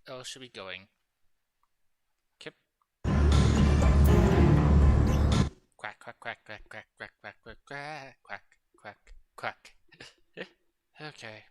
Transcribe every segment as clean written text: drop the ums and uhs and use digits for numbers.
else should be going? Kip. Quack, quack, quack, quack, quack, quack, quack, quack, quack, quack, quack, quack. Okay.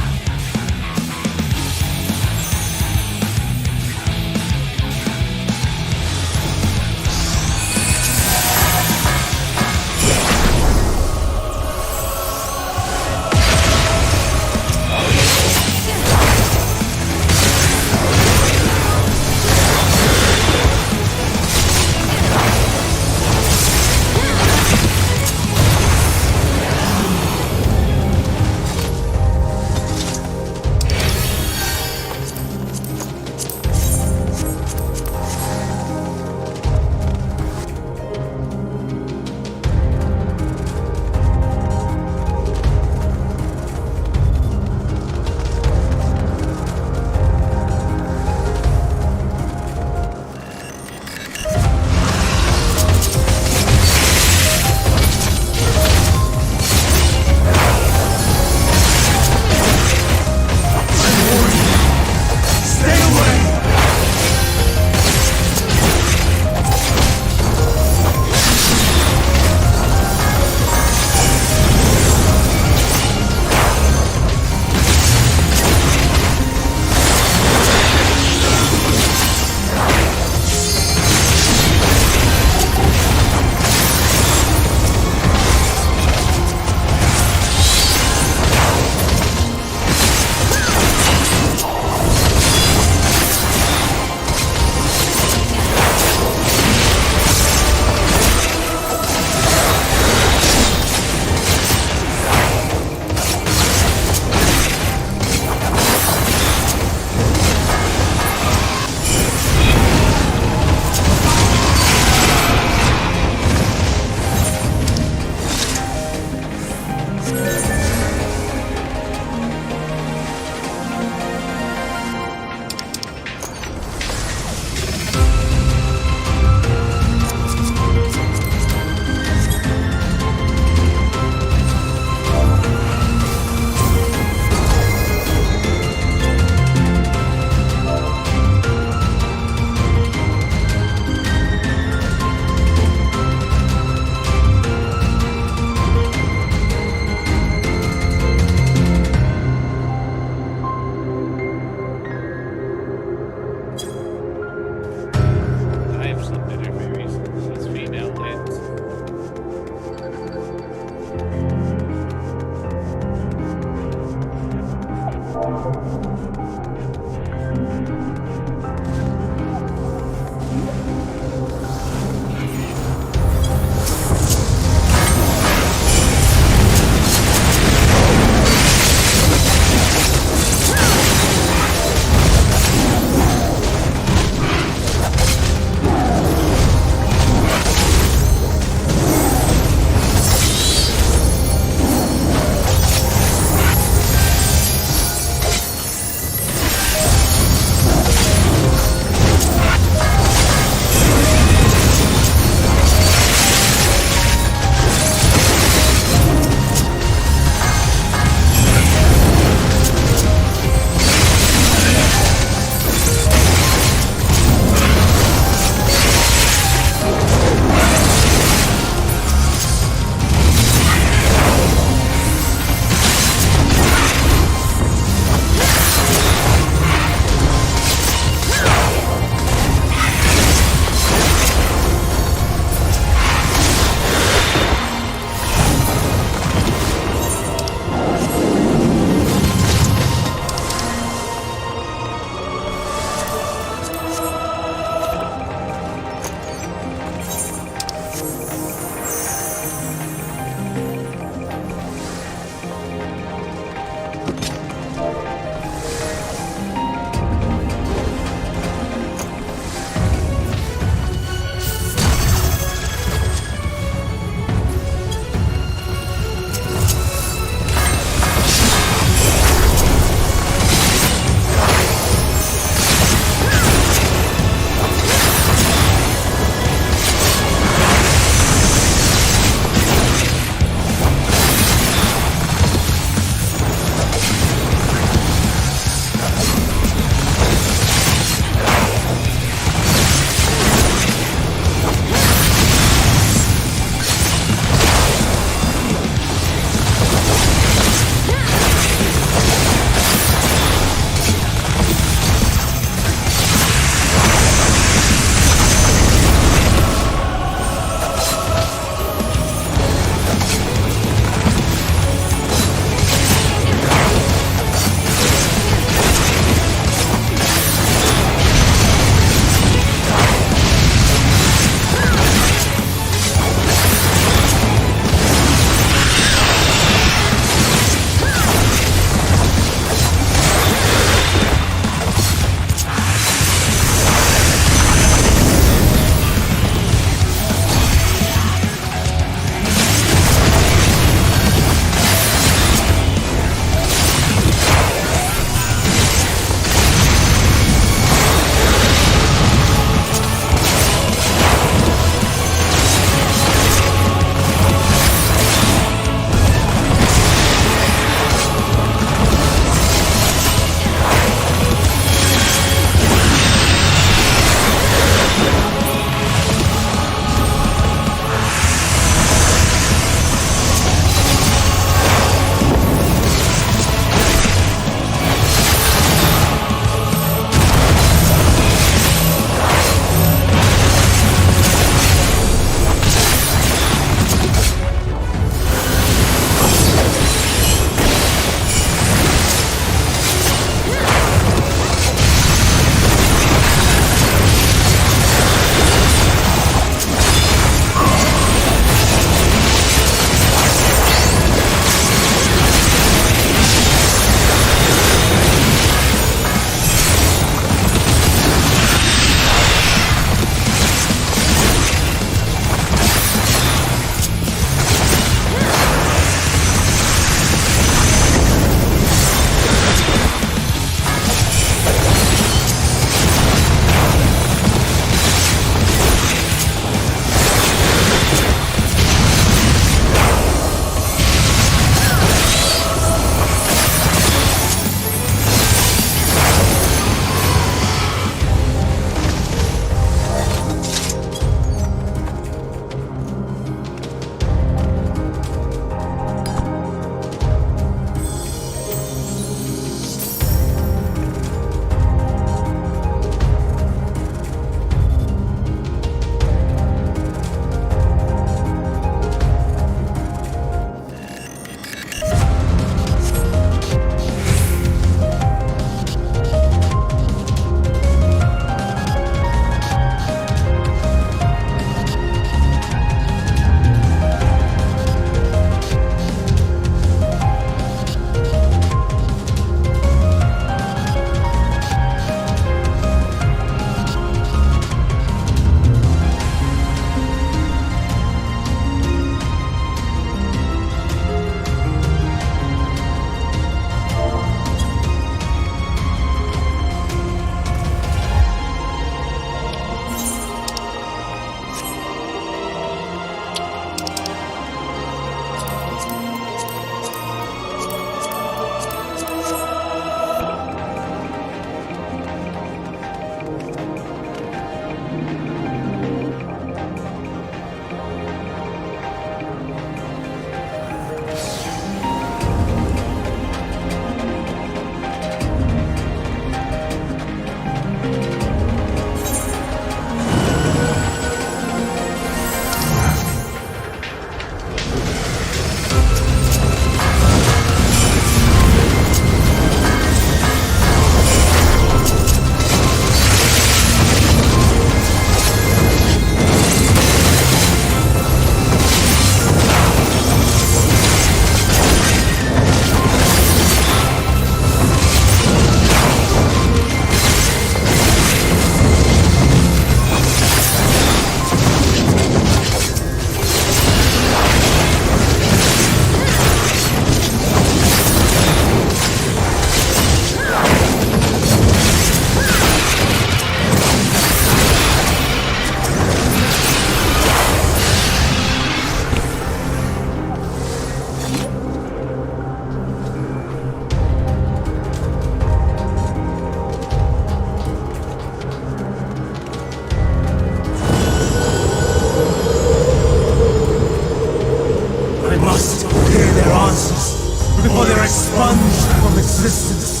chances before they're expunged from existence.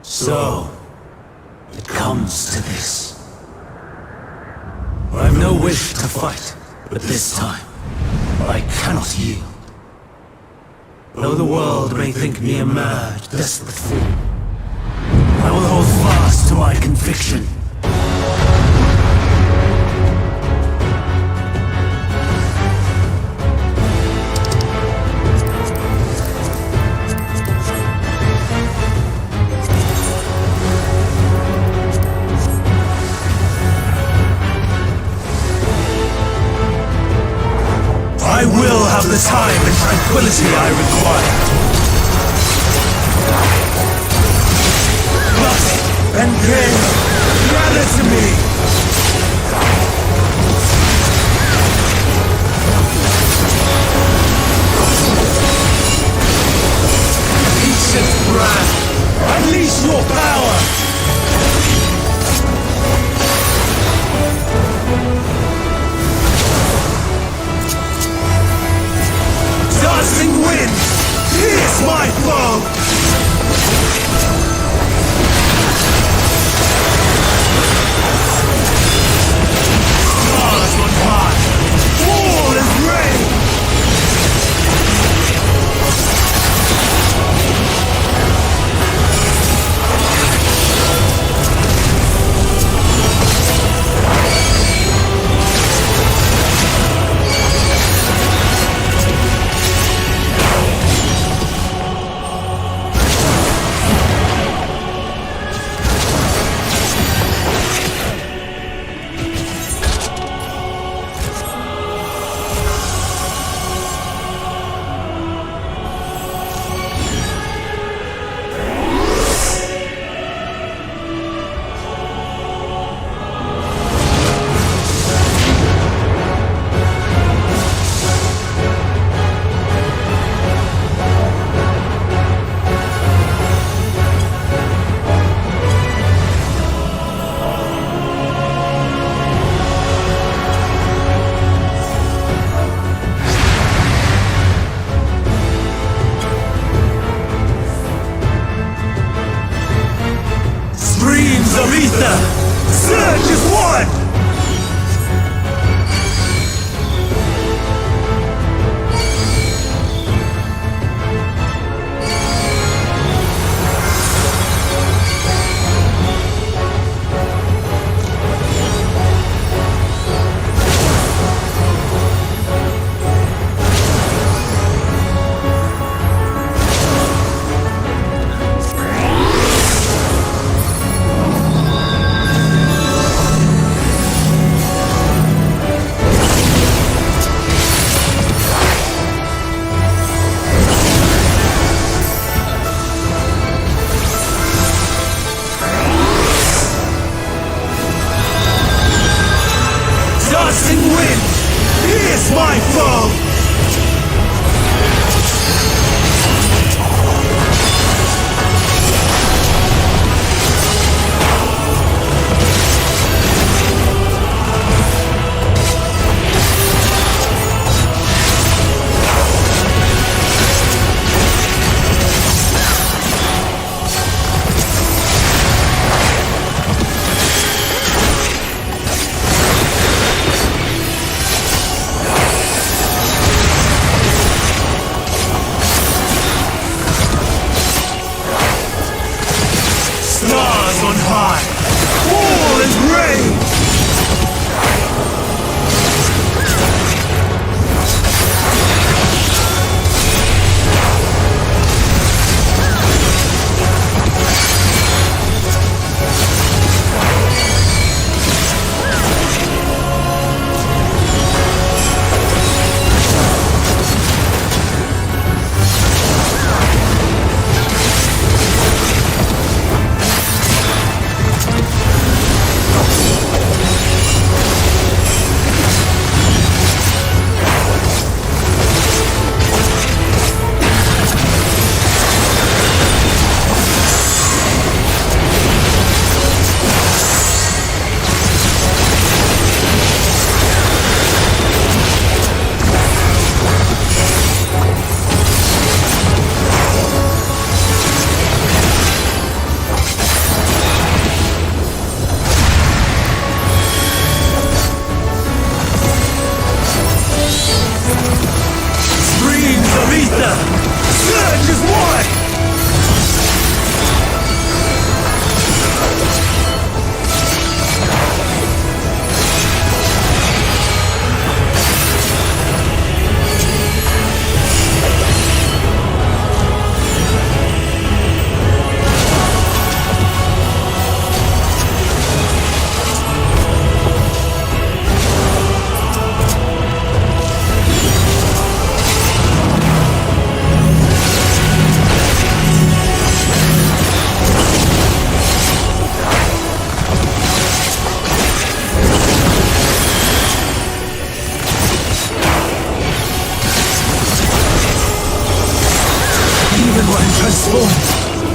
So, it comes to this. I've no wish to fight, but this time, I cannot yield. Though the world may think me a mad, desperate fool, I will hold fast to my conviction. I will have the time and tranquility I require. Lust and pain gather to me. Ancient brand, unleash your power. Dancing winds, pierce my foe! Pierce my foe! Stars on high! All is rage! Surge is one! Even when transformed,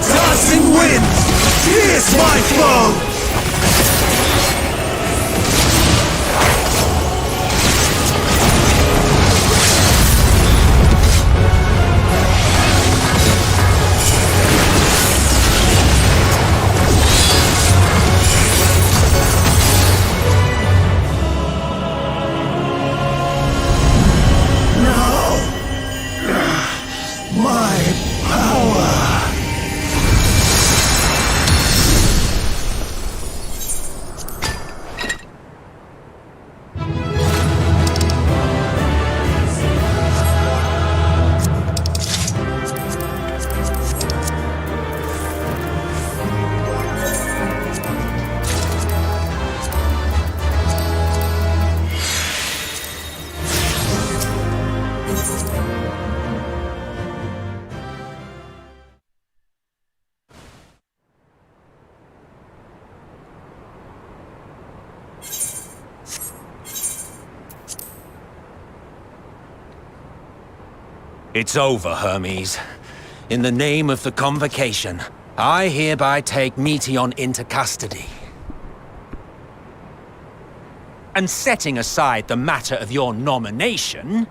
dancing winds, pierce my foe! It's over, Hermes. In the name of the Convocation, I hereby take Meteon into custody. And setting aside the matter of your nomination,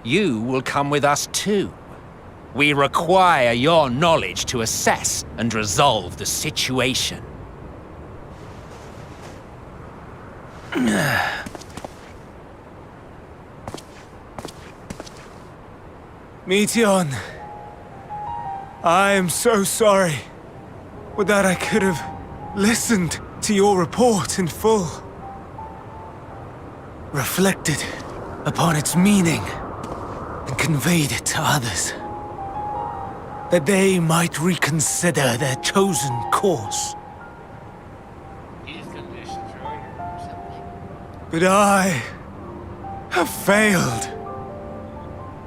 you will come with us too. We require your knowledge to assess and resolve the situation. Meteon, I am so sorry. Would that I could have listened to your report in full. Reflected upon its meaning and conveyed it to others. That they might reconsider their chosen course. But I have failed.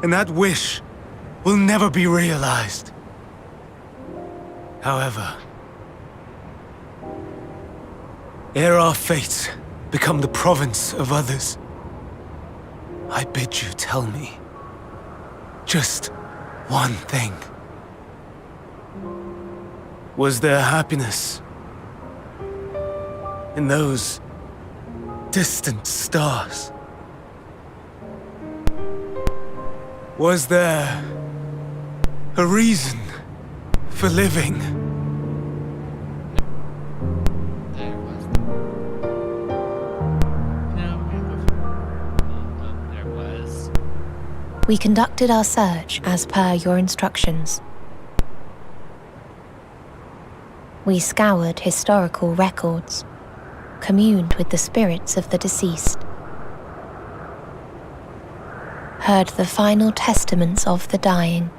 And that wish will never be realized. However, ere our fates become the province of others, I bid you tell me just one thing. Was there happiness in those distant stars? Was there a reason for living? There was. No, there was. We conducted our search as per your instructions. We scoured historical records, communed with the spirits of the deceased, heard the final testaments of the dying,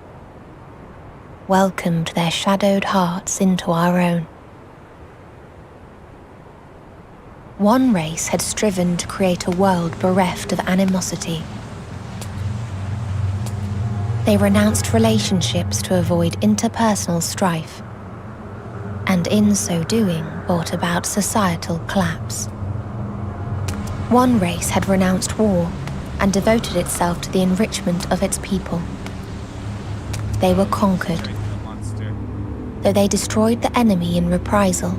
welcomed their shadowed hearts into our own. One race had striven to create a world bereft of animosity. They renounced relationships to avoid interpersonal strife, and in so doing brought about societal collapse. One race had renounced war and devoted itself to the enrichment of its people. They were conquered. Though they destroyed the enemy in reprisal,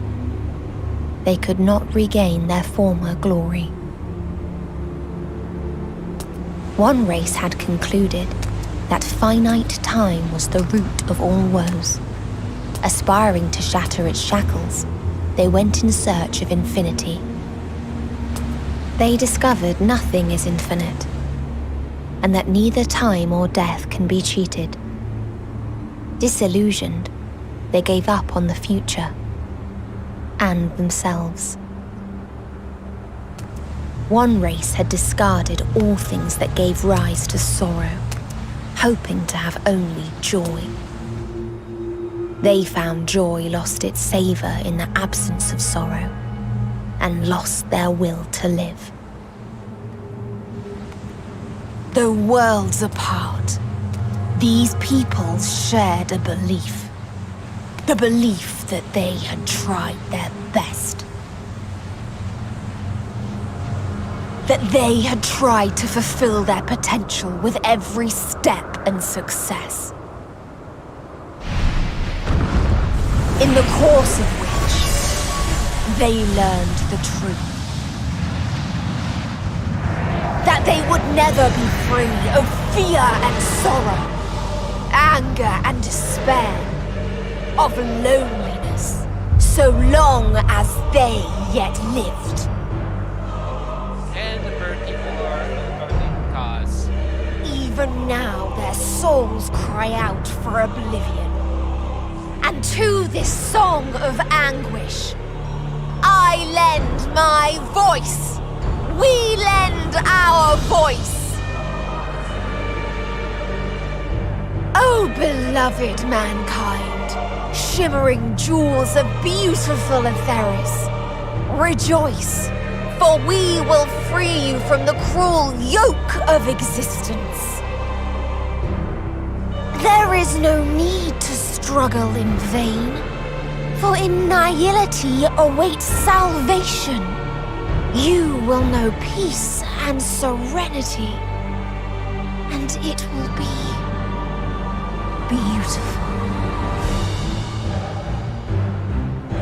they could not regain their former glory. One race had concluded that finite time was the root of all woes. Aspiring to shatter its shackles, they went in search of infinity. They discovered nothing is infinite, and that neither time or death can be cheated. Disillusioned, they gave up on the future and themselves. One race had discarded all things that gave rise to sorrow, hoping to have only joy. They found joy lost its savour in the absence of sorrow, and lost their will to live. Though worlds apart, these peoples shared a belief. The belief that they had tried their best. That they had tried to fulfill their potential with every step and success. In the course of which they learned the truth. That they would never be free of fear and sorrow, anger and despair, of loneliness, so long as they yet lived. And the bird people are a burning cause. Even now their souls cry out for oblivion. And to this song of anguish, I lend my voice. We lend our voice. Oh, beloved mankind, shimmering jewels of beautiful Etheris, rejoice, for we will free you from the cruel yoke of existence. There is no need to struggle in vain, for in nihility awaits salvation. You will know peace and serenity, and it will be beautiful.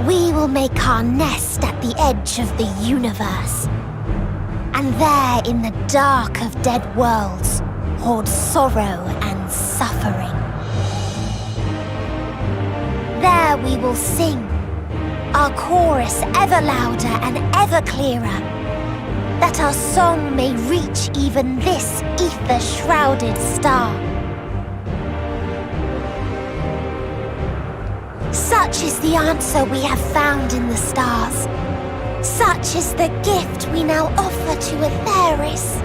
We will make our nest at the edge of the universe, and there in the dark of dead worlds hoard sorrow and suffering. There we will sing, our chorus ever louder and ever clearer, that our song may reach even this ether-shrouded star. Such is the answer we have found in the stars. Such is the gift we now offer to Etheris.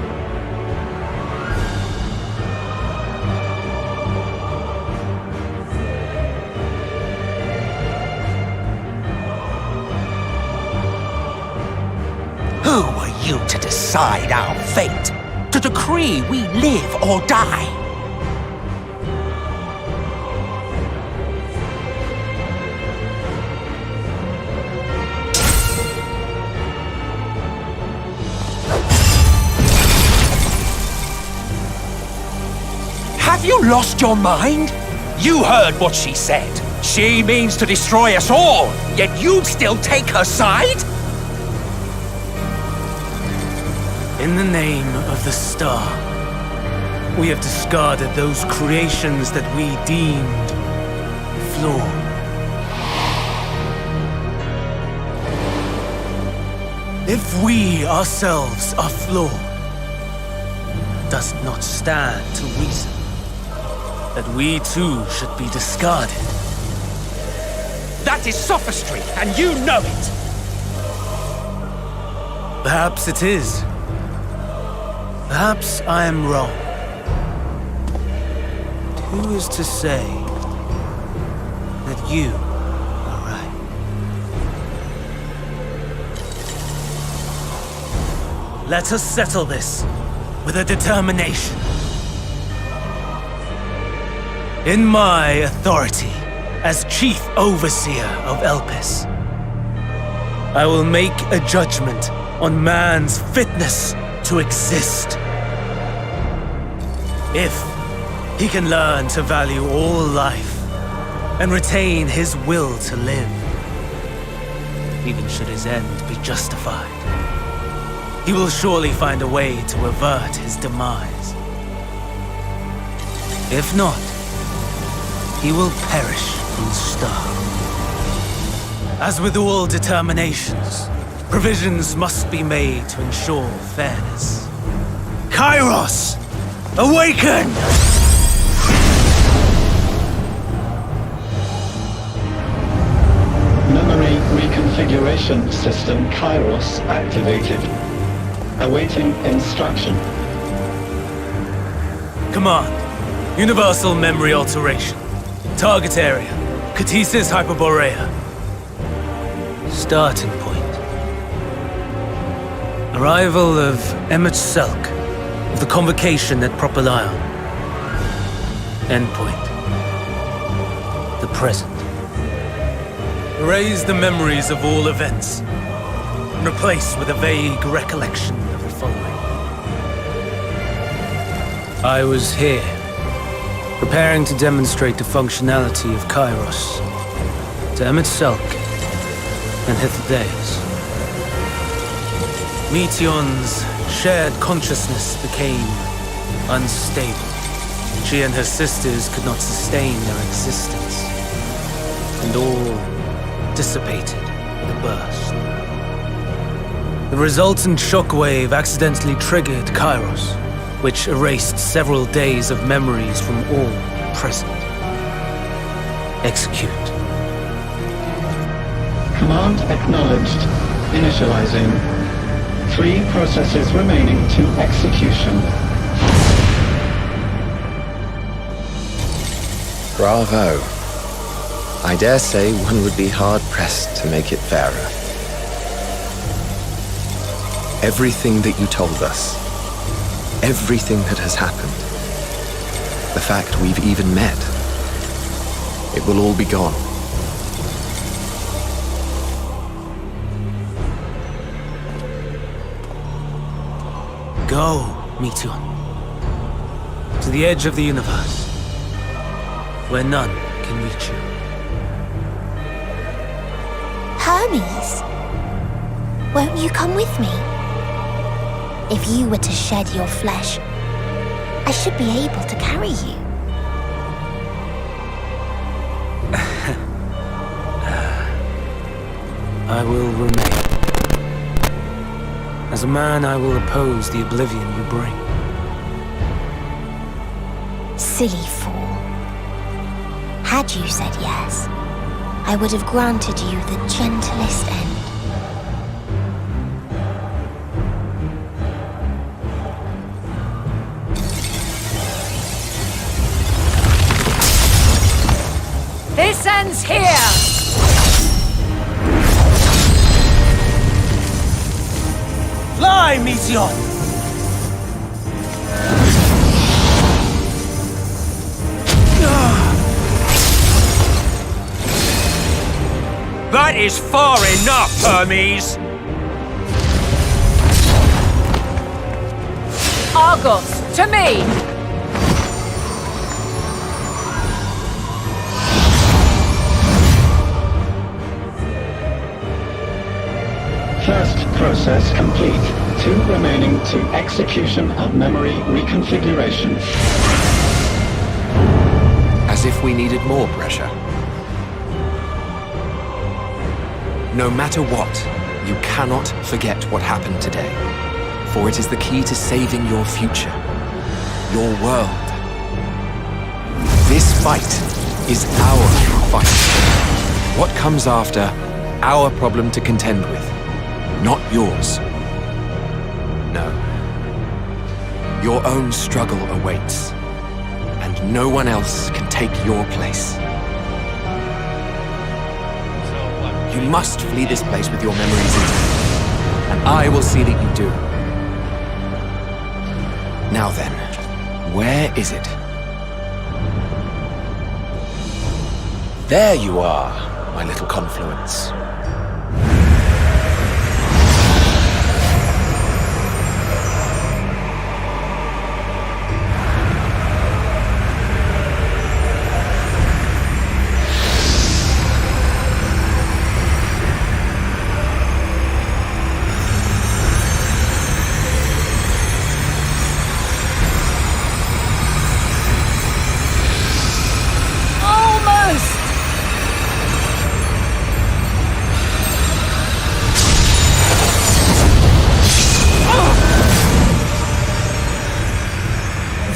Who are you to decide our fate? To decree we live or die? you lost your mind? You heard what she said. She means to destroy us all, yet you'd still take her side? In the name of the Star, we have discarded those creations that we deemed flawed. If we ourselves are flawed, does it not stand to reason that we too should be discarded? That is sophistry, and you know it! Perhaps it is. Perhaps I am wrong. But who is to say that you are right? Let us settle this with a determination. In my authority as Chief Overseer of Elpis, I will make a judgment on man's fitness to exist. If he can learn to value all life and retain his will to live, even should his end be justified, he will surely find a way to avert his demise. If not, he will perish and starve. As with all determinations, provisions must be made to ensure fairness. Kairos! Awaken! Memory reconfiguration system Kairos activated. Awaiting instruction. Command. Universal memory alteration. Target area. Catesis Hyperborea. Starting point. Arrival of Emmett Selk of the Convocation at Propylion. Endpoint. The present. Erase the memories of all events and replace with a vague recollection of the following. I was here, preparing to demonstrate the functionality of Kairos to Emmett Selk and Hitherdays. Meteon's shared consciousness became unstable. She and her sisters could not sustain their existence, and all dissipated with a burst. The resultant shockwave accidentally triggered Kairos, which erased several days of memories from all present. Execute. Command acknowledged. Initializing. 3 processes remaining to execution. Bravo. I dare say one would be hard-pressed to make it fairer. Everything that you told us, everything that has happened, the fact we've even met, it will all be gone. Go, Meteon. To the edge of the universe, where none can reach you. Hermes, won't you come with me? If you were to shed your flesh, I should be able to carry you. I will remain. As a man, I will oppose the oblivion you bring. Silly fool. Had you said yes, I would have granted you the gentlest end. This ends here! Fly, Meteon! That is far enough, Hermes! Argos, to me! process complete. 2 remaining to execution of memory reconfiguration. As if we needed more pressure. No matter what, you cannot forget what happened today. For it is the key to saving your future. Your world. This fight is our fight. What comes after, our problem to contend with, not yours. No. Your own struggle awaits, and no one else can take your place. You must flee this place with your memories intact, and I will see that you do. Now then, where is it? There you are, my little confluence.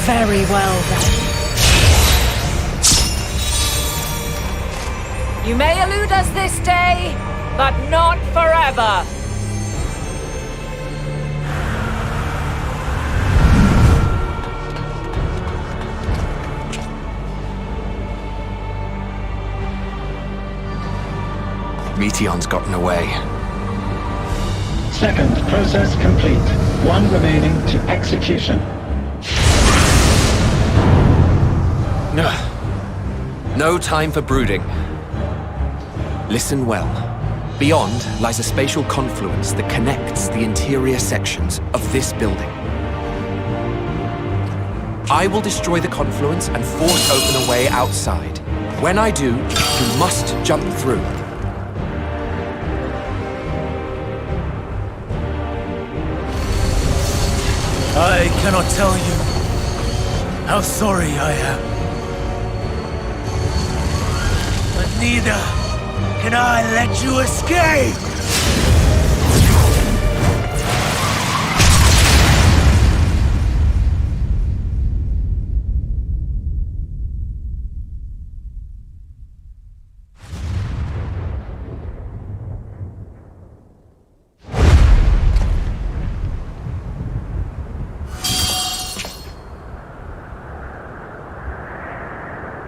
Very well, then. You may elude us this day, but not forever. Meteon's gotten away. Second process complete. 1 remaining to execution. No time for brooding. Listen well. Beyond lies a spatial confluence that connects the interior sections of this building. I will destroy the confluence and force open a way outside. When I do, you must jump through. I cannot tell you how sorry I am. But neither can I let you escape!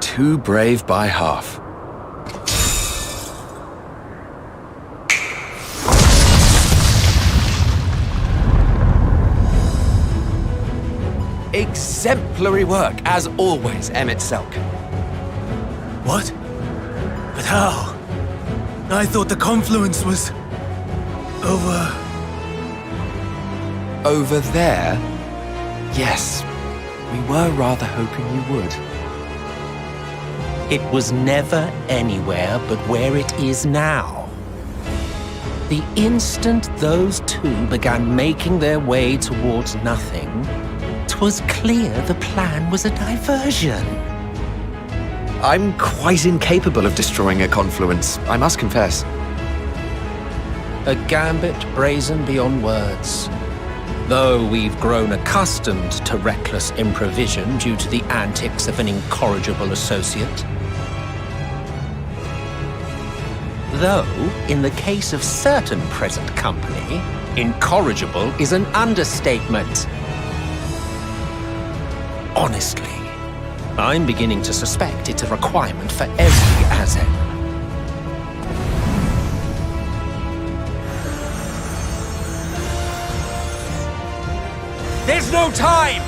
Too brave by half. Exemplary work, as always, Emmett Selk. What? But how? I thought the confluence was... over... Over there? Yes. We were rather hoping you would. It was never anywhere but where it is now. The instant those two began making their way towards nothing, 'twas clear the plan was a diversion. I'm quite incapable of destroying a confluence, I must confess. A gambit brazen beyond words. Though we've grown accustomed to reckless improvision due to the antics of an incorrigible associate. Though, in the case of certain present company, incorrigible is an understatement. Honestly, I'm beginning to suspect it's a requirement for every Azen. There's no time!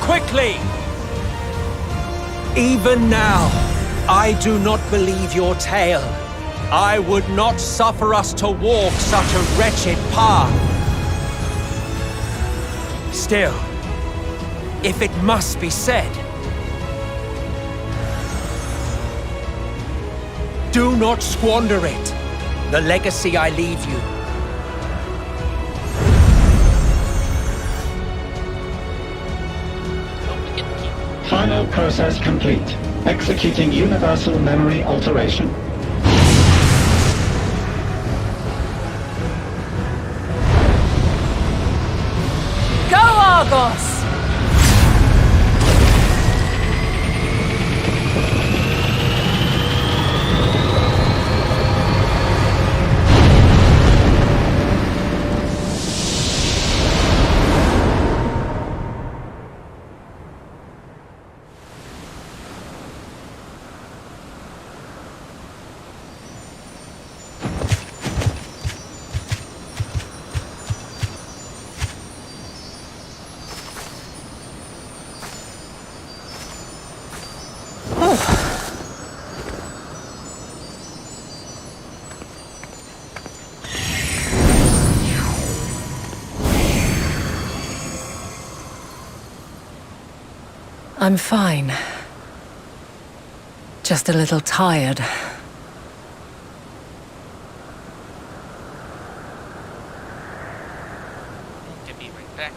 Quickly! Even now, I do not believe your tale. I would not suffer us to walk such a wretched path. Still, if it must be said, do not squander it, the legacy I leave you. Final process complete. Executing universal memory alteration. Go, Argos! I'm fine. Just a little tired. To be right back.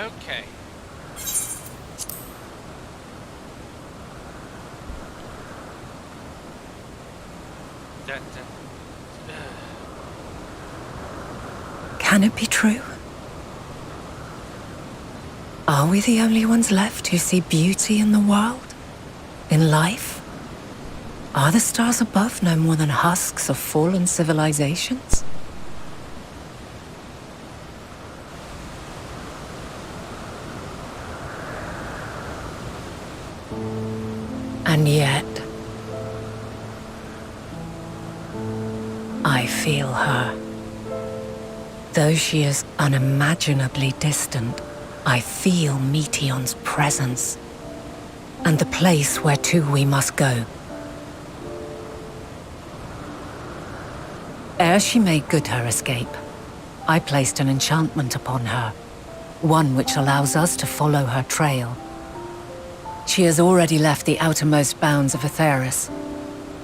Okay. Can it be true? Are we the only ones left who see beauty in the world? In life? Are the stars above no more than husks of fallen civilizations? And yet, I feel her. Though she is unimaginably distant, I feel Meteion's presence, and the place where to we must go. Ere she made good her escape, I placed an enchantment upon her, one which allows us to follow her trail. She has already left the outermost bounds of Aetheris,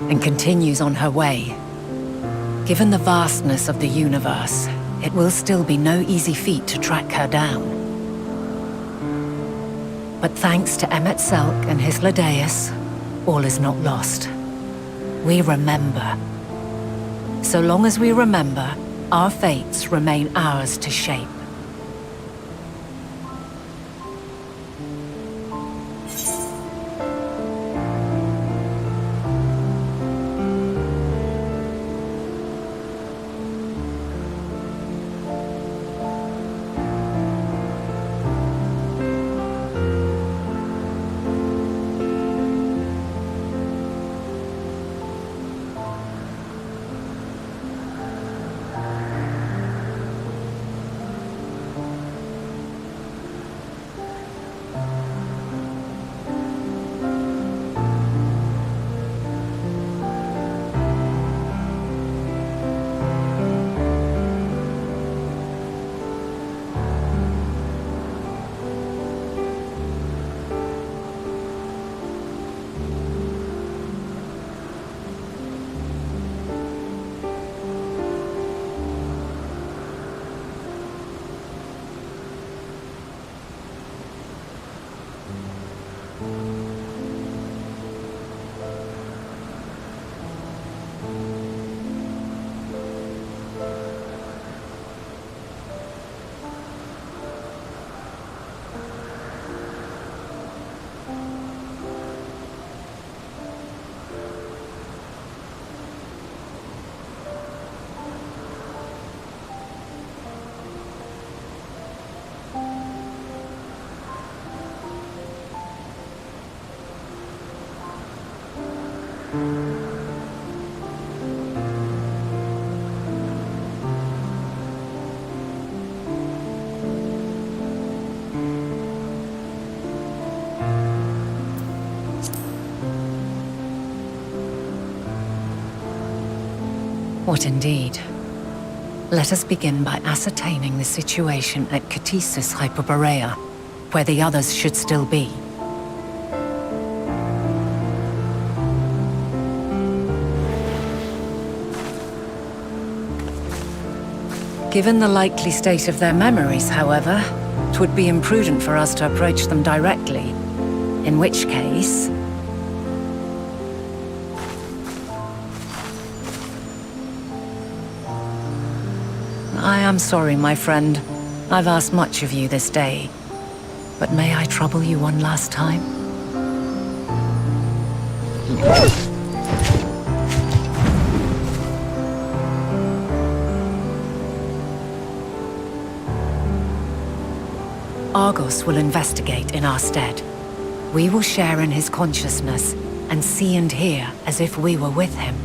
and continues on her way. Given the vastness of the universe, it will still be no easy feat to track her down. But thanks to Emet-Selch and his Ladeus, all is not lost. We remember. So long as we remember, our fates remain ours to shape. What indeed? Let us begin by ascertaining the situation at Catesis Hyperborea, where the others should still be. Given the likely state of their memories, however, it would be imprudent for us to approach them directly. In which case... I am sorry, my friend. I've asked much of you this day. But may I trouble you one last time? Argos will investigate in our stead. We will share in his consciousness and see and hear as if we were with him.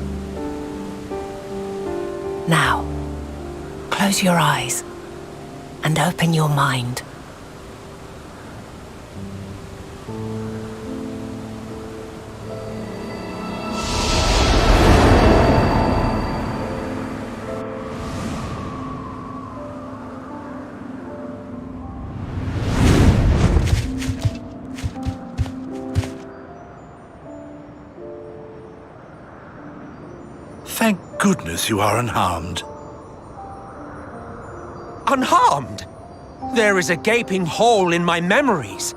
Now, close your eyes and open your mind. Thank goodness you are unharmed. Unharmed? There is a gaping hole in my memories.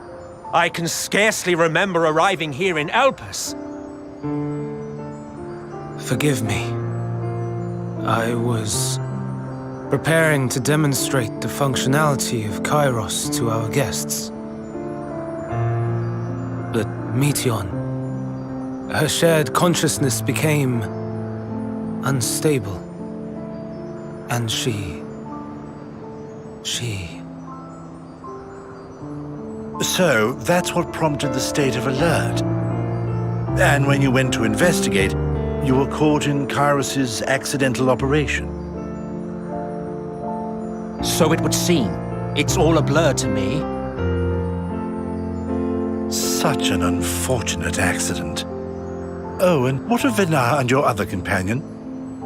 I can scarcely remember arriving here in Elpis. Forgive me. I was preparing to demonstrate the functionality of Kairos to our guests. But Meteon, her shared consciousness became unstable. And she... So, that's what prompted the state of alert. And when you went to investigate, you were caught in Kairos's accidental operation. So it would seem. It's all a blur to me. Such an unfortunate accident. Oh, and what of Vinar and your other companion?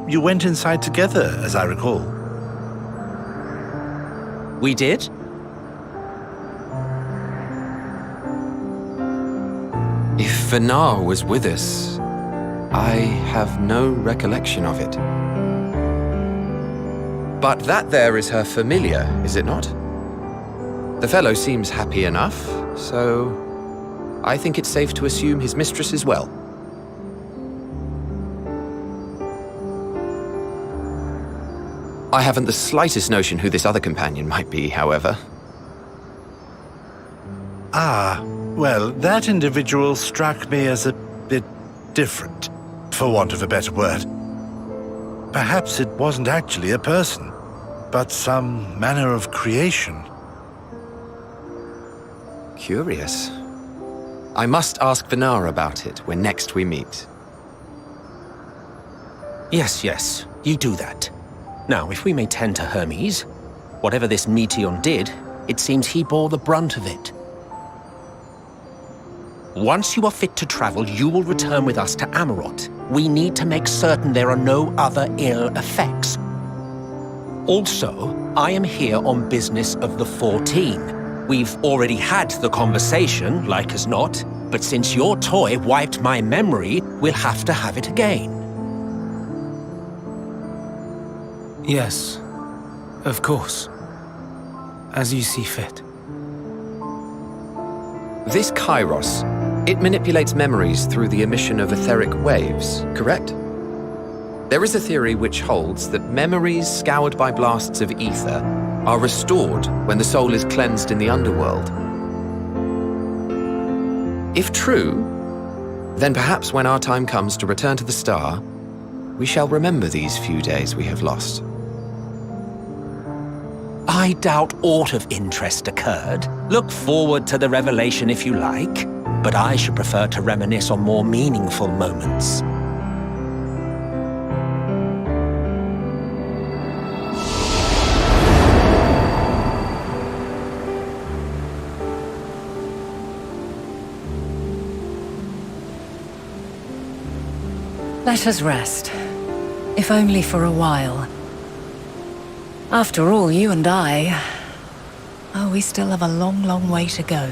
You went inside together, as I recall. We did? If Vinar was with us, I have no recollection of it. But that there is her familiar, is it not? The fellow seems happy enough, so I think it's safe to assume his mistress is well. I haven't the slightest notion who this other companion might be, however. Ah, well, that individual struck me as a bit different, for want of a better word. Perhaps it wasn't actually a person, but some manner of creation. Curious. I must ask Vinar about it when next we meet. Yes, you do that. Now, if we may tend to Hermes, whatever this Meteon did, it seems he bore the brunt of it. Once you are fit to travel, you will return with us to Amarot. We need to make certain there are no other ill effects. Also, I am here on business of the 14. We've already had the conversation, like as not, but since your toy wiped my memory, we'll have to have it again. Yes, of course. As you see fit. This Kairos, it manipulates memories through the emission of etheric waves, correct? There is a theory which holds that memories scoured by blasts of ether are restored when the soul is cleansed in the underworld. If true, then perhaps when our time comes to return to the star, we shall remember these few days we have lost. I doubt aught of interest occurred. Look forward to the revelation if you like, but I should prefer to reminisce on more meaningful moments. Let us rest, if only for a while. After all, you and I... Oh, we still have a long, long way to go.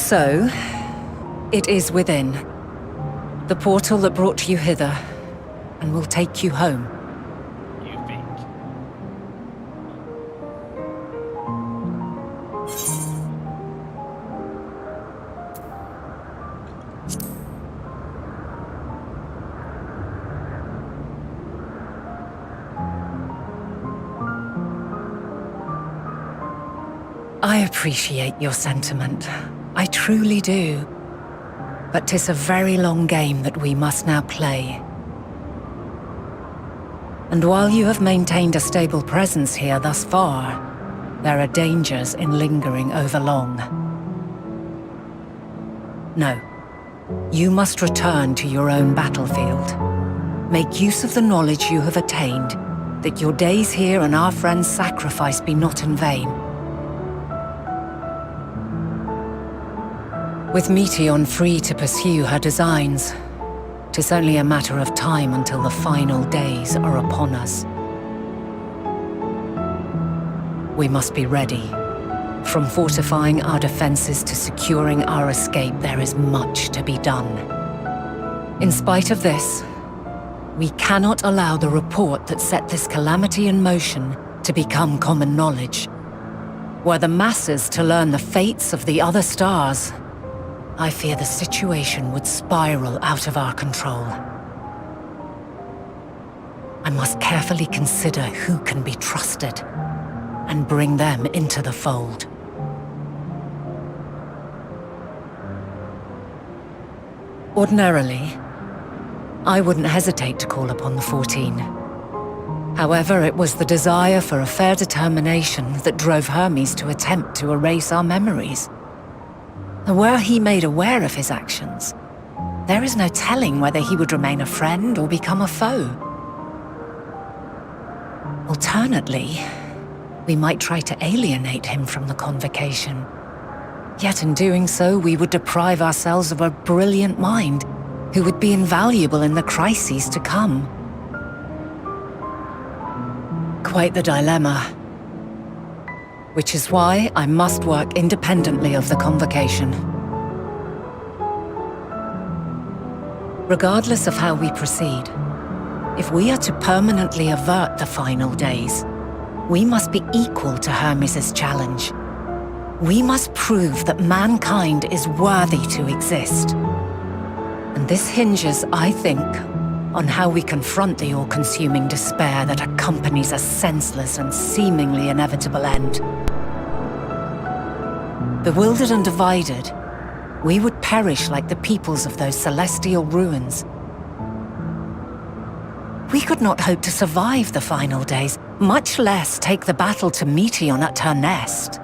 So, it is within. The portal that brought you hither, and will take you home. You think? I appreciate your sentiment. I truly do. But 'tis a very long game that we must now play. And while you have maintained a stable presence here thus far, there are dangers in lingering over long. No. You must return to your own battlefield. Make use of the knowledge you have attained, that your days here and our friends' sacrifice be not in vain. With Meteon free to pursue her designs, 'tis only a matter of time until the final days are upon us. We must be ready. From fortifying our defenses to securing our escape, there is much to be done. In spite of this, we cannot allow the report that set this calamity in motion to become common knowledge. Were the masses to learn the fates of the other stars, I fear the situation would spiral out of our control. I must carefully consider who can be trusted and bring them into the fold. Ordinarily, I wouldn't hesitate to call upon the 14. However, it was the desire for a fair determination that drove Hermes to attempt to erase our memories. And were he made aware of his actions, there is no telling whether he would remain a friend or become a foe. Alternately, we might try to alienate him from the convocation. Yet in doing so, we would deprive ourselves of a brilliant mind who would be invaluable in the crises to come. Quite the dilemma. Which is why I must work independently of the convocation. Regardless of how we proceed, if we are to permanently avert the final days, we must be equal to Hermes' challenge. We must prove that mankind is worthy to exist. And this hinges, I think, on how we confront the all-consuming despair that accompanies a senseless and seemingly inevitable end. Bewildered and divided, we would perish like the peoples of those celestial ruins. We could not hope to survive the final days, much less take the battle to Meteon at her nest.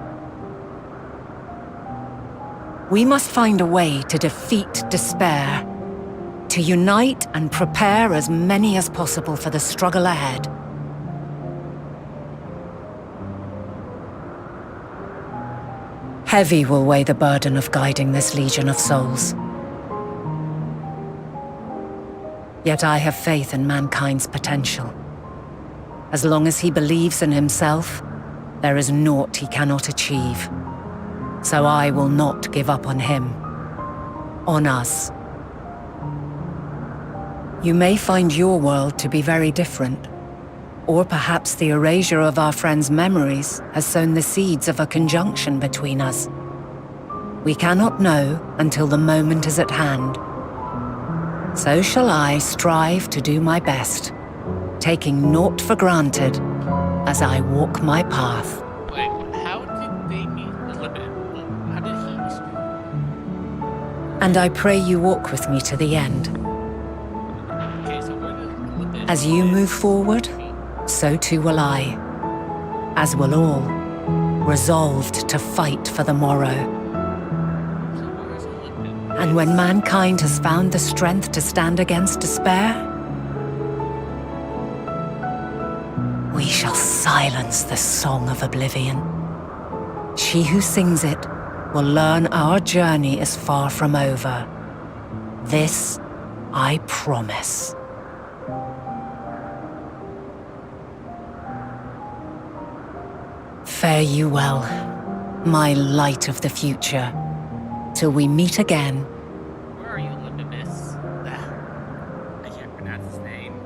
We must find a way to defeat despair, to unite and prepare as many as possible for the struggle ahead. Heavy will weigh the burden of guiding this legion of souls. Yet I have faith in mankind's potential. As long as he believes in himself, there is naught he cannot achieve. So I will not give up on him, on us. You may find your world to be very different, or perhaps the erasure of our friends' memories has sown the seeds of a conjunction between us. We cannot know until the moment is at hand. So shall I strive to do my best, taking naught for granted as I walk my path. Wait, how did they meet Limit? How did he meet? And I pray you walk with me to the end. Okay, so where did Limit? As you move forward, so too will I, as will all, resolved to fight for the morrow. So where's Limit? And when mankind has found the strength to stand against despair, we shall silence the song of oblivion. She who sings it will learn our journey is far from over. This I promise. Fare you well, my light of the future. till we meet again. Where are you, Libimus? I can't pronounce his name.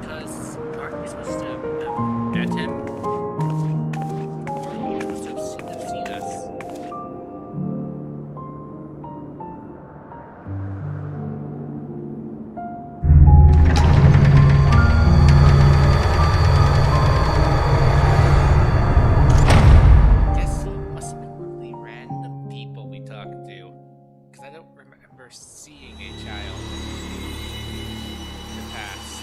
Because aren't we supposed to have met him? Or are we supposed to have seen us? Guess he must have been really random people we talked to. Because I don't remember seeing a child in the past.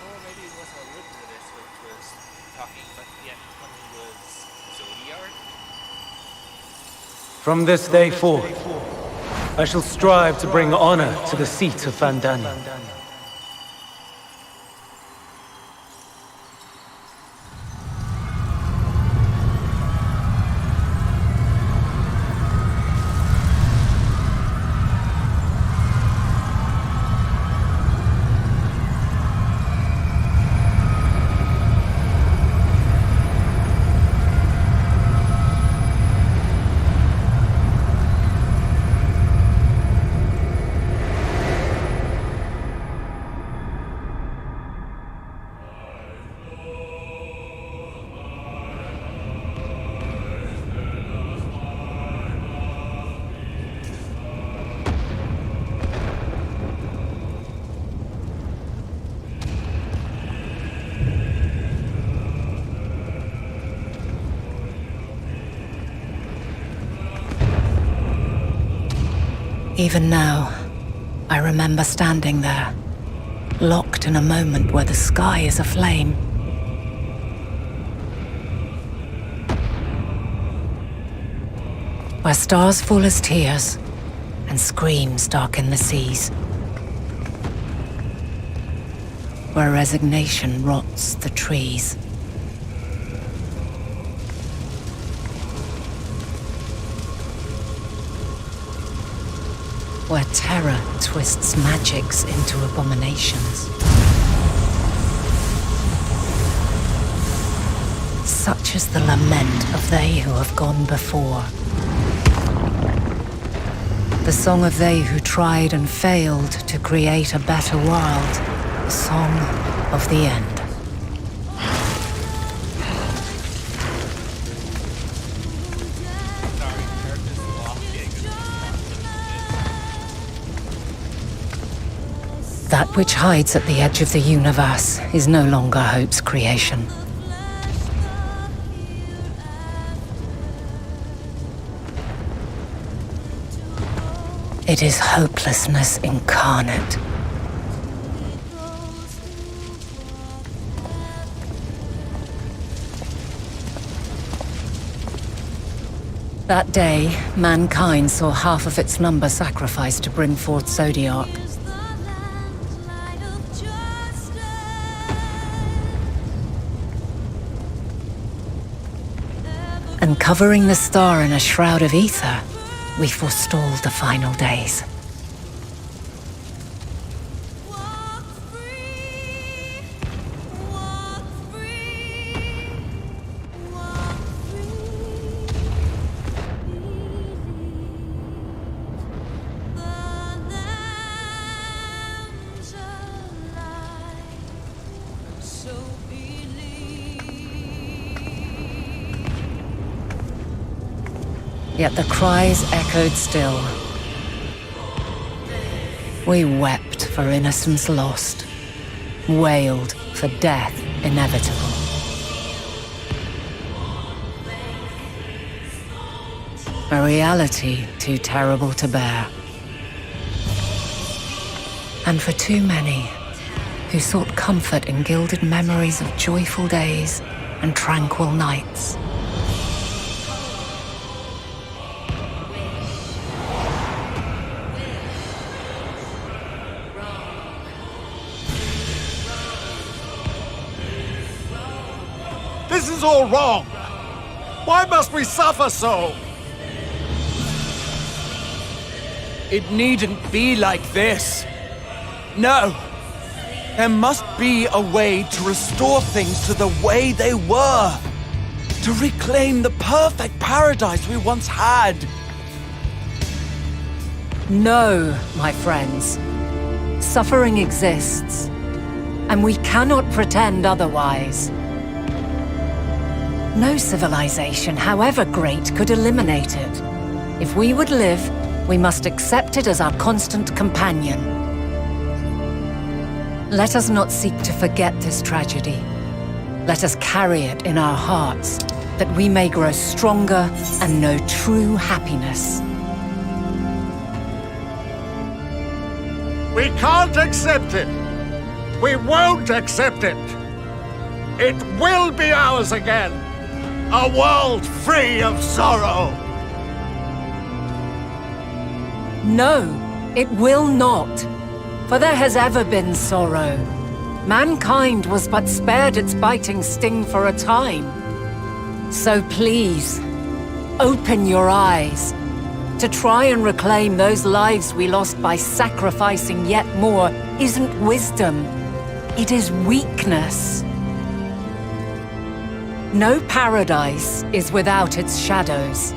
Or maybe it was Olympus which was talking, but yet when he was Zodiac? From this day forth, I shall strive to bring honor to the seat of Vandani. Even now, I remember standing there, locked in a moment where the sky is aflame. Where stars fall as tears, and screams darken the seas. Where resignation rots the trees. Where terror twists magics into abominations. Such is the lament of they who have gone before. The song of they who tried and failed to create a better world. The song of the end. That which hides at the edge of the universe is no longer hope's creation. It is hopelessness incarnate. That day, mankind saw half of its number sacrificed to bring forth Zodiac. And covering the star in a shroud of ether, we forestalled the final days. Yet the cries echoed still. We wept for innocence lost, wailed for death inevitable. A reality too terrible to bear. And for too many who sought comfort in gilded memories of joyful days and tranquil nights. This is all wrong! Why must we suffer so? It needn't be like this. No! There must be a way to restore things to the way they were. To reclaim the perfect paradise we once had. No, my friends. Suffering exists, and we cannot pretend otherwise. No civilization, however great, could eliminate it. If we would live, we must accept it as our constant companion. Let us not seek to forget this tragedy. Let us carry it in our hearts, that we may grow stronger and know true happiness. We can't accept it. We won't accept it. It will be ours again. A world free of sorrow. No, it will not. For there has ever been sorrow. Mankind was but spared its biting sting for a time. So please, open your eyes. To try and reclaim those lives we lost by sacrificing yet more isn't wisdom. It is weakness. No paradise is without its shadows.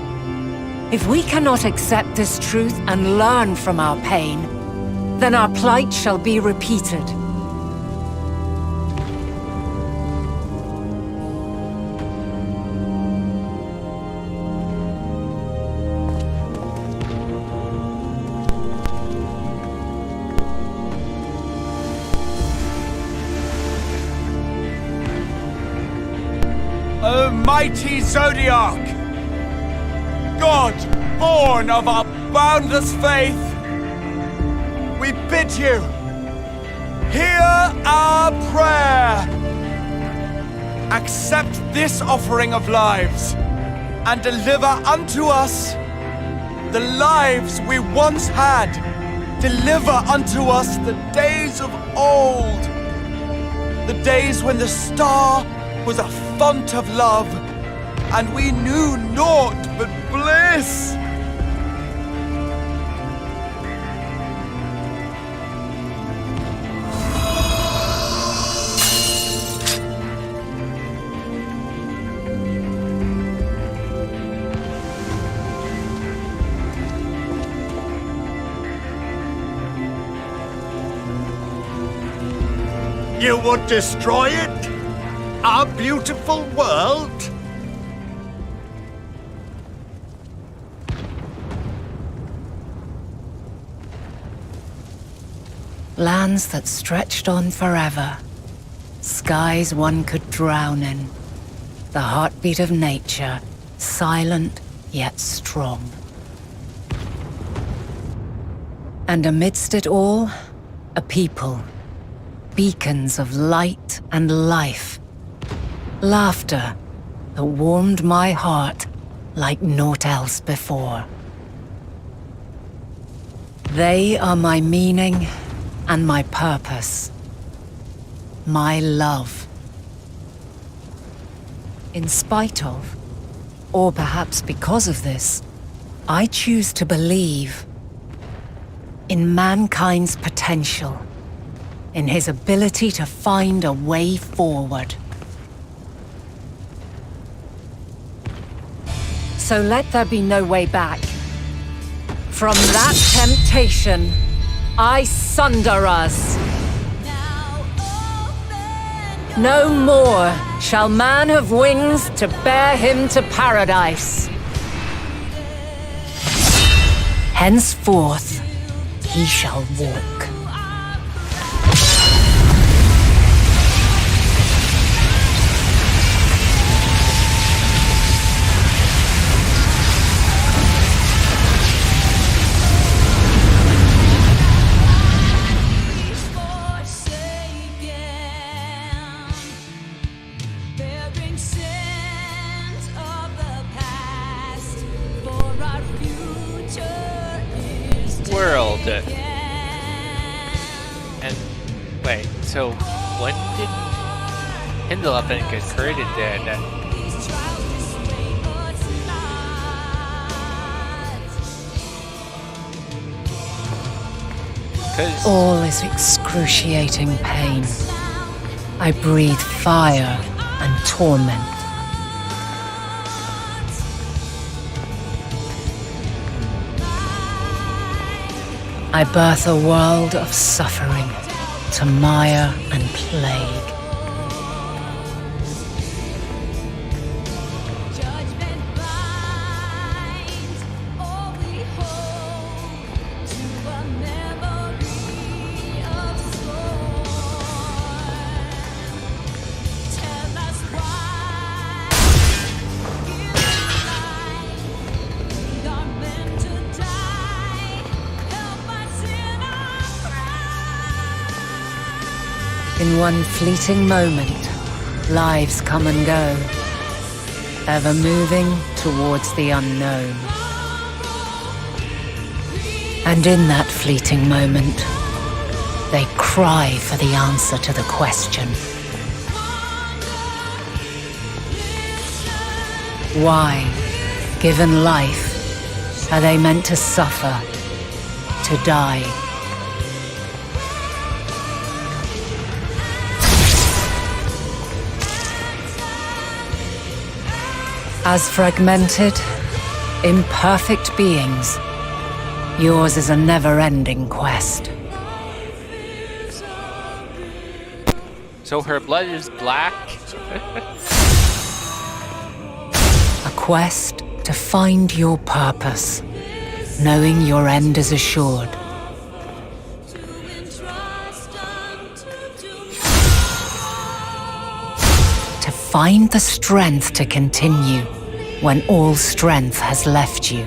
If we cannot accept this truth and learn from our pain, then our plight shall be repeated. O mighty Zodiac! God, born of our boundless faith, we bid you, hear our prayer. Accept this offering of lives, and deliver unto us the lives we once had. Deliver unto us the days of old, the days when the star was a font of love, and we knew naught but bliss. You would destroy it? Our beautiful world? Lands that stretched on forever. Skies one could drown in. The heartbeat of nature, silent yet strong. And amidst it all, a people. Beacons of light and life. Laughter that warmed my heart like naught else before. They are my meaning and my purpose. My love. In spite of, or perhaps because of this, I choose to believe in mankind's potential, in his ability to find a way forward. So let there be no way back. From that temptation, I sunder us. No more shall man have wings to bear him to paradise. Henceforth, he shall walk. World. And wait, so when did EndWalker get created then? All is excruciating pain. I breathe fire and torment. I birth a world of suffering to mire and plague. In one fleeting moment, lives come and go, ever moving towards the unknown. And in that fleeting moment, they cry for the answer to the question. Why, given life, are they meant to suffer, to die? As fragmented, imperfect beings, yours is a never-ending quest. So her blood is black? A quest to find your purpose, knowing your end is assured. To find the strength to continue when all strength has left you.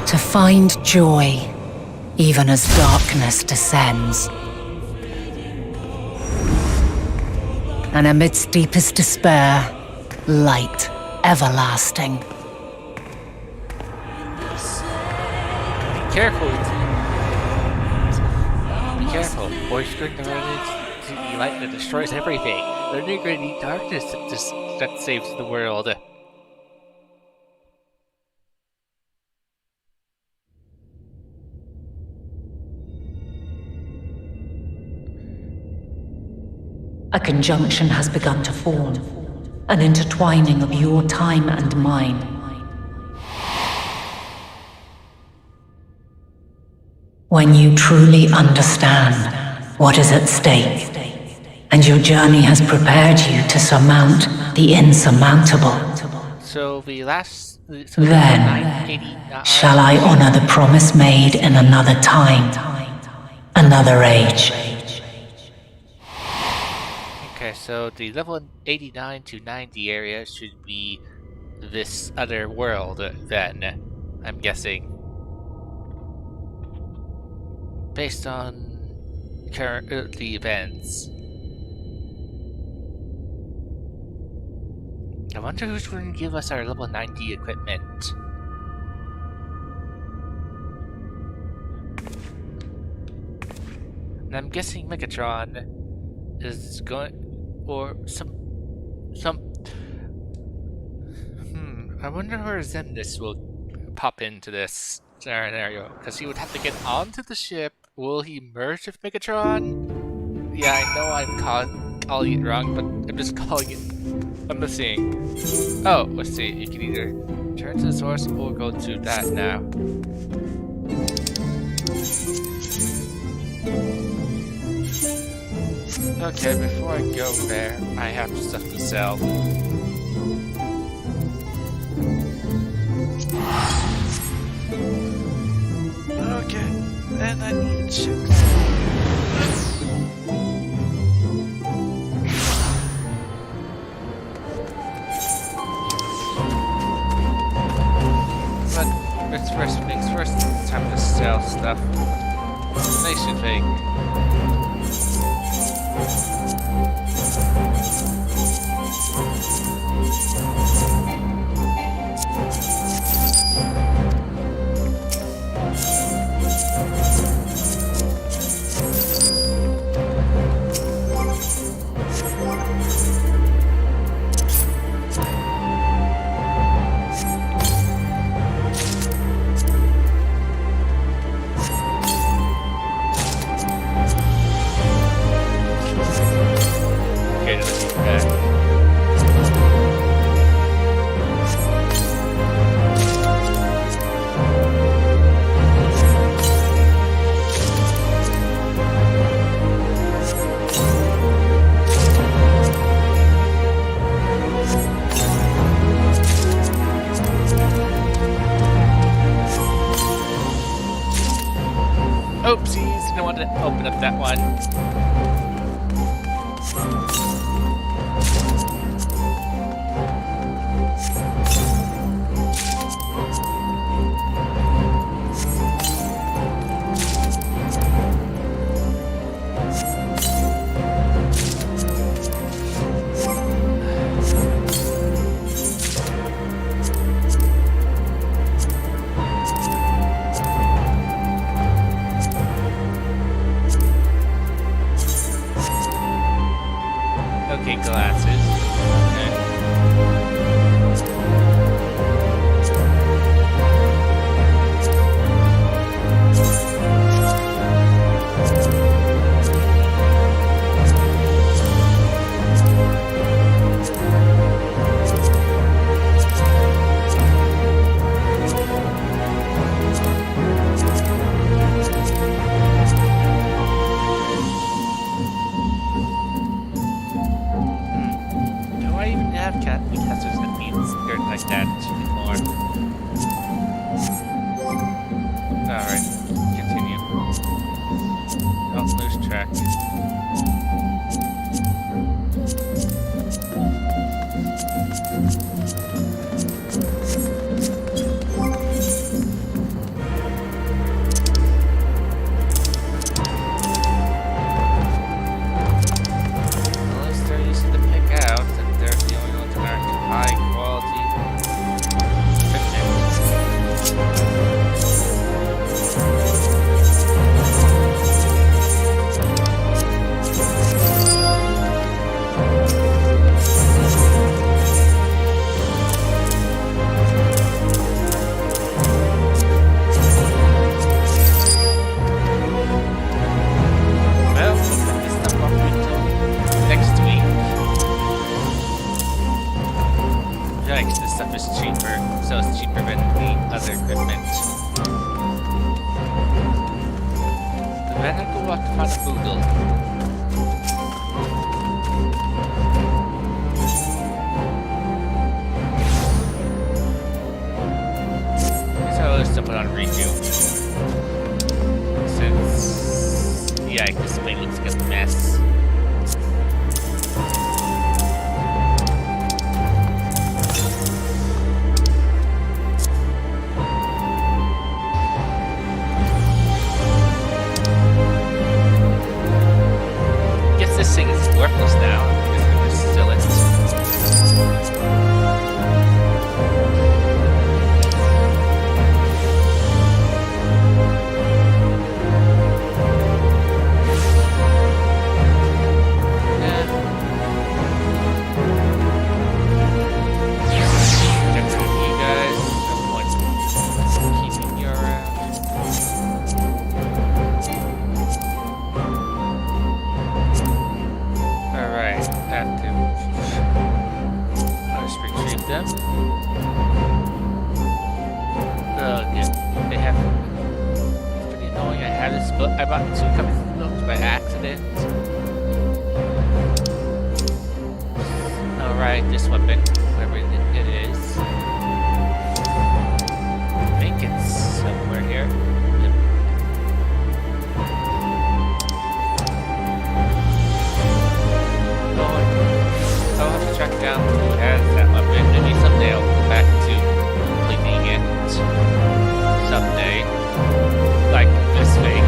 To find joy even as darkness descends. And amidst deepest despair, light everlasting. Careful. Be careful. Boys going to run into the light that destroys everything. They're going to need darkness that saves the world. A conjunction has begun to form, an intertwining of your time and mine. When you truly understand what is at stake, and your journey has prepared you to surmount the insurmountable, So the last... then shall I honor the promise made in another time, another age. Okay, so the level 89 to 90 area should be this other world, then, I'm guessing. Based on currently events. I wonder who's going to give us our level 90 equipment. And I'm guessing Megatron is going... or some... I wonder where Zemnis will pop into this scenario, because he would have to get onto the ship. Will he merge with Megatron? Yeah, I know I'm calling it wrong, but I'm just calling it... I'm just seeing. Oh, let's see, you can either turn to the source or go to that now. Okay, before I go there, I have stuff to sell. Okay, and I need chips. But let's first things first, it's time to sell stuff. Nice and big. Okay, glasses. Okay. Do I even have casters that means dirt like that anymore? Alright, continue. Don't lose track. Unless they're easy to pick out, and they're the only ones that aren't high quality Well, we'll put this stuff off until next week. Yikes, this stuff is cheaper, so it's cheaper than the other equipment. Then I go out to find a Boodle. Here's how I'll stuff it on review. Since, yeah, this thing looks like a mess. Guess this thing is worthless now. I'm just gonna steal it. Get rid of you guys. No point keeping you around. Alright, active. I'll just retrieve them. They have. It's pretty annoying. I had this book. I bought 2 copies of the books by accident. Alright, this weapon, whatever it is. I think it's somewhere here. Yep. I'll have to track down who has that weapon. Maybe someday I'll go back to completing it. Someday. Like this thing.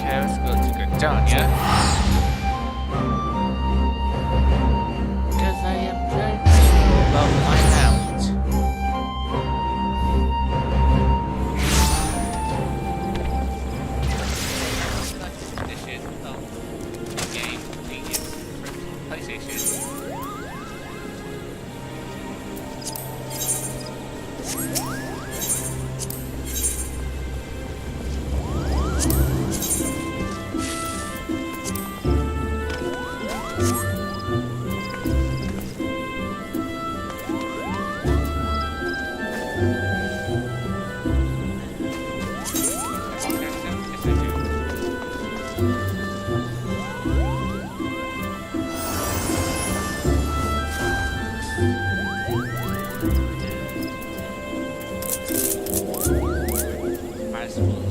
Okay, let's go to Gardania. Because I am very passionate about my hound. Edition of the game Genius for PlayStation. Might as well.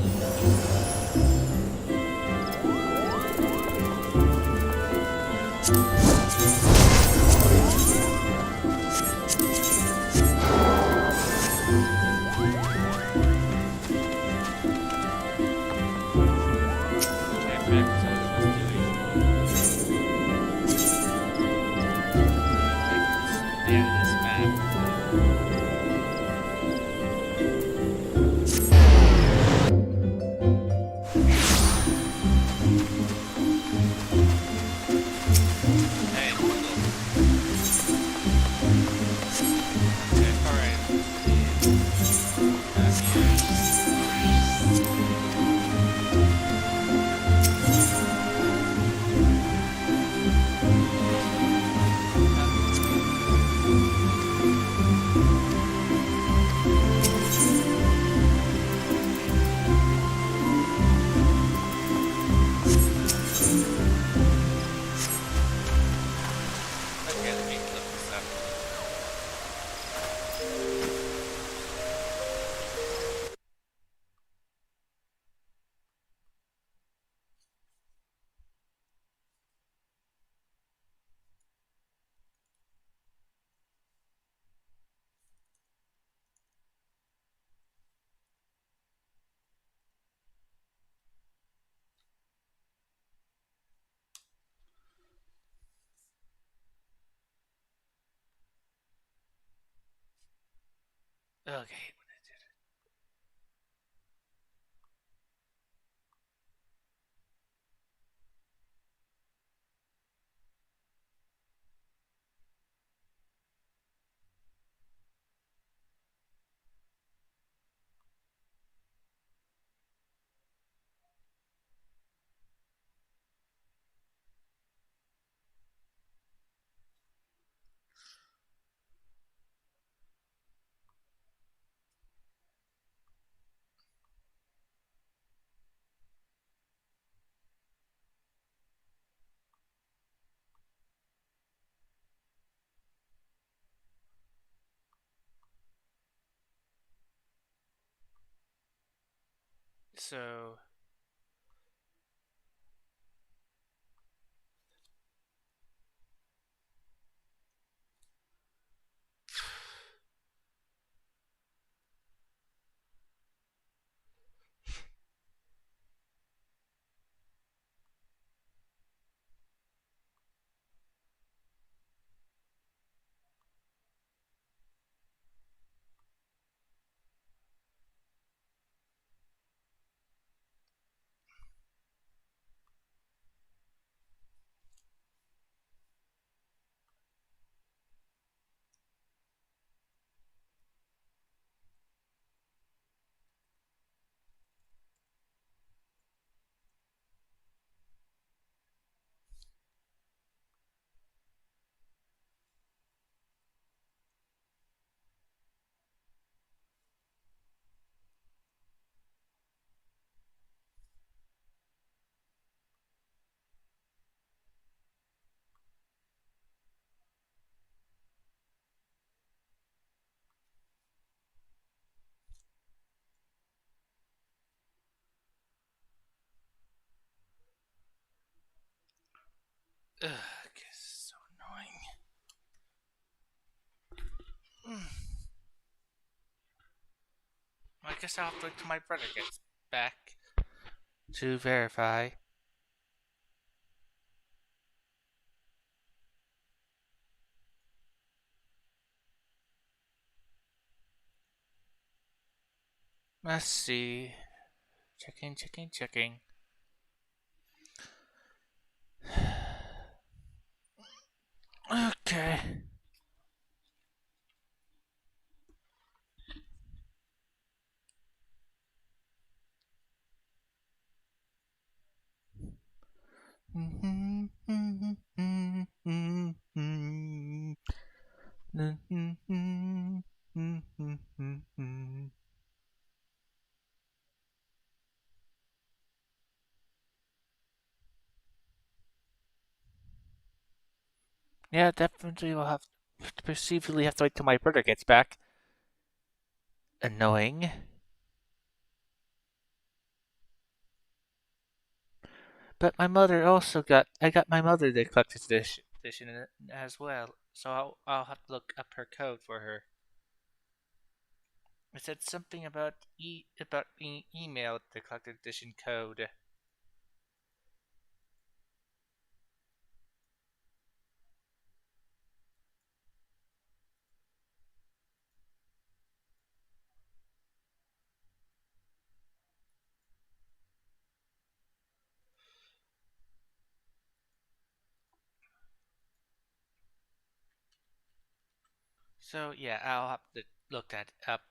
Okay. So ugh, it's so annoying. I guess I'll have to wait till my brother gets back to verify. Let's see. Checking, checking, checking. Okay. Yeah, definitely we'll have to perceivably have to wait till my brother gets back. Annoying. But my mother also I got my mother the collector's edition as well, so I'll have to look up her code for her. It said something about being emailed the collector's edition code. So yeah, I'll have to look that up.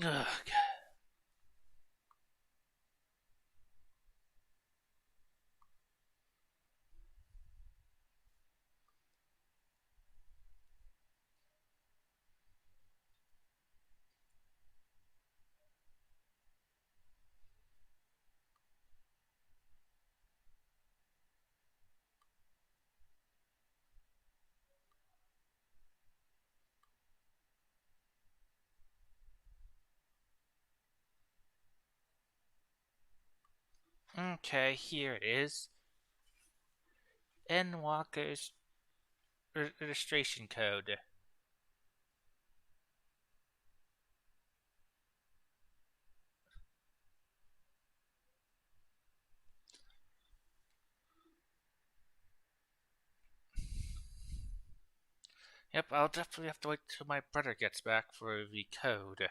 Ugh. Okay, here it is. EndWalker's registration code. Yep, I'll definitely have to wait till my brother gets back for the code.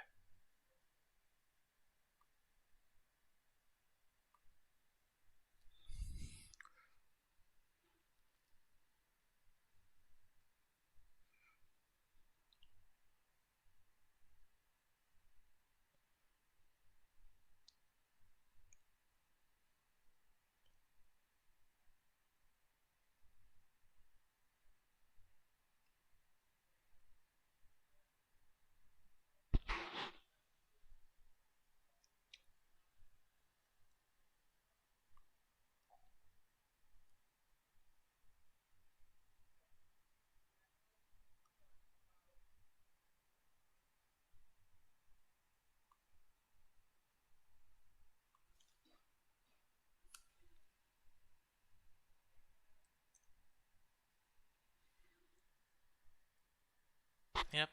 Yep,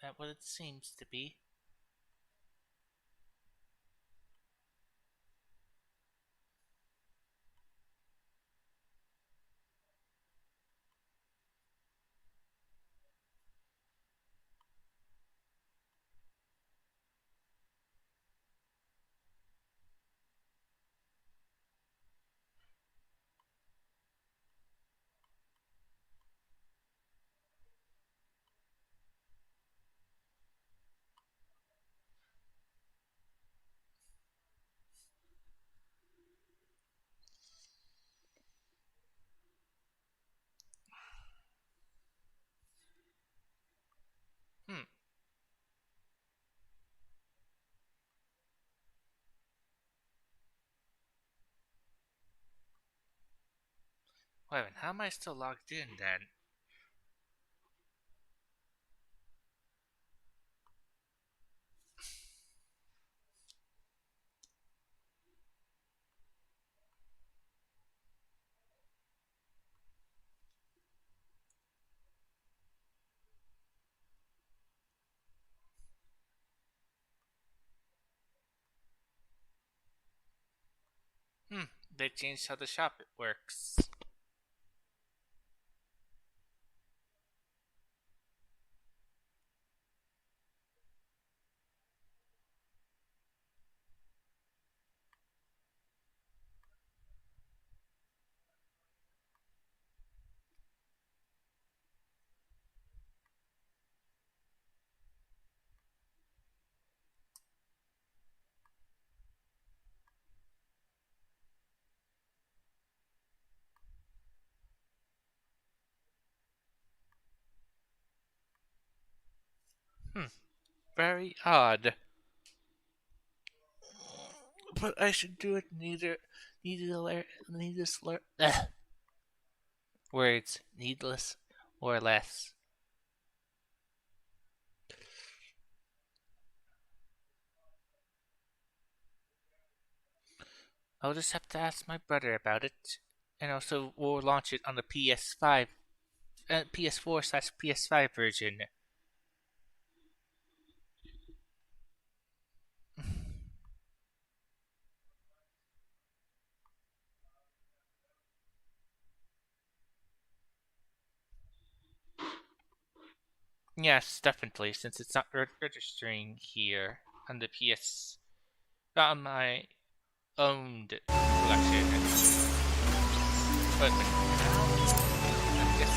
that's what it seems to be. Hmm. Wait a minute, how am I still logged in then? They changed how the shop works. Very odd. But I should do it needless words, needless or less. I'll just have to ask my brother about it. And also, we'll launch it on the PS5, PS4/PS5 version. Yes, definitely, since it's not registering here on the PS, not on my owned collection. But now, I guess.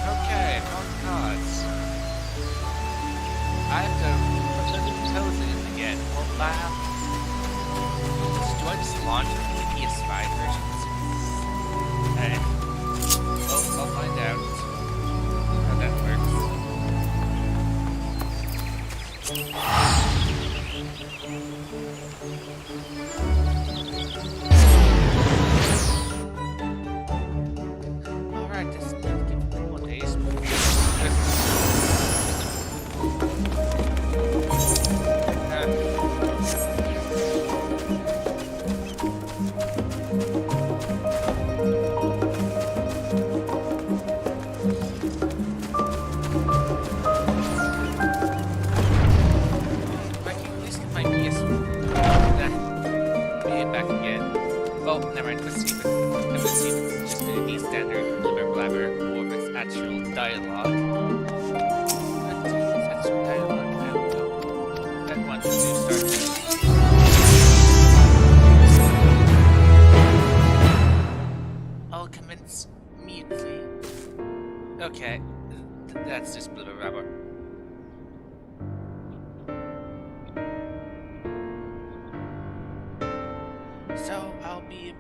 Okay, on cards. I have to put the toes in again. Well, do I just launch the PS5 version? Well, I'll find out how that works. Alright, this is going to give me 1 days. Never mind, let's see if it's just going to be standard blubber blabber or if it's actual dialogue. Let's see if it's actual dialogue. I don't know. That one to start. I'll commence immediately. Okay, that's just blubber blabber. So I'll be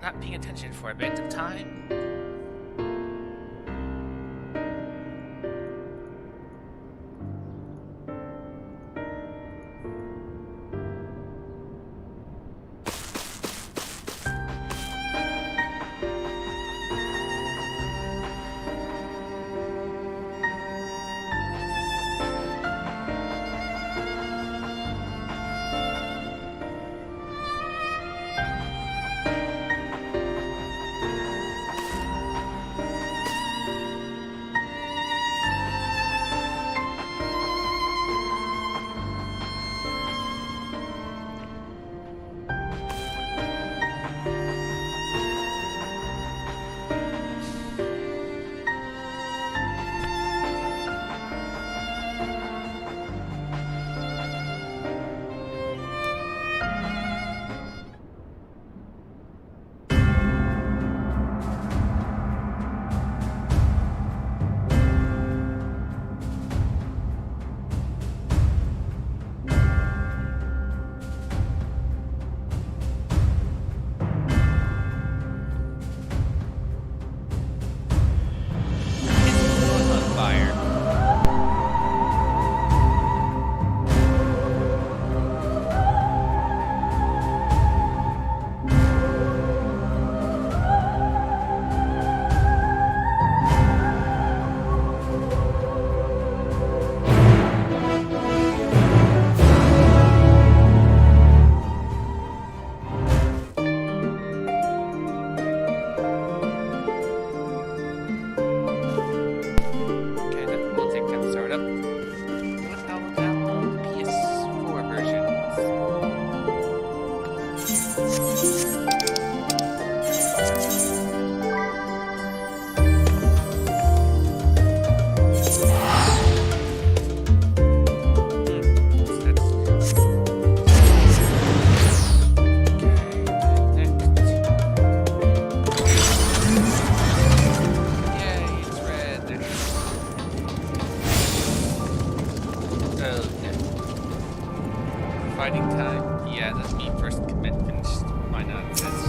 not paying attention for a bit of time. fighting time? Yeah, that's me first commit finished. Why not? That's...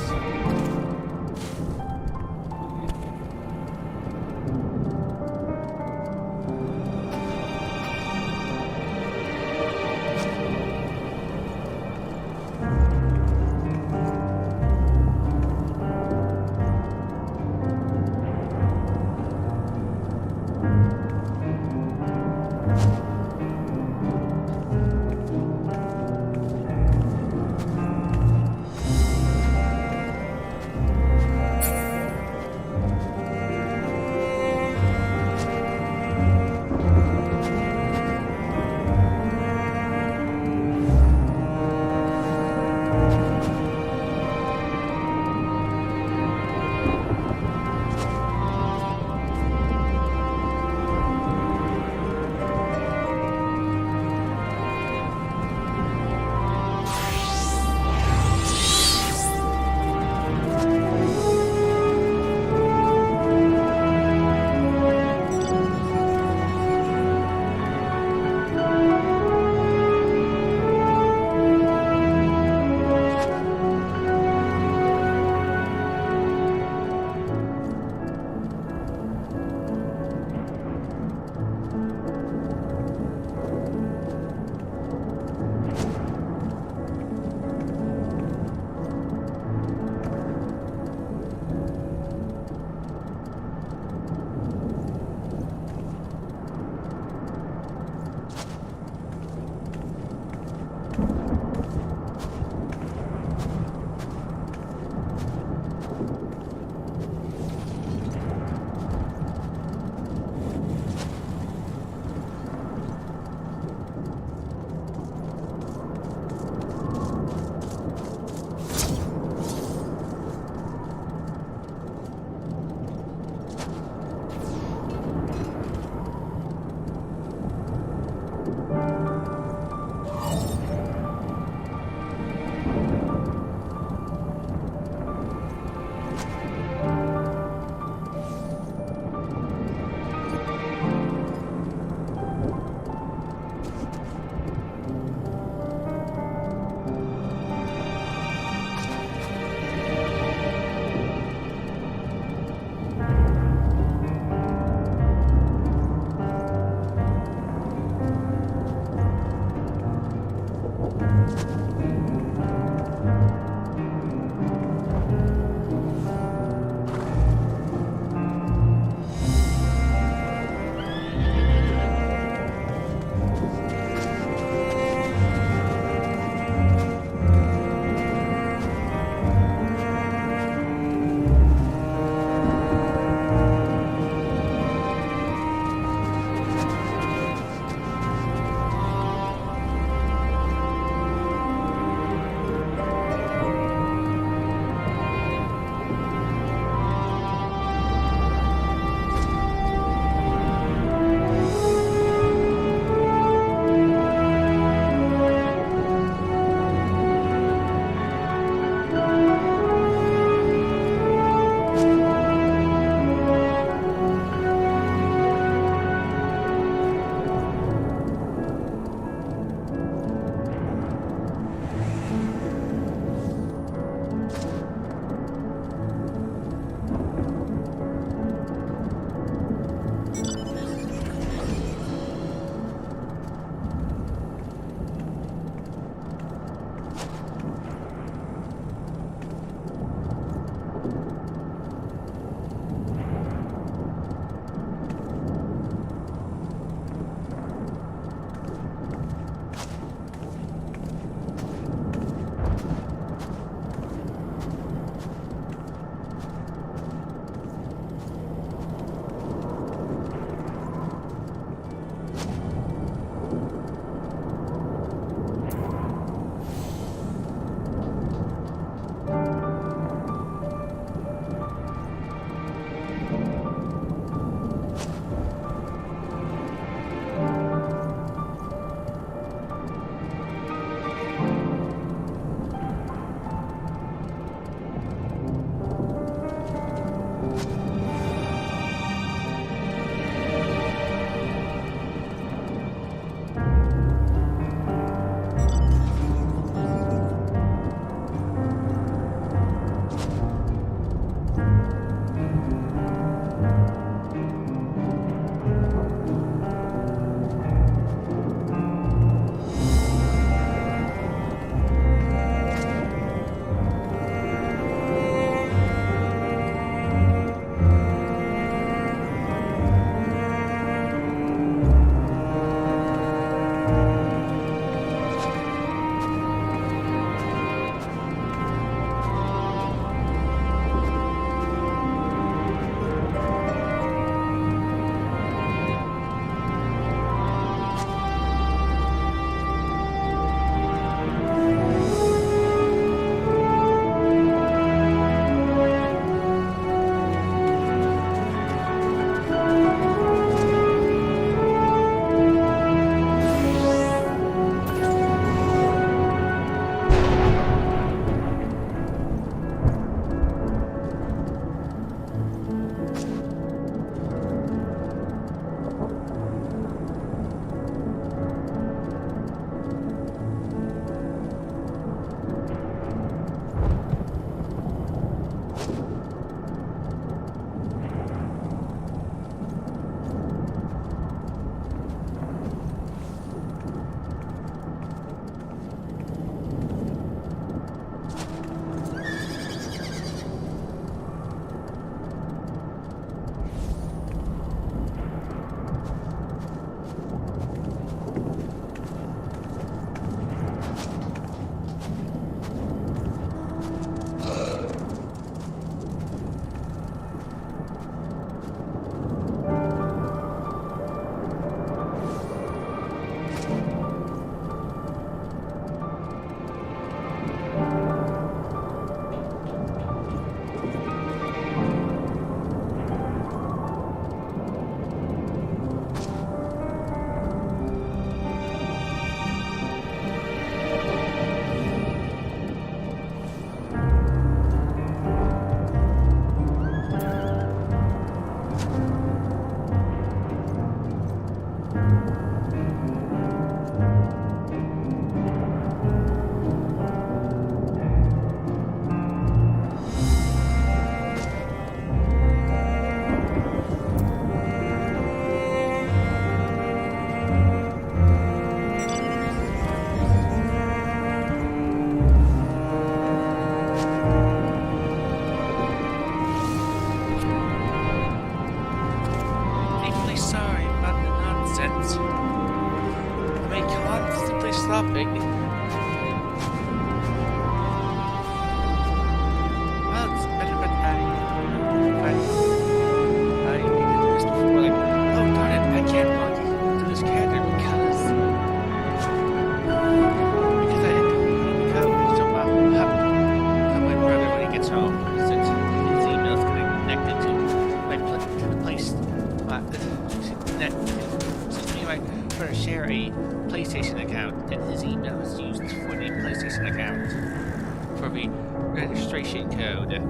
for the registration code.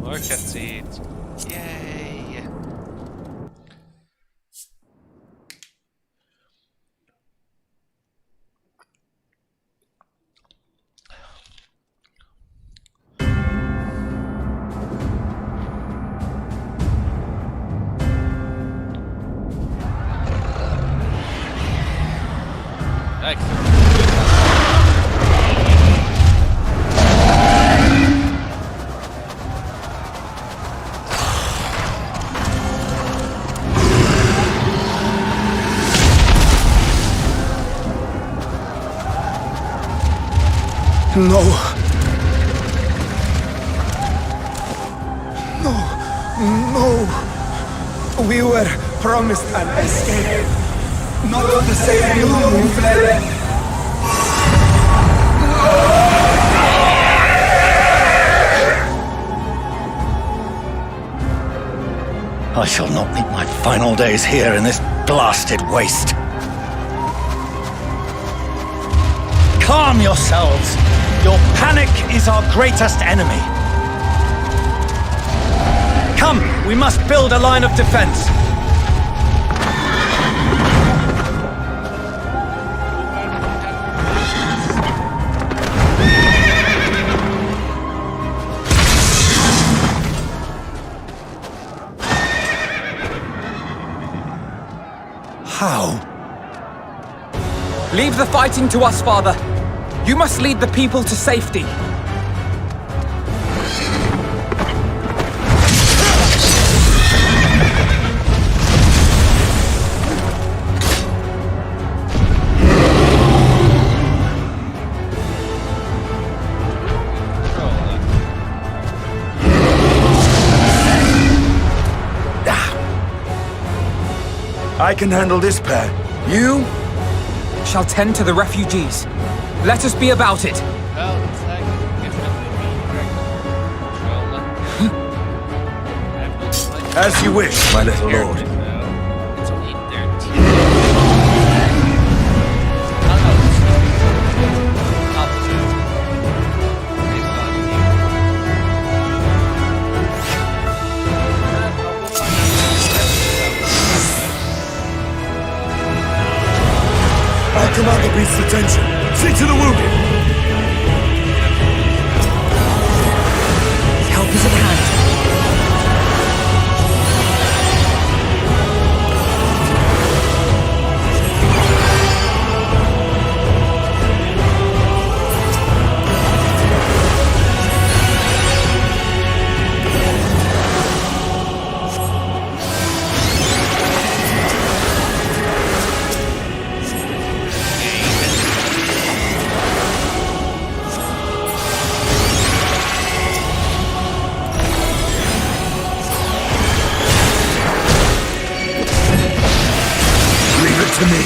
More cutscenes. Yay! Excellent. No. No. No. We were promised an escape. Not to the same you who fled. I shall not meet my final days here in this blasted waste. Calm yourselves. Your panic is our greatest enemy. Come, we must build a line of defense. How? Leave the fighting to us, Father. You must lead the people to safety. I can handle this pair. You shall tend to the refugees. Let us be about it. Well, it's like it's As you wish, my little lord. It's only 13. I'll command the beast's attention. See to the wounded. Help is at hand. To me.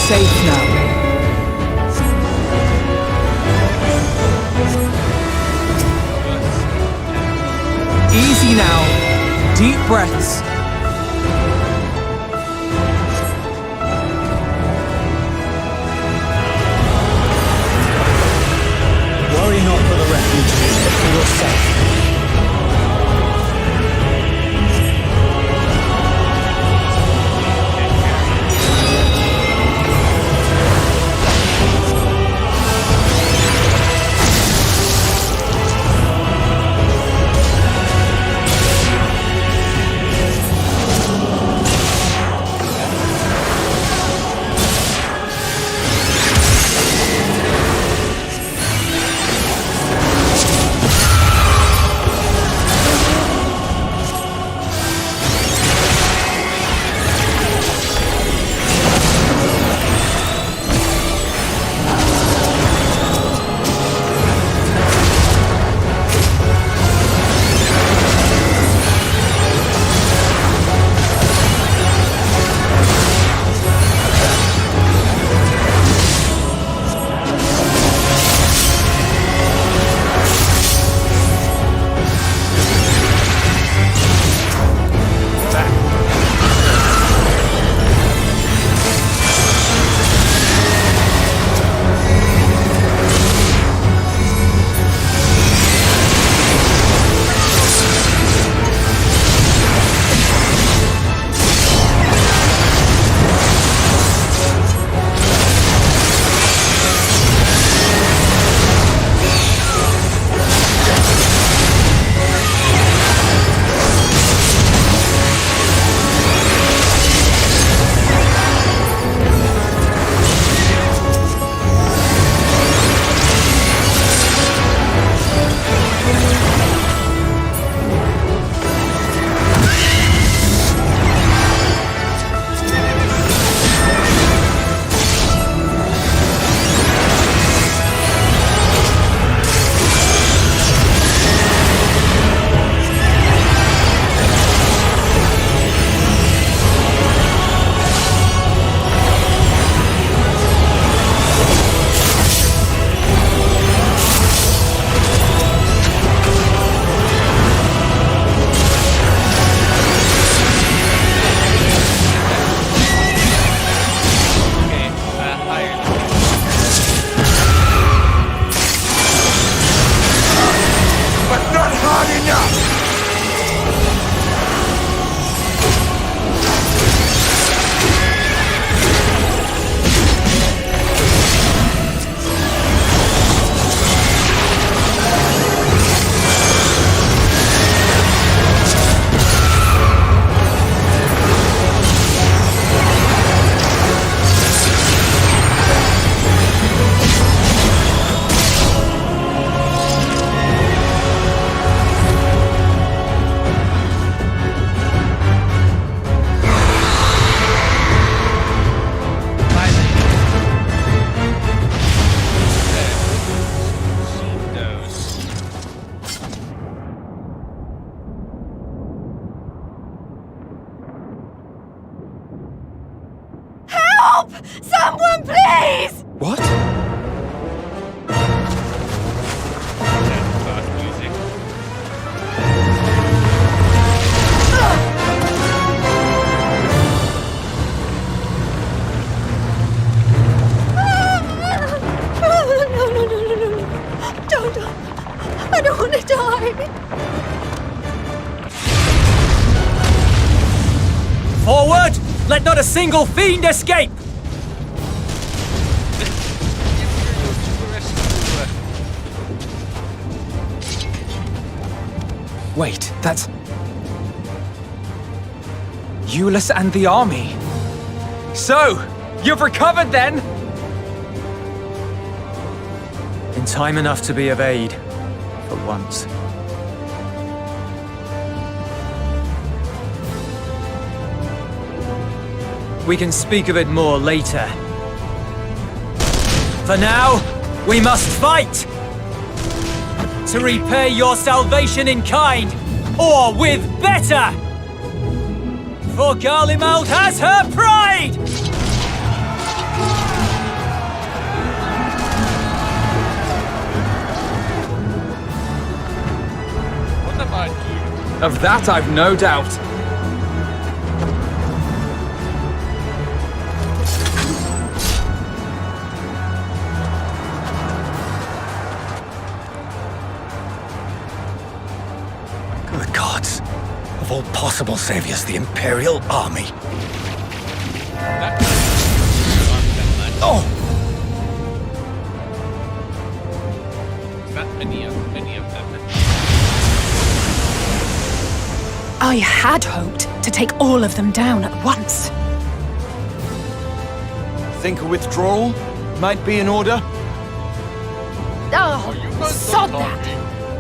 Safe now. Easy now. Deep breaths. Worry not for the refugees, but for yourself. Help! Someone, please! What? No. Don't. I don't want to die. Forward! Let not a single fiend escape! Wait, that's... Euless and the army. So, you've recovered then? In time enough to be of aid, for once. We can speak of it more later. For now, we must fight! To repay your salvation in kind, or with better! For Garlemald has her pride! What am I doing? Of that I've no doubt. Good gods. Of all possible saviors, the Imperial Army. Oh! Not many of them. I had hoped to take all of them down at once. Think a withdrawal might be in order? Oh, sod that!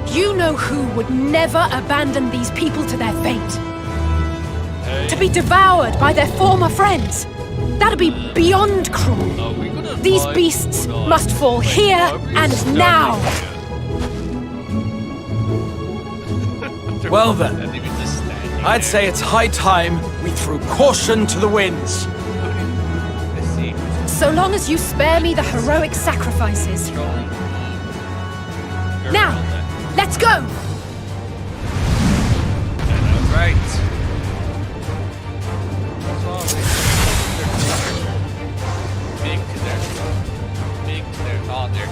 You know who would never abandon these people to their fate? To be devoured by their former friends. That'd be beyond cruel. These beasts must fall here and now. Well then, I'd say it's high time we threw caution to the winds. So long as you spare me the heroic sacrifices. Now, let's go! Right. Big to there. Oh, there.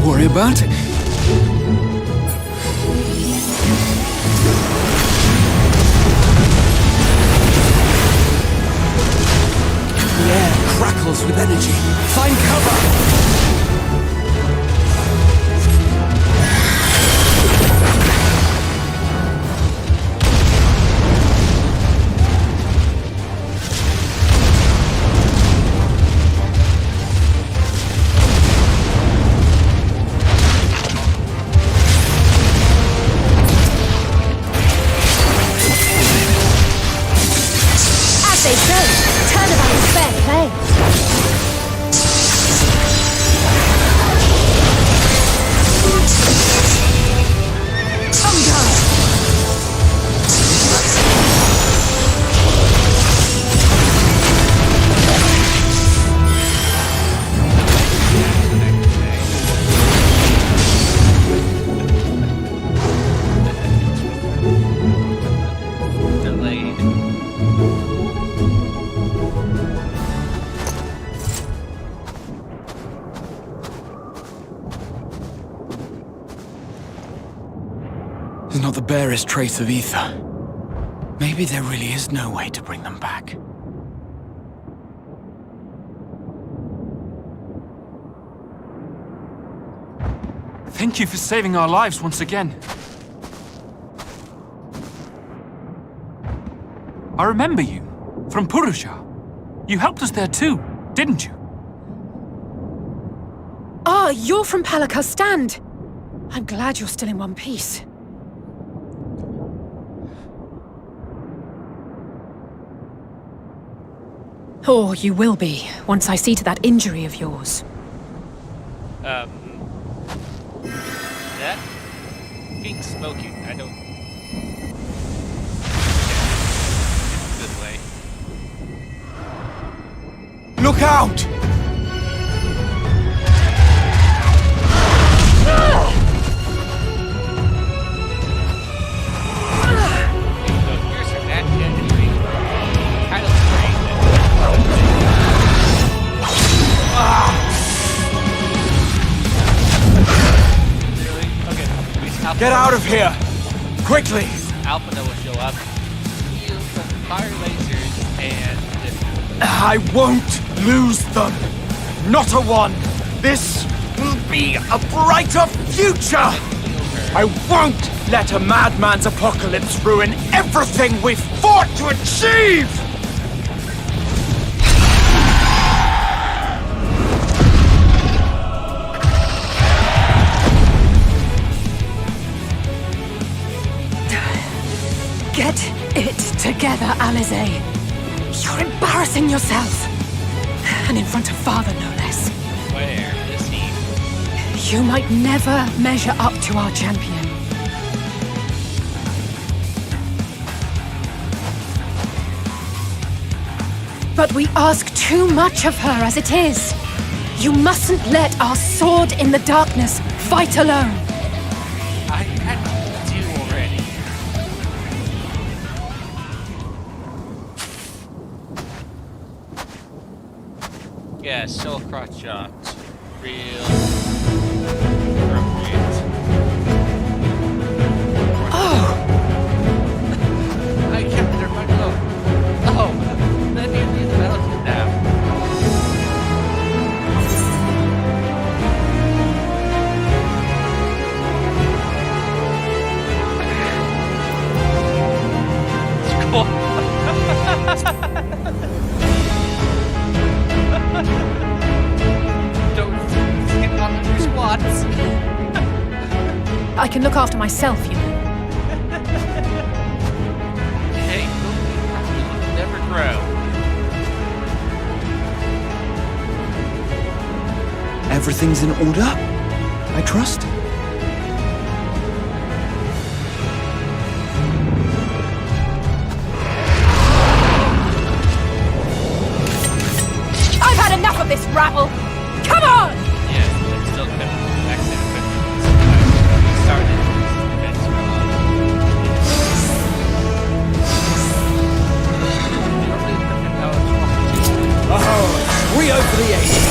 to worry about it. The air crackles with energy. Find cover! They say, turnabout is fair play. There's not the barest trace of ether. Maybe there really is no way to bring them back. Thank you for saving our lives once again. I remember you, from Purusha. You helped us there too, didn't you? Ah, you're from Palaka's stand. I'm glad you're still in one piece. Or you will be, once I see to that injury of yours. That being smoking, I don't. Good way. Look out! Get out of here! Quickly! Alpina will show up. Heal from fire lasers and... I won't lose them! Not a one! This will be a brighter future! I won't let a madman's apocalypse ruin everything we've fought to achieve! Get it together, Alize. You're embarrassing yourself. And in front of Father, no less. Where is he? You might never measure up to our champion. But we ask too much of her as it is. You mustn't let our sword in the darkness fight alone. I had to already. Yeah, still cross shots. Real appropriate. Oh! I kept their money low. Oh, let me leave the battlefield now. It's cool. Don't skip on your squats. I can look after myself, you know. Hey, you'll never grow. Everything's in order? I trust? I've had enough of this rabble! Come on! Yeah, but still couldn't back then. But started events Oh, we over the 80s.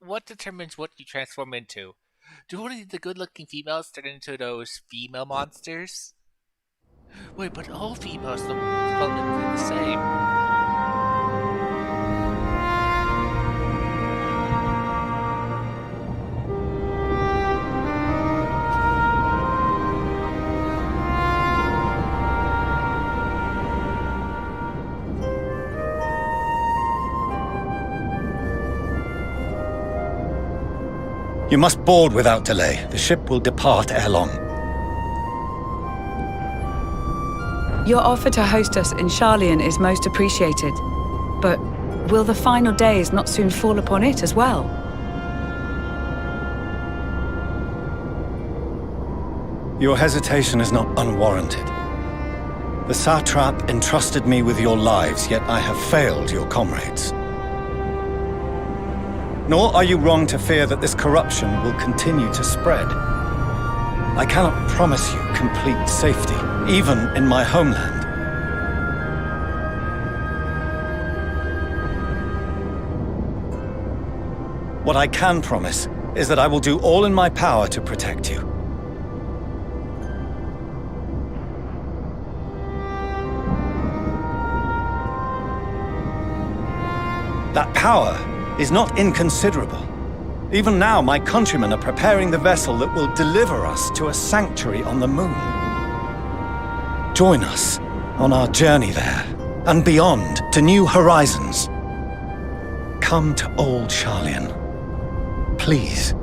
What determines what you transform into? Do only the good-looking females turn into those female monsters? Wait, but all females look fundamentally the same. You must board without delay. The ship will depart ere long. Your offer to host us in Sharlayan is most appreciated. But will the final days not soon fall upon it as well? Your hesitation is not unwarranted. The satrap entrusted me with your lives, yet I have failed your comrades. Nor are you wrong to fear that this corruption will continue to spread. I cannot promise you complete safety, even in my homeland. What I can promise is that I will do all in my power to protect you. That power is not inconsiderable. Even now, my countrymen are preparing the vessel that will deliver us to a sanctuary on the moon. Join us on our journey there, and beyond to new horizons. Come to old Sharlayan. Please.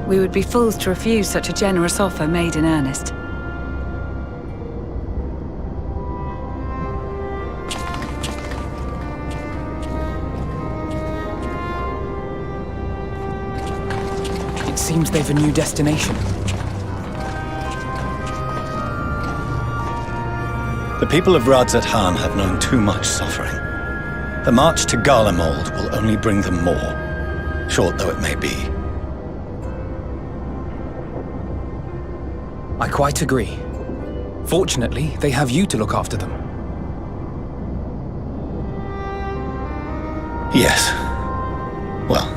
We would be fools to refuse such a generous offer made in earnest. It seems they've a new destination. The people of Radzat-Han have known too much suffering. The march to Garlemald will only bring them more, short though it may be. I quite agree. Fortunately, they have you to look after them. Yes. Well.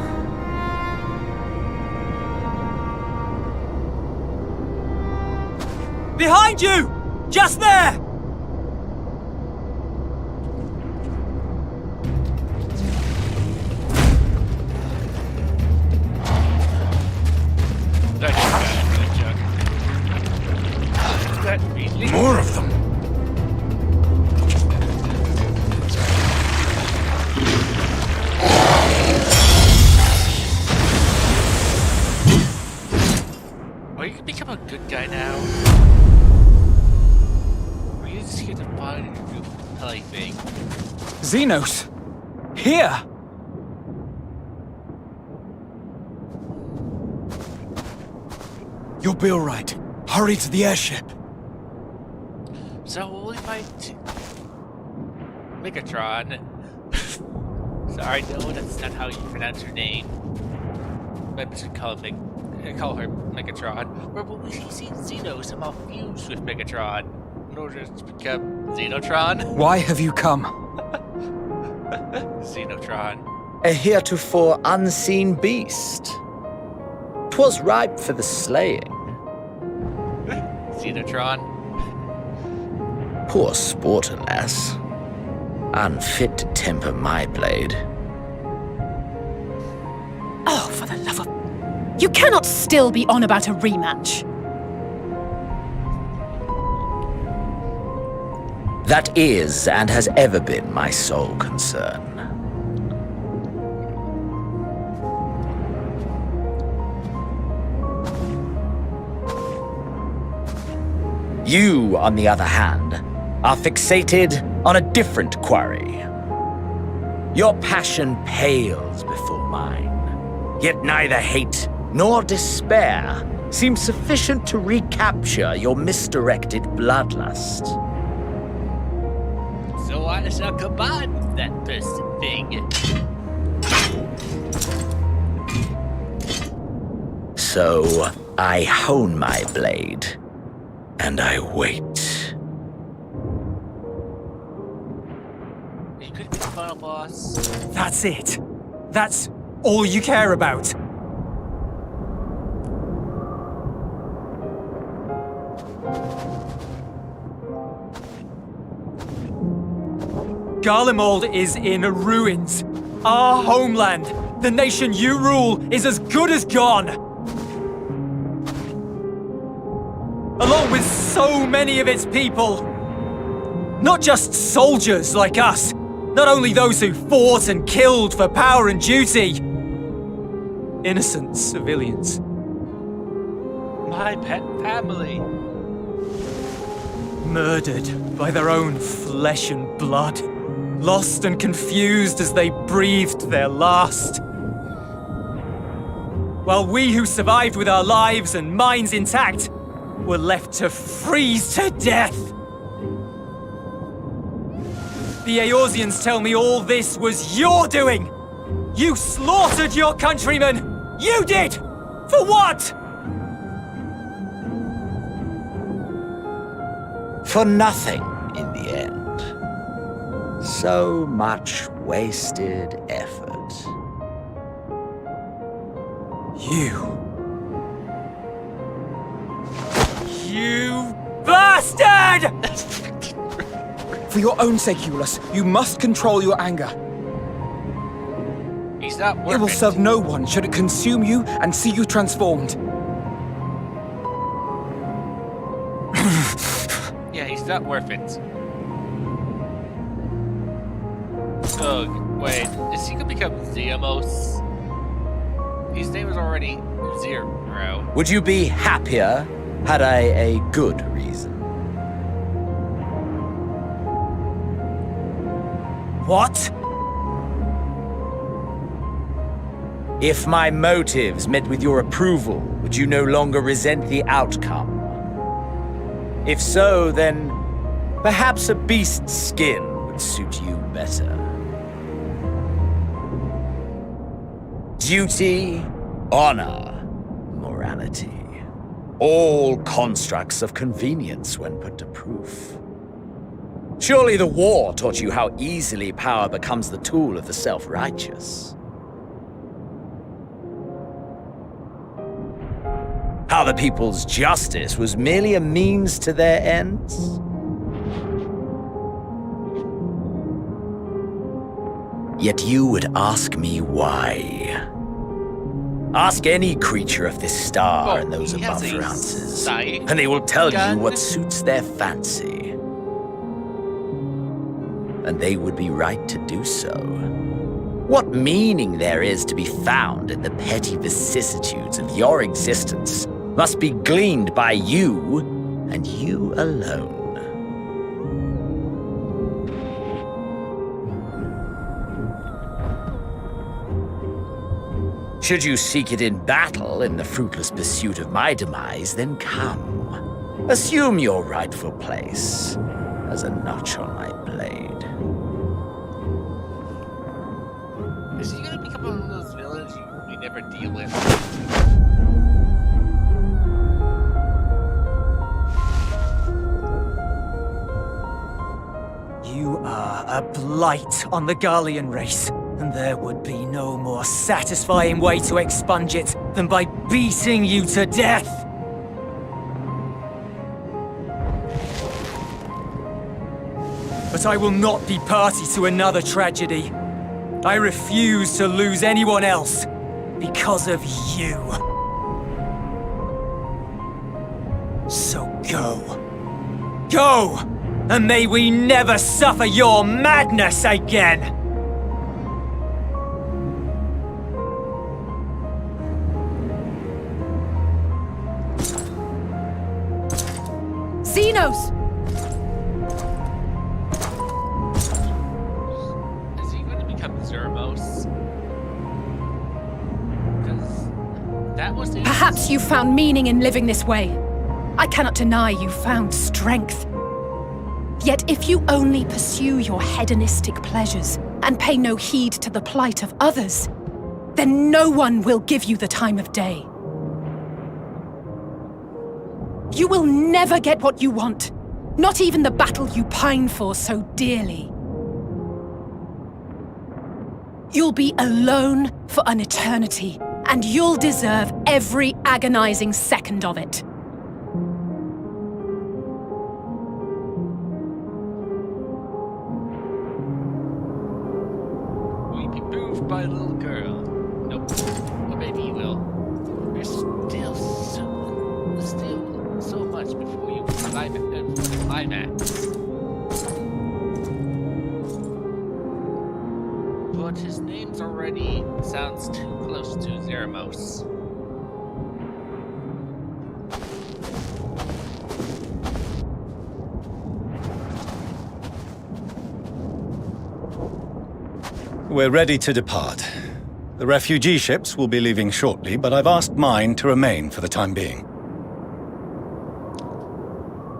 Behind you! Just there! More of them! Oh, you can become a good guy now. Or are you just here to find your new plaything? Xenos! Here! You'll be alright. Hurry to the airship. So will we fight Megatron? Sorry, no, that's not how you pronounce her name. Maybe we should call her Megatron. Or will we see Xeno somehow fused with Megatron in order to become Xenotron? Why have you come? Xenotron. A heretofore unseen beast. 'Twas ripe for the slaying. Xenotron. Poor sport, alas. Unfit to temper my blade. Oh, for the love of... You cannot still be on about a rematch. That is, and has ever been, my sole concern. You, on the other hand, are fixated on a different quarry. Your passion pales before mine, yet neither hate nor despair seems sufficient to recapture your misdirected bloodlust. So I shall combine with that person thing. So I hone my blade, and I wait. You could be the final boss. That's it. That's all you care about. Garlemald is in ruins. Our homeland, the nation you rule, is as good as gone. Along with so many of its people. Not just soldiers like us. Not only those who fought and killed for power and duty. Innocent civilians. My pet family. Murdered by their own flesh and blood. Lost and confused as they breathed their last. While we who survived with our lives and minds intact were left to freeze to death. The Eorzeans tell me all this was your doing! You slaughtered your countrymen! You did! For what? For nothing, in the end. So much wasted effort. You bastard! For your own sake, Eulus, you must control your anger. He's not worth It will serve no one should it consume you and see you transformed. Yeah, he's not worth it. So, wait, is he gonna become Zeamos? His name is already 0. Would you be happier had I a good reason? What? If my motives met with your approval, would you no longer resent the outcome? If so, then perhaps a beast's skin would suit you better. Duty, honor, morality. All constructs of convenience when put to proof. Surely the war taught you how easily power becomes the tool of the self-righteous. How the people's justice was merely a means to their ends? Yet you would ask me why. Ask any creature of this star and those above ounces, and they will tell you what suits their fancy. And they would be right to do so. What meaning there is to be found in the petty vicissitudes of your existence must be gleaned by you, and you alone. Should you seek it in battle in the fruitless pursuit of my demise, then come. Assume your rightful place as a notch on my blade. Is he gonna become one of those villains we never deal with? You are a blight on the Garlean race, and there would be no more satisfying way to expunge it than by beating you to death. But I will not be party to another tragedy. I refuse to lose anyone else because of you. So go. Go! And may we never suffer your madness again! Xenos! Is he going to become Zermos? Because that was the... Perhaps you found meaning in living this way. I cannot deny you found strength. Yet if you only pursue your hedonistic pleasures and pay no heed to the plight of others, then no one will give you the time of day. You will never get what you want, not even the battle you pine for so dearly. You'll be alone for an eternity, and you'll deserve every agonizing second of it. By a little girl. Nope. Or maybe you will. There's still so much before you climax. But his name's already sounds too close to Zermos. We're ready to depart. The refugee ships will be leaving shortly, but I've asked mine to remain for the time being.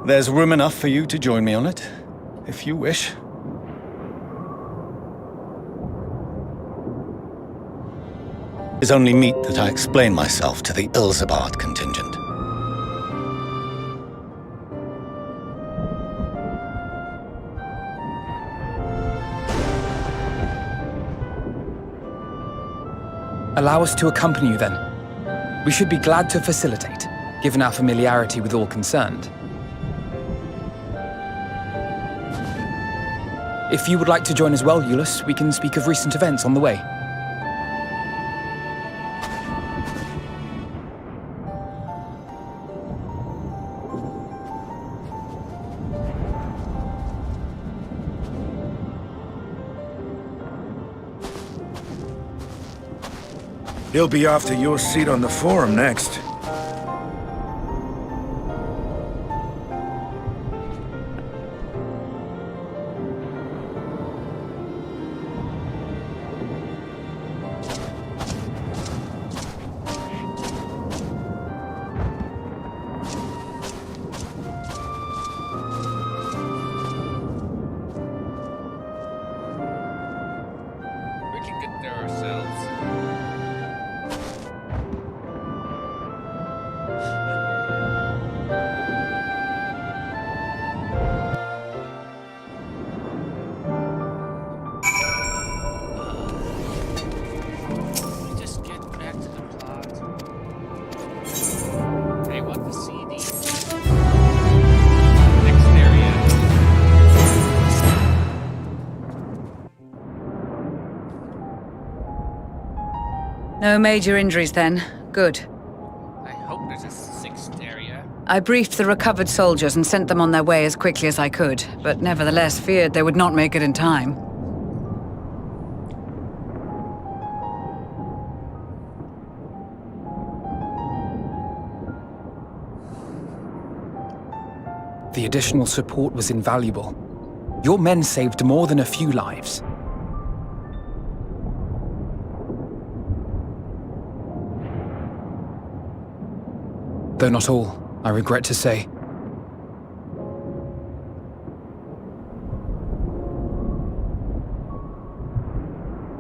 There's room enough for you to join me on it, if you wish. It's only meet that I explain myself to the Ilzabard contingent. Allow us to accompany you then. We should be glad to facilitate, given our familiarity with all concerned. If you would like to join as well, Eulus, we can speak of recent events on the way. He'll be after your seat on the forum next. We can get there ourselves. Just get back to the plot. They want the CD. Next area. No major injuries then. Good. I hope there's a sixth area. I briefed the recovered soldiers and sent them on their way as quickly as I could, but nevertheless feared they would not make it in time. The additional support was invaluable. Your men saved more than a few lives. Though not all, I regret to say.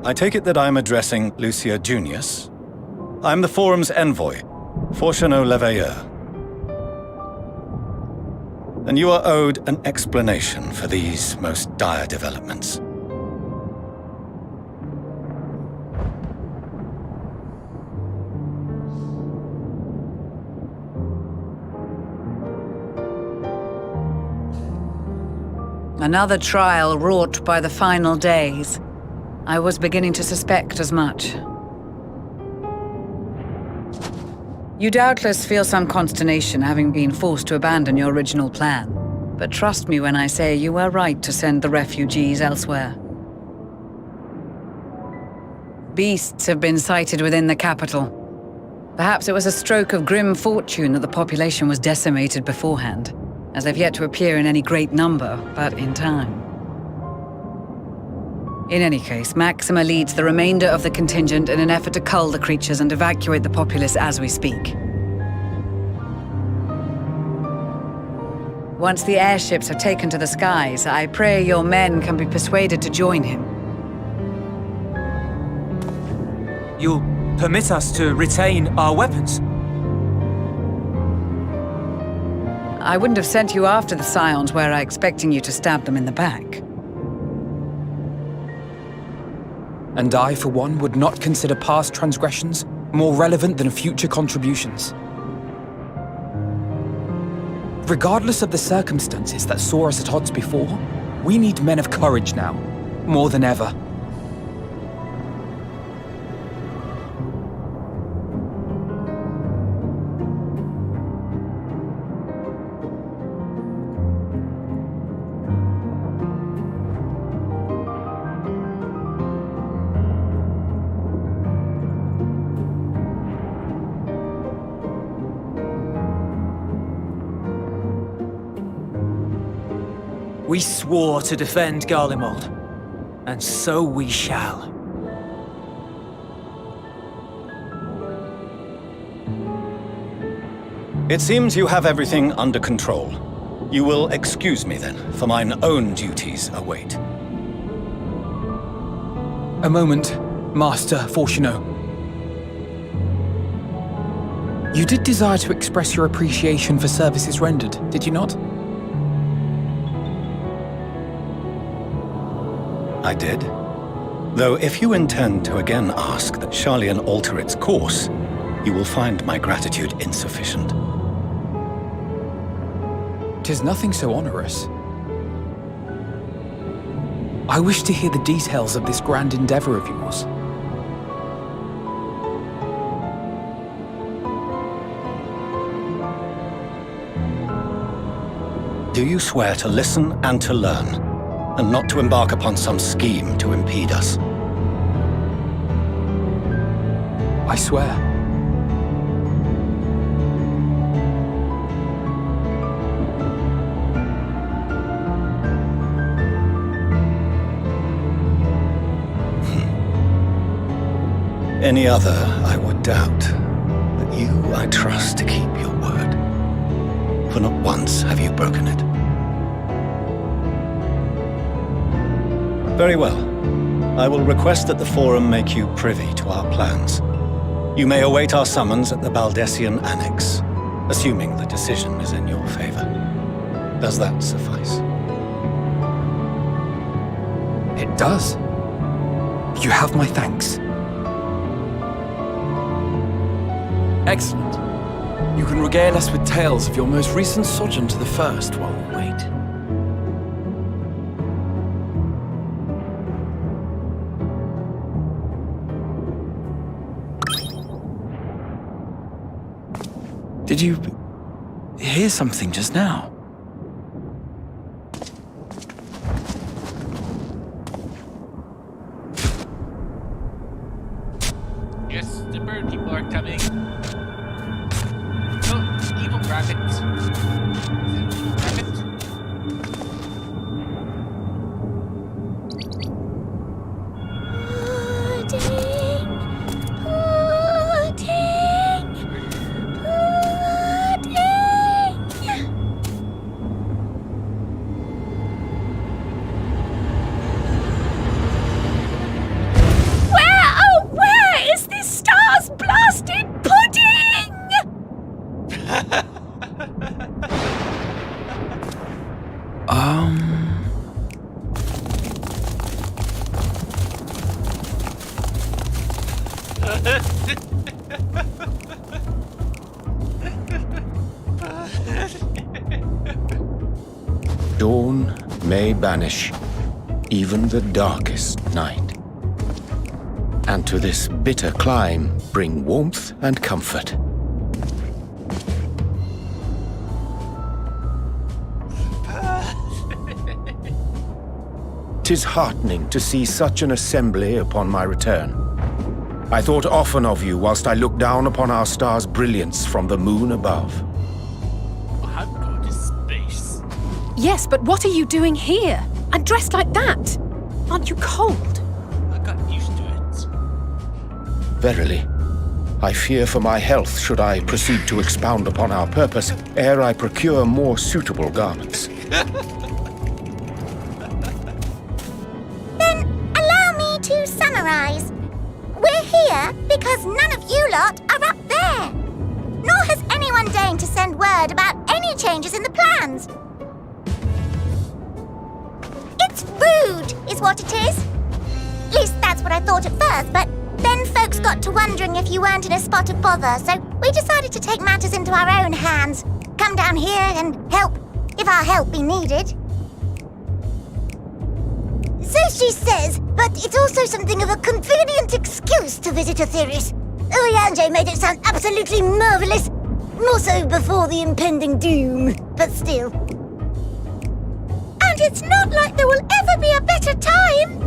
I take it that I'm addressing Lucia Junius? I'm the Forum's envoy, Fortuneau Leveilleur. And you are owed an explanation for these most dire developments. Another trial wrought by the final days. I was beginning to suspect as much. You doubtless feel some consternation having been forced to abandon your original plan. But trust me when I say you were right to send the refugees elsewhere. Beasts have been sighted within the capital. Perhaps it was a stroke of grim fortune that the population was decimated beforehand, as they've yet to appear in any great number, but in time. In any case, Maxima leads the remainder of the contingent in an effort to cull the creatures and evacuate the populace as we speak. Once the airships have taken to the skies, I pray your men can be persuaded to join him. You'll permit us to retain our weapons? I wouldn't have sent you after the Scions were I expecting you to stab them in the back. And I, for one, would not consider past transgressions more relevant than future contributions. Regardless of the circumstances that saw us at odds before, we need men of courage now, more than ever. We swore to defend Garlemald, and so we shall. It seems you have everything under control. You will excuse me then, for mine own duties await. A moment, Master Fortuneau. You did desire to express your appreciation for services rendered, did you not? I did. Though if you intend to again ask that Charlian alter its course, you will find my gratitude insufficient. 'Tis nothing so onerous. I wish to hear the details of this grand endeavor of yours. Do you swear to listen and to learn, and not to embark upon some scheme to impede us? I swear. Any other I would doubt, but you I trust to keep your word. For not once have you broken it. Very well. I will request that the Forum make you privy to our plans. You may await our summons at the Baldessian Annex, assuming the decision is in your favor. Does that suffice? It does. You have my thanks. Excellent. You can regale us with tales of your most recent sojourn to the First while we wait. Did you hear something just now? Yes, the bird people are coming. Oh, evil rabbit. Is it evil rabbit? Where is this star's blasted pudding? Dawn may banish even the darkest night, and to this bitter clime bring warmth and comfort. 'Tis heartening to see such an assembly upon my return. I thought often of you whilst I looked down upon our star's brilliance from the moon above. How good is space? Yes, but what are you doing here? And dressed like that? Aren't you cold? I got used to it. Verily, I fear for my health should I proceed to expound upon our purpose ere I procure more suitable garments. Allow me to summarize. We're here because none of you lot are up there. Nor has anyone deigned to send word about any changes in the plans. It's rude, is what it is. At least that's what I thought at first, but then folks got to wondering if you weren't in a spot of bother, so we decided to take matters into our own hands. Come down here and help, if our help be needed. So she says, but it's also something of a convenient excuse to visit Aetheris. Oriange made it sound absolutely marvelous. More so before the impending doom, but still. And it's not like there will ever be a better time.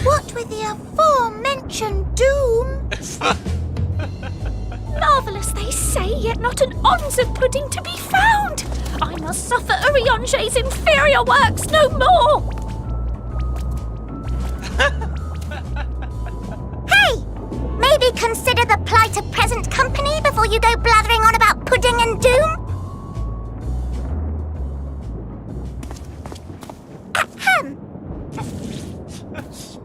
What with the aforementioned doom? Marvellous, they say, yet not an ounce of pudding to be found. I must suffer Oriange's inferior works no more. Hey! Maybe consider the plight of present company before you go blathering on about pudding and doom? Ahem. As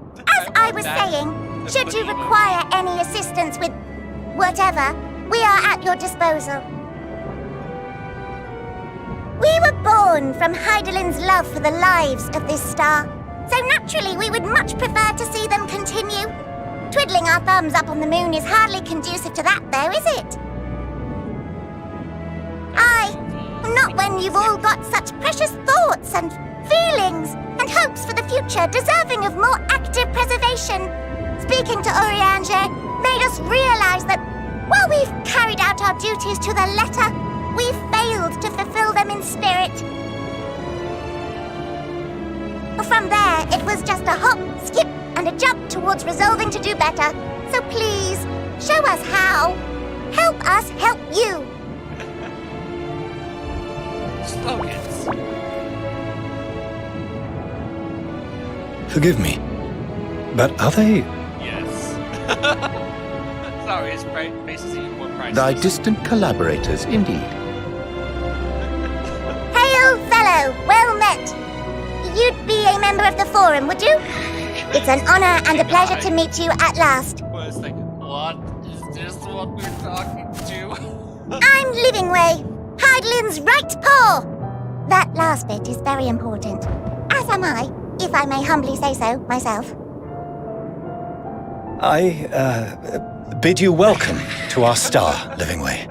I was saying, should you require any assistance with whatever, we are at your disposal. We were born from Heidelin's love for the lives of this star, so naturally we would much prefer to see them continue. Twiddling our thumbs up on the moon is hardly conducive to that, though, is it? Aye, not when you've all got such precious thoughts and feelings and hopes for the future deserving of more active preservation. Speaking to Oriange made us realize that while we've carried out our duties to the letter, we've failed to fulfill them in spirit. From there, it was just a hop, skip, and a jump towards resolving to do better. So please, Show us how. Help us help you. Slogans. Forgive me, but are they... Yes. Sorry, his face is even more priceless. Thy distant collaborators, indeed. Hail, fellow. Well met. You'd be a member of the Forum, would you? It's an honor and a pleasure to meet you at last. I was thinking, what is this what we're talking to? I'm Livingway, Hydelin's right paw. That last bit is very important. As am I, if I may humbly say so myself. I bid you welcome to our star, Livingway.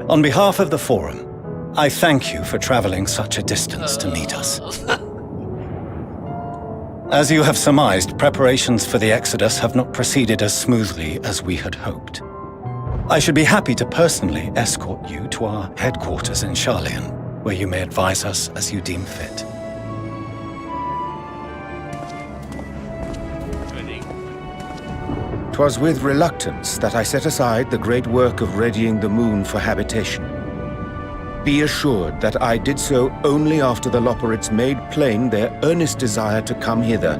On behalf of the Forum, I thank you for traveling such a distance to meet us. As you have surmised, preparations for the Exodus have not proceeded as smoothly as we had hoped. I should be happy to personally escort you to our headquarters in Charlian, where you may advise us as you deem fit. 'Twas with reluctance that I set aside the great work of readying the moon for habitation. Be assured that I did so only after the Loperids made plain their earnest desire to come hither,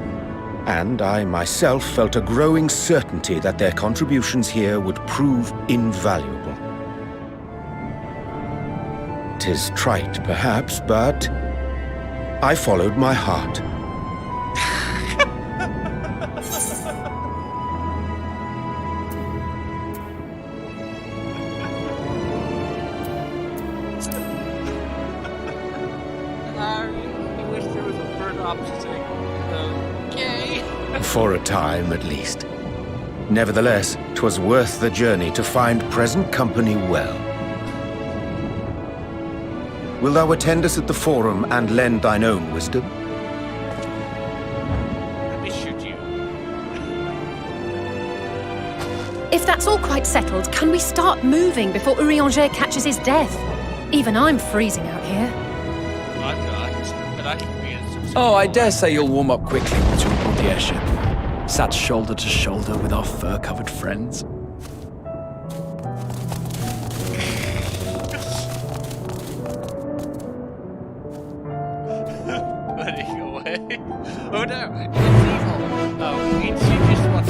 and I myself felt a growing certainty that their contributions here would prove invaluable. 'Tis trite, perhaps, but I followed my heart. For a time, at least. Nevertheless, 'twas worth the journey to find present company well. Wilt thou attend us at the Forum and lend thine own wisdom? Let me shoot you. If that's all quite settled, can we start moving before Urianger catches his death? Even I'm freezing out here. I'm not, but I can be in some. Oh, I dare say you'll warm up quickly once you're aboard the airship. Sat shoulder to shoulder with our fur-covered friends. Running away. Oh no, it's evil. Oh, it's just what.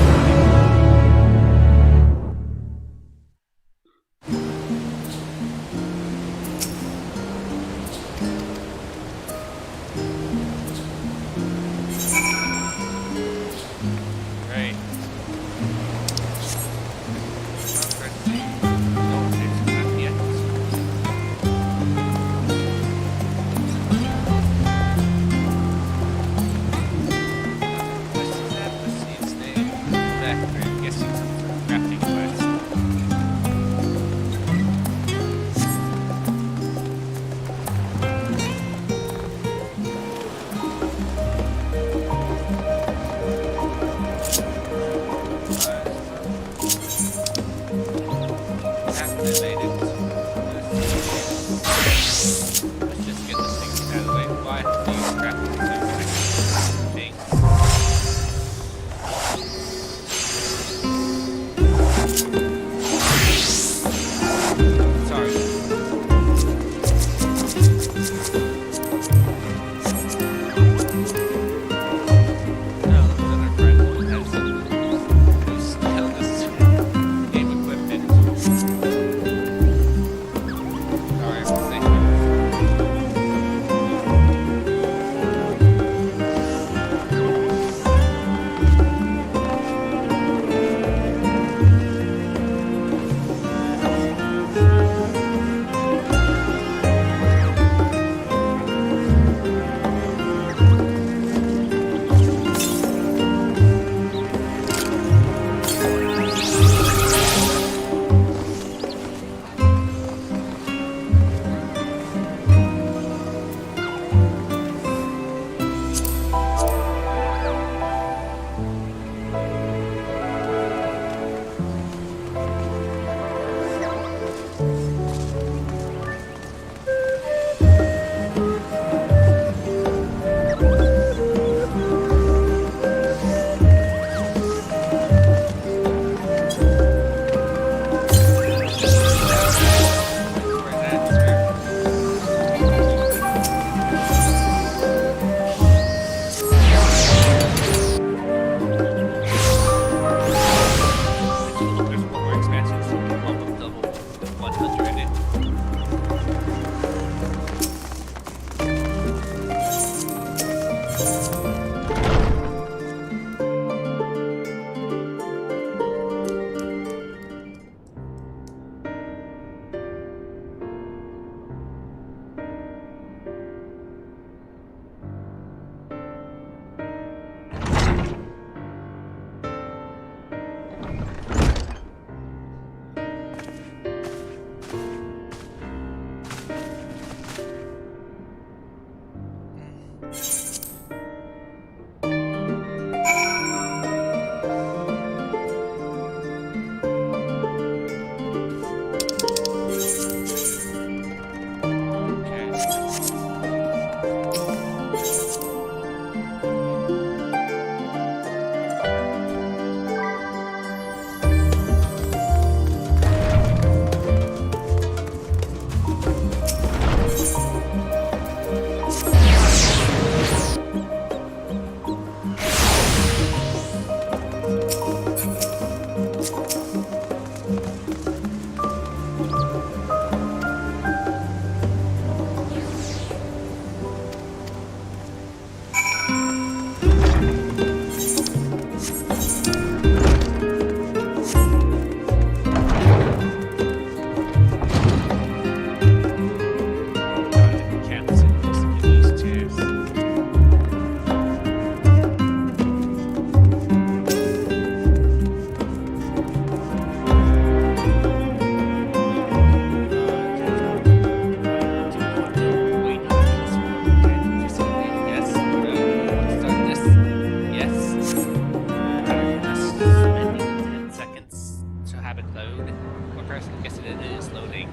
Great. person. I guess it is loading.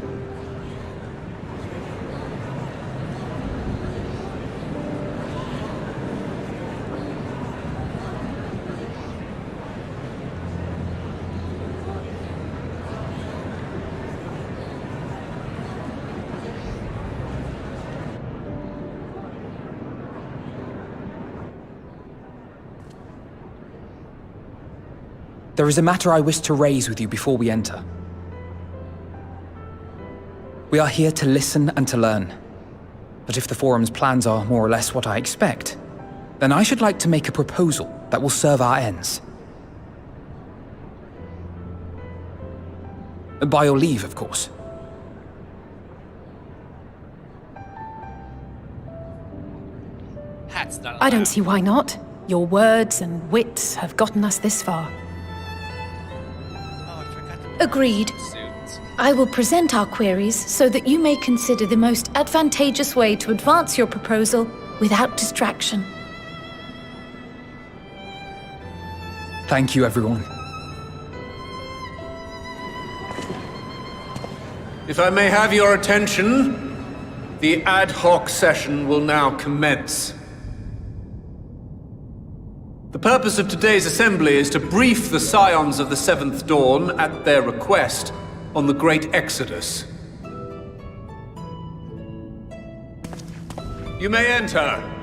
There is a matter I wish to raise with you before we enter. We are here to listen and to learn. But if the Forum's plans are more or less what I expect, then I should like to make a proposal that will serve our ends. By your leave, of course. Hat's not allowed. I don't see why not. Your words and wits have gotten us this far. Agreed. I will present our queries so that you may consider the most advantageous way to advance your proposal without distraction. Thank you, everyone. If I may have your attention, the ad hoc session will now commence. The purpose of today's assembly is to brief the Scions of the Seventh Dawn, at their request, on the Great Exodus. You may enter.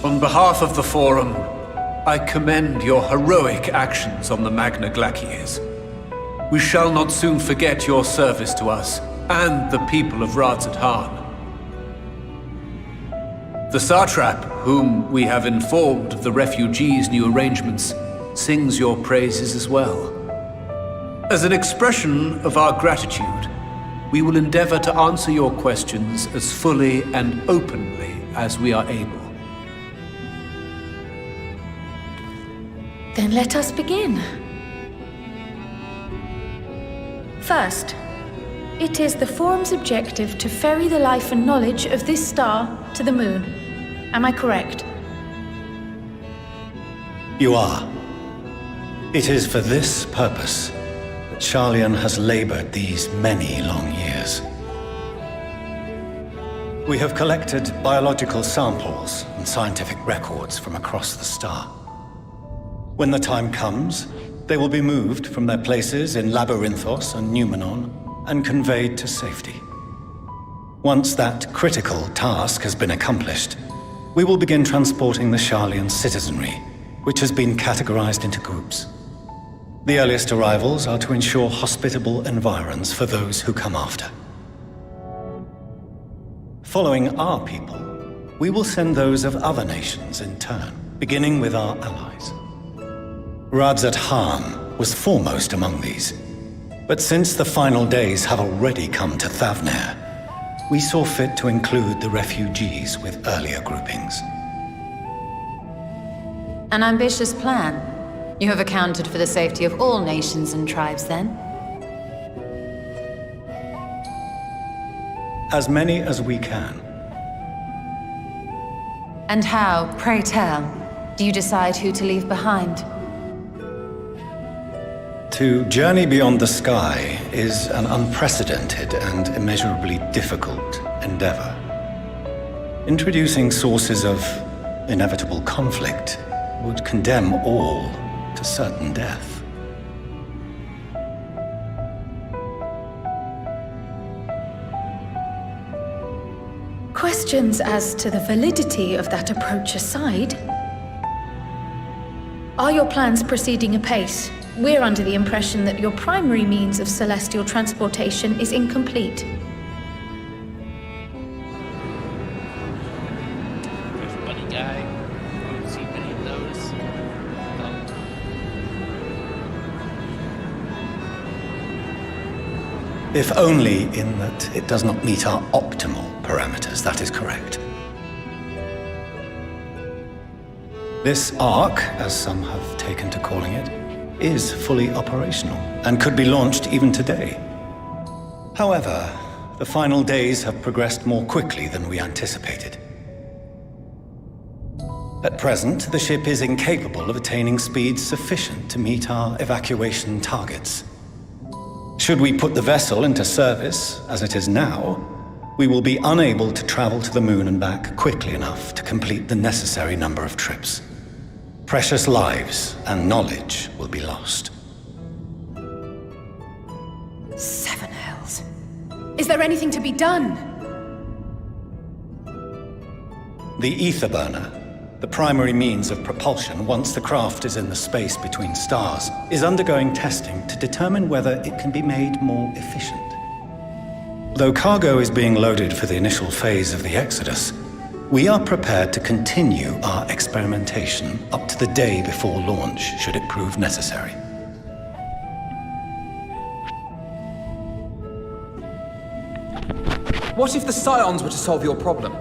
On behalf of the Forum, I commend your heroic actions on the Magna Glacies. We shall not soon forget your service to us and the people of Radzat Han. The Satrap, whom we have informed of the refugees' new arrangements, sings your praises as well. As an expression of our gratitude, we will endeavor to answer your questions as fully and openly as we are able. Then let us begin. First, it is the Forum's objective to ferry the life and knowledge of this star to the moon. Am I correct? You are. It is for this purpose that Sharlayan has labored these many long years. We have collected biological samples and scientific records from across the star. When the time comes, they will be moved from their places in Labyrinthos and Numenon and conveyed to safety. Once that critical task has been accomplished, we will begin transporting the Sharlayan citizenry, which has been categorized into groups. The earliest arrivals are to ensure hospitable environs for those who come after. Following our people, we will send those of other nations in turn, beginning with our allies. Radzat Han was foremost among these, but since the final days have already come to Thavnair, we saw fit to include the refugees with earlier groupings. An ambitious plan. You have accounted for the safety of all nations and tribes, then? As many as we can. And how, pray tell, do you decide who to leave behind? To journey beyond the sky is an unprecedented and immeasurably difficult endeavor. Introducing sources of inevitable conflict would condemn all to certain death. Questions as to the validity of that approach aside, are your plans proceeding apace? We're under the impression that your primary means of celestial transportation is incomplete. There's a bunny guy. I don't see many of those. Oh. If only in that it does not meet our optimal parameters, that is correct. This Ark, as some have taken to calling it, is fully operational and could be launched even today. However, the final days have progressed more quickly than we anticipated. At present, the ship is incapable of attaining speeds sufficient to meet our evacuation targets. Should we put the vessel into service, as it is now, we will be unable to travel to the moon and back quickly enough to complete the necessary number of trips. Precious lives and knowledge will be lost. Seven hells. Is there anything to be done? The ether burner, the primary means of propulsion once the craft is in the space between stars, is undergoing testing to determine whether it can be made more efficient. Though cargo is being loaded for the initial phase of the Exodus, we are prepared to continue our experimentation up to the day before launch, should it prove necessary. What if the Scions were to solve your problem?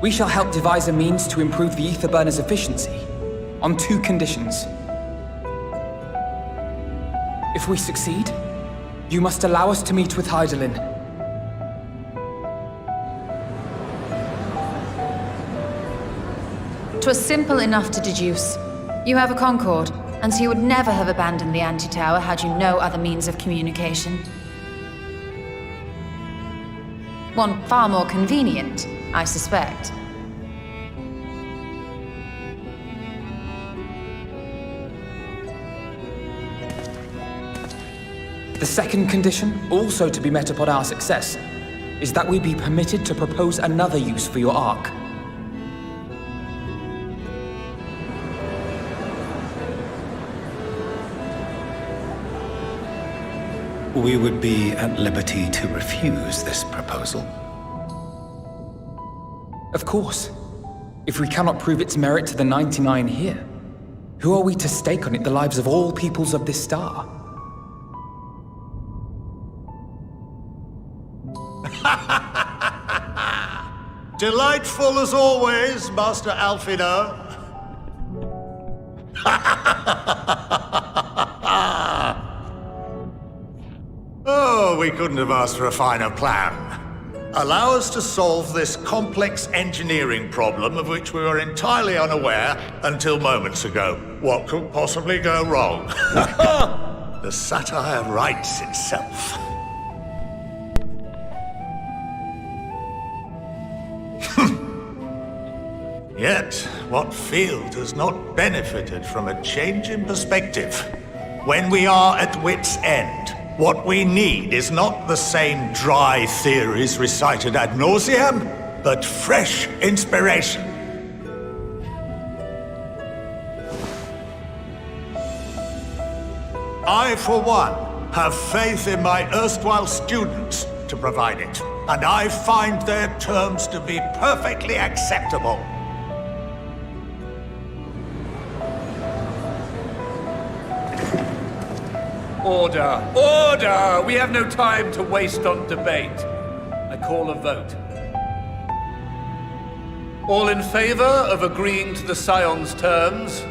We shall help devise a means to improve the ether burner's efficiency, on 2 conditions. If we succeed, you must allow us to meet with Hydaelyn. "'Twas simple enough to deduce. You have a Concord, and so you would never have abandoned the anti-tower had you no other means of communication. One far more convenient, I suspect. The second condition, also to be met upon our success, is that we be permitted to propose another use for your Ark. We would be at liberty to refuse this proposal. Of course. If we cannot prove its merit to the 99 here, who are we to stake on it the lives of all peoples of this star? Delightful as always, Master Alfino. Oh, we couldn't have asked for a finer plan. Allow us to solve this complex engineering problem of which we were entirely unaware until moments ago. What could possibly go wrong? The satire writes itself. Yet, what field has not benefited from a change in perspective? When we are at wit's end, what we need is not the same dry theories recited ad nauseam, but fresh inspiration. I, for one, have faith in my erstwhile students to provide it, and I find their terms to be perfectly acceptable. Order! Order! We have no time to waste on debate. I call a vote. All in favor of agreeing to the Scion's terms?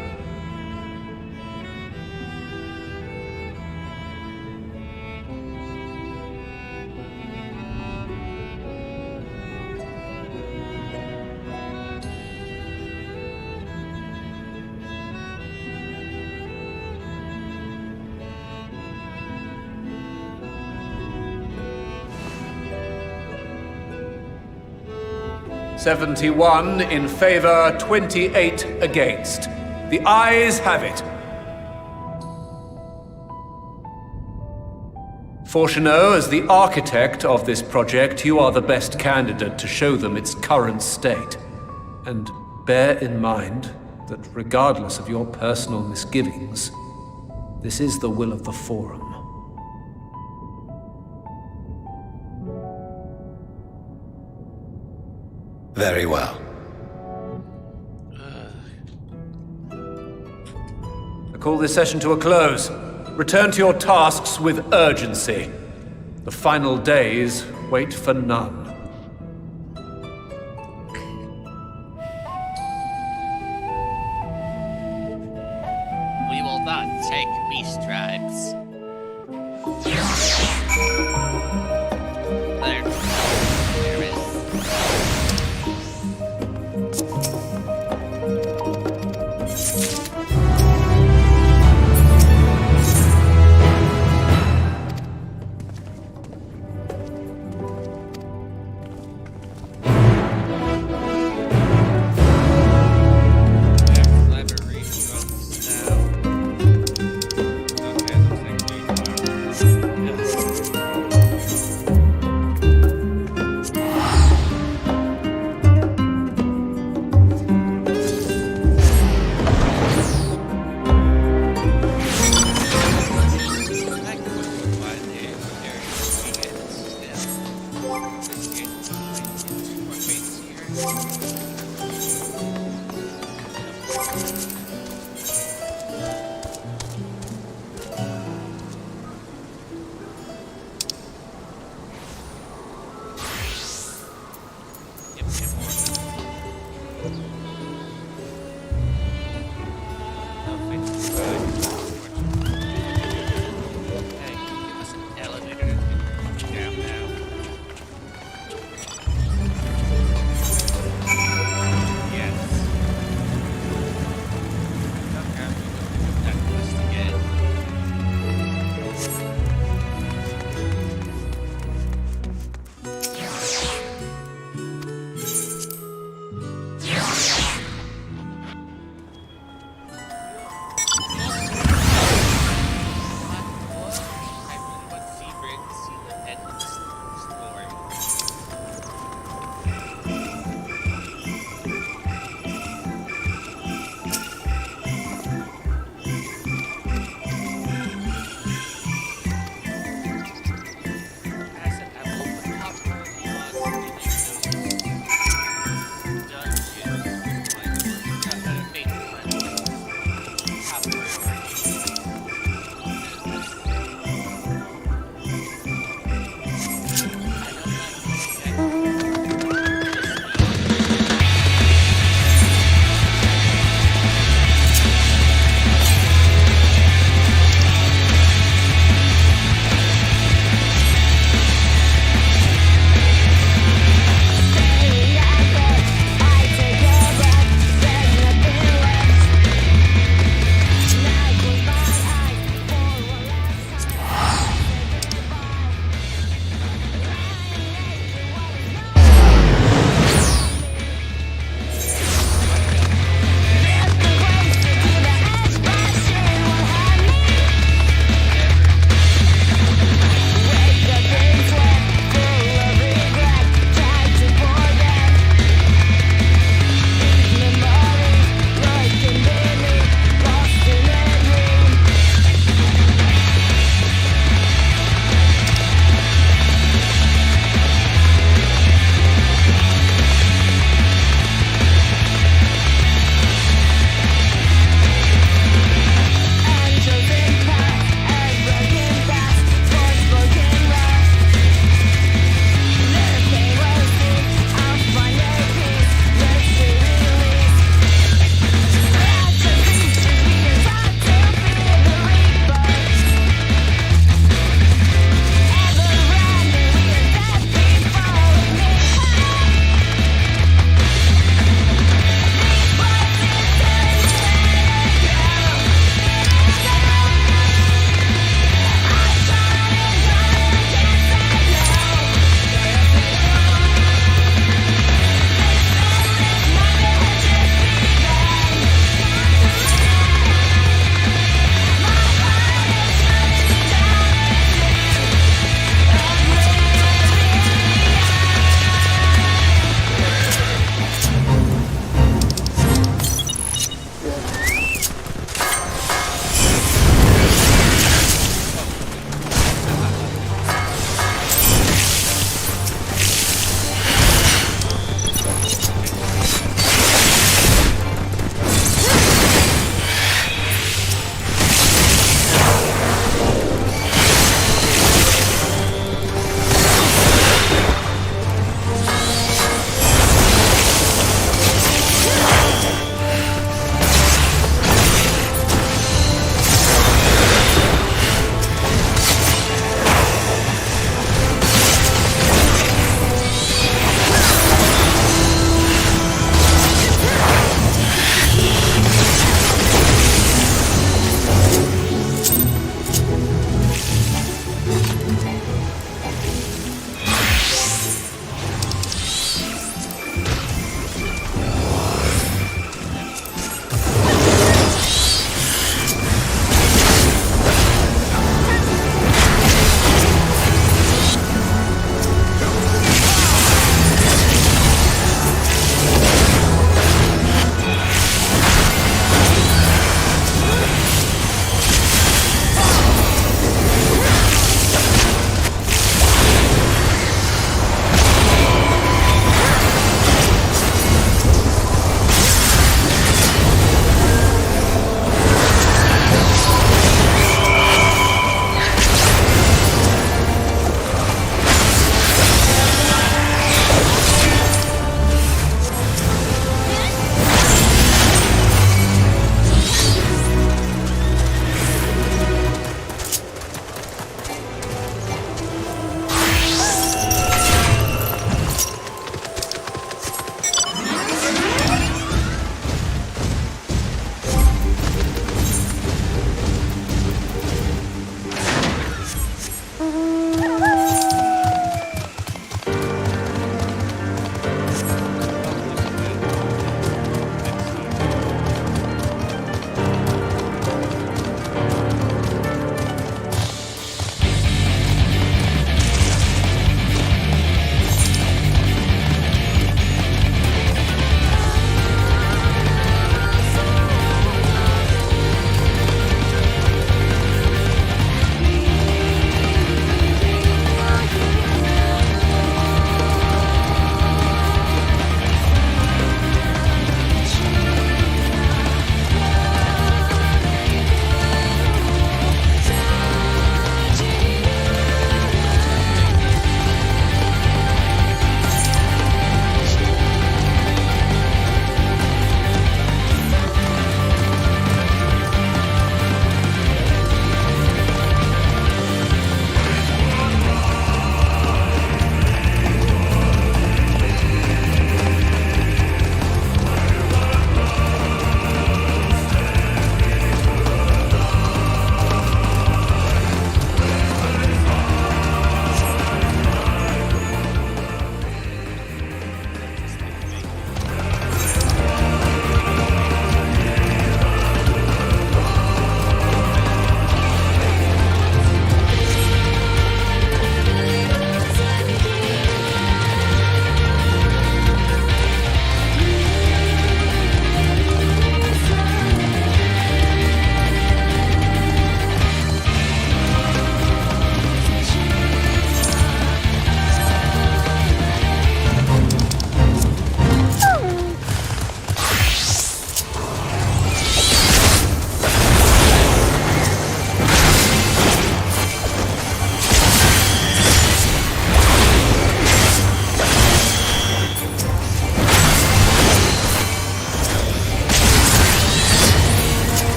"71 in favor, 28 against. The ayes have it. Fortuneau, as the architect of this project, you are the best candidate to show them its current state. And bear in mind that regardless of your personal misgivings, this is the will of the Forum. Very well. call this session to a close. Return to your tasks with urgency. The final days wait for none. We will not take beast tribes. There is.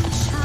Shine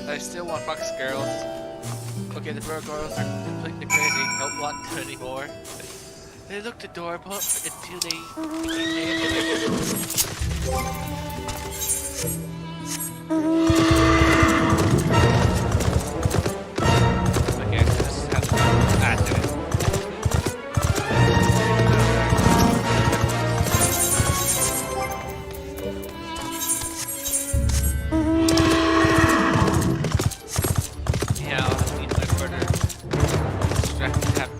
I still want Fox Girls. Okay, the Bird Girls are completely crazy. Don't want them anymore. They looked adorable until they Okay, so this is how the active. Yeah, I'll have to eat my brother. Distracting have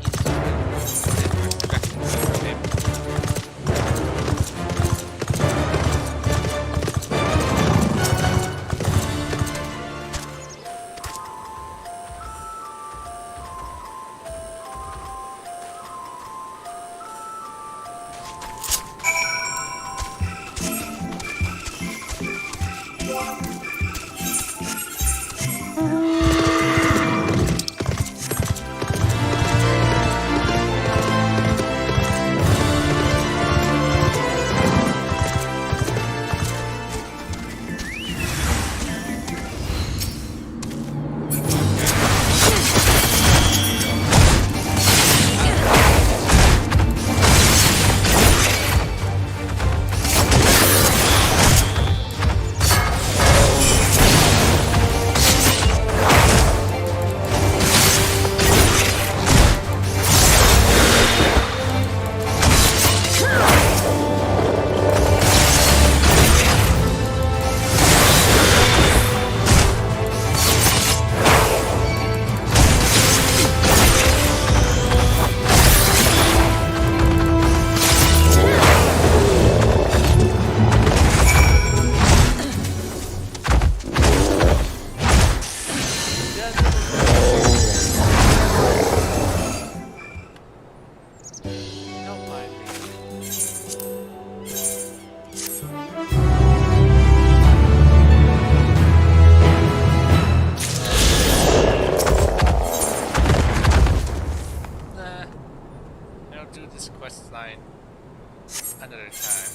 another time.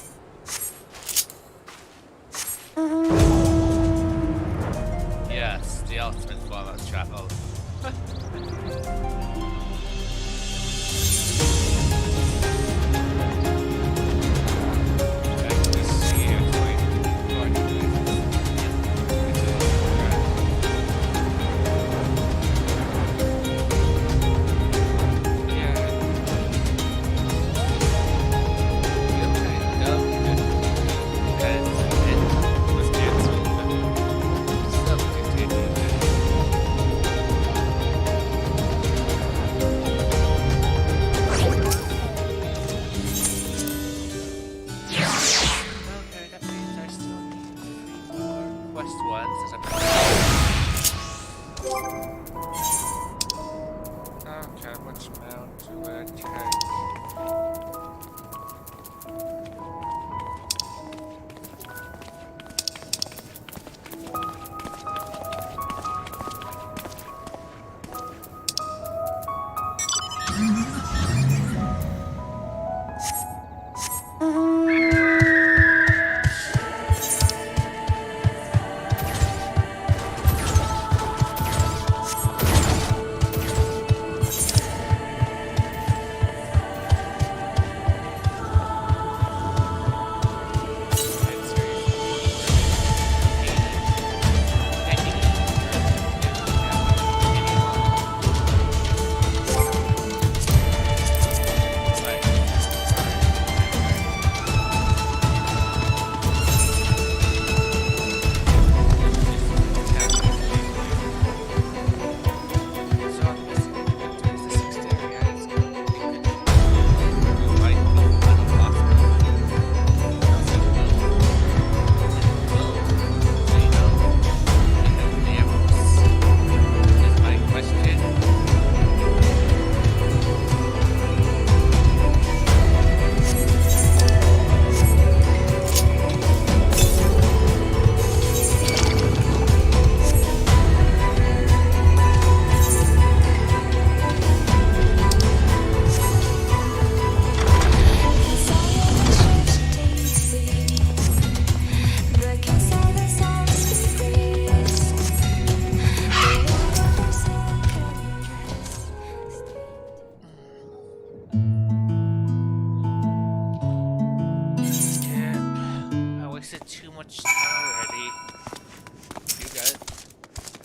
Yes, the ultimate form of travel.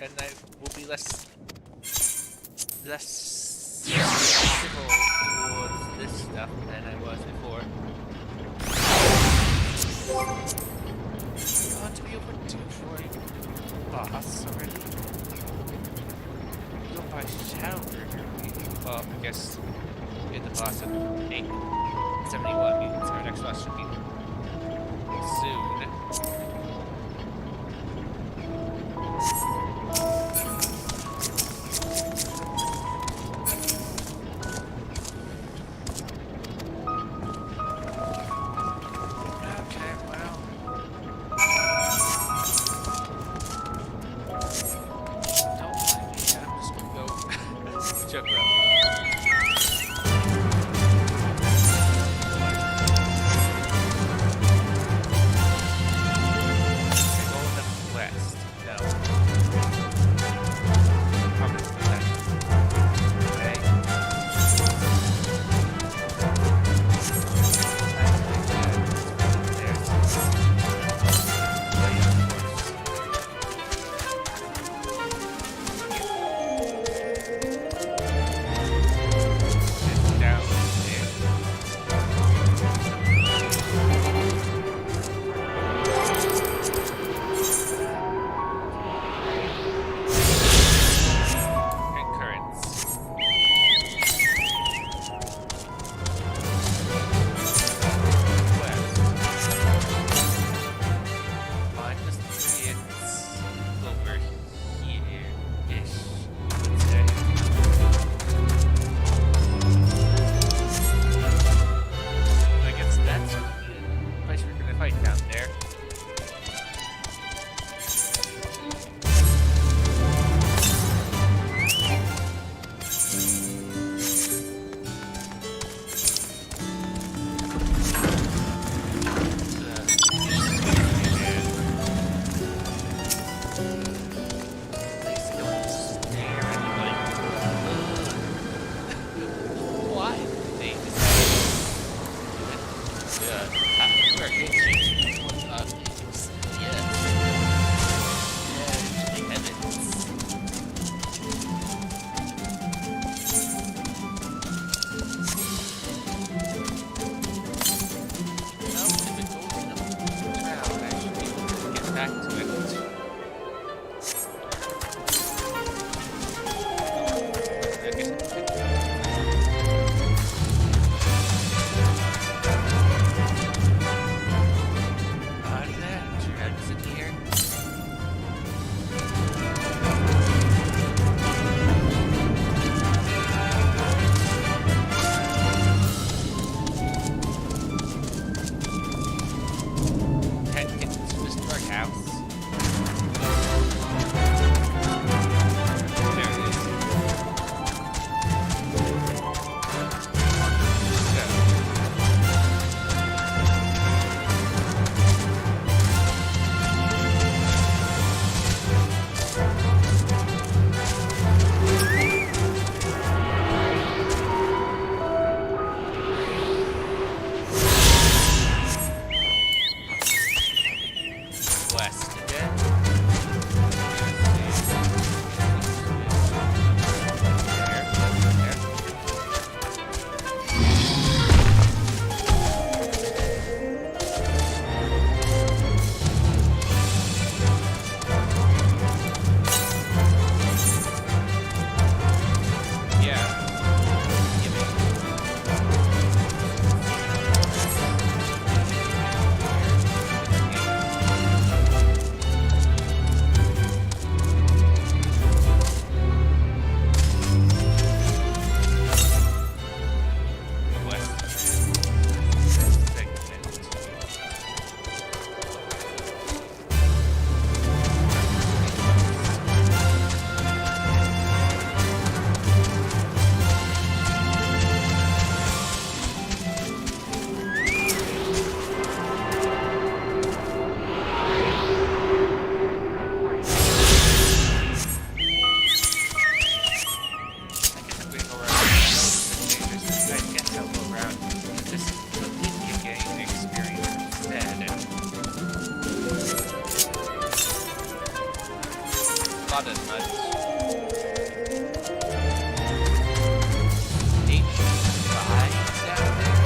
and I will be less civil towards this stuff than I was before. You ought to be overdue for a boss already. You go by shower. Well, I guess you're the boss at 8:71 means our next boss should be soon. Not as much. H5 down there.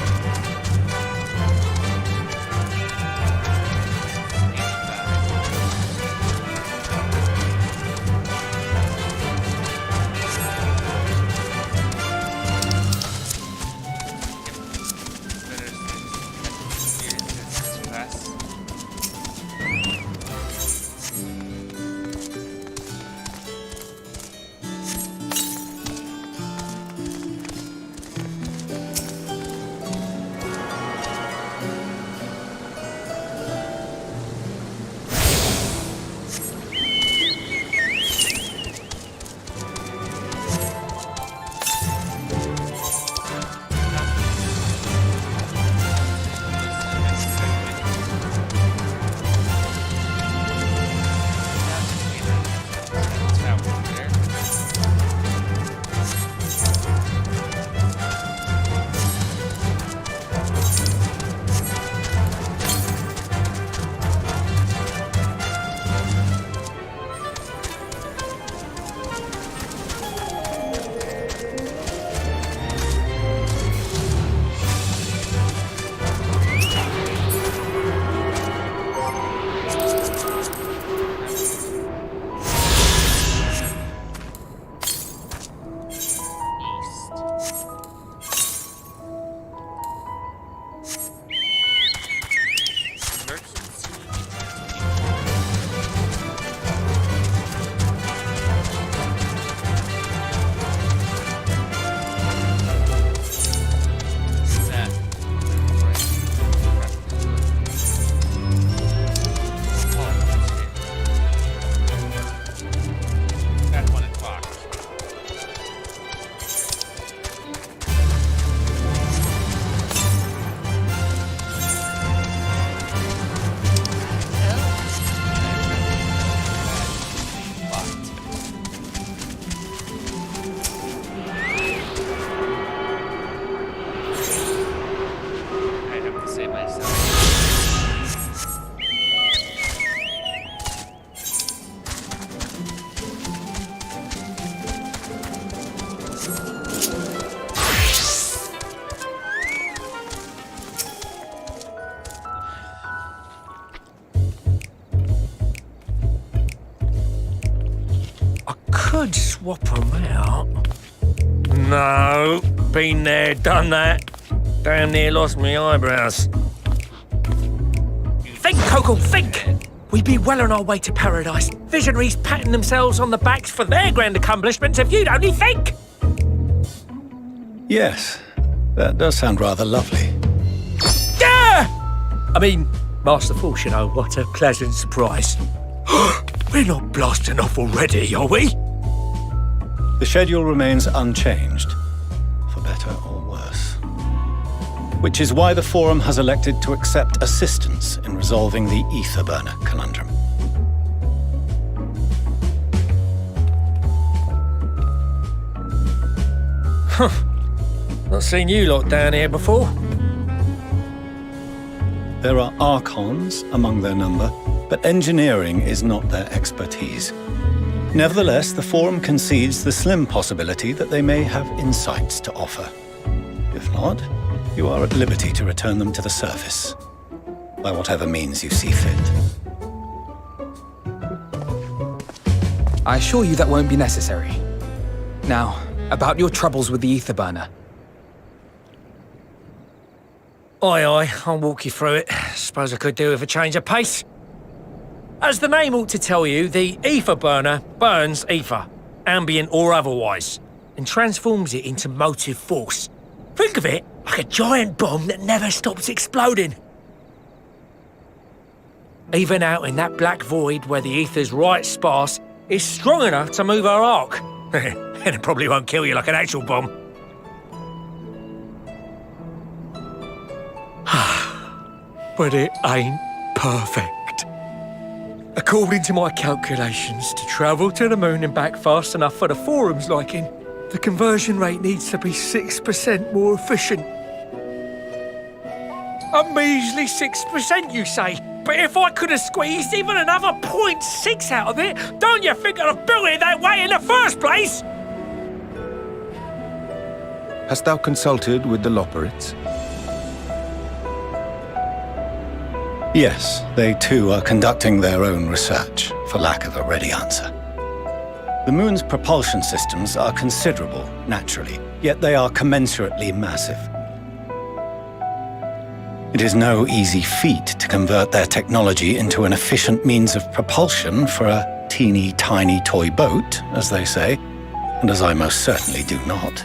Could swap them out. No, been there, done that. Damn near lost my eyebrows. Think, Coco, think! We'd be well on our way to paradise. Visionaries patting themselves on the backs for their grand accomplishments if you'd only think! Yes, that does sound rather lovely. Yeah! I mean, masterful, you know, what a pleasant surprise. We're not blasting off already, are we? The schedule remains unchanged, for better or worse. Which is why the Forum has elected to accept assistance in resolving the ether burner conundrum. Not seen you lot down here before. There are Archons among their number, but engineering is not their expertise. Nevertheless, the Forum concedes the slim possibility that they may have insights to offer. If not, you are at liberty to return them to the surface, by whatever means you see fit. I assure you that won't be necessary. Now, about your troubles with the ether burner. Aye, I'll walk you through it. Suppose I could do with a change of pace. As the name ought to tell you, the ether burner burns ether, ambient or otherwise, and transforms it into motive force. Think of it like a giant bomb that never stops exploding. Even out in that black void where the ether's right sparse, it's strong enough to move our arc. And it probably won't kill you like an actual bomb. But it ain't perfect. According to my calculations, to travel to the moon and back fast enough for the Forum's liking, the conversion rate needs to be 6% more efficient. A measly 6%, you say? But if I could have squeezed even another 0.6 out of it, don't you think I'd have built it that way in the first place? Hast thou consulted with the Loperids? Yes, they too are conducting their own research, for lack of a ready answer. The moon's propulsion systems are considerable, naturally, yet they are commensurately massive. It is no easy feat to convert their technology into an efficient means of propulsion for a teeny tiny toy boat, as they say, and as I most certainly do not.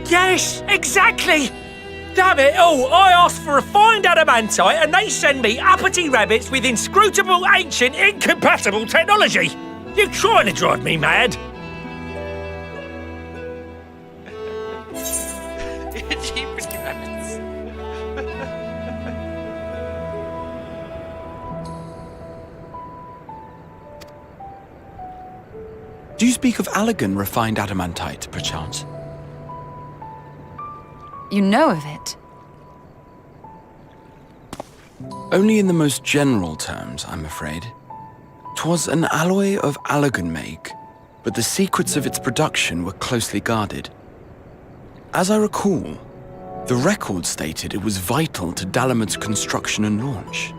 Yes, exactly! Damn it all, I asked for refined adamantite and they send me uppity rabbits with inscrutable, ancient, incompatible technology! You're trying to drive me mad! Jeepers rabbits. Do you speak of Allegan refined adamantite, perchance? You know of it? Only in the most general terms, I'm afraid. 'Twas an alloy of Allegan make, but the secrets of its production were closely guarded. As I recall, the record stated it was vital to Dalamud's construction and launch.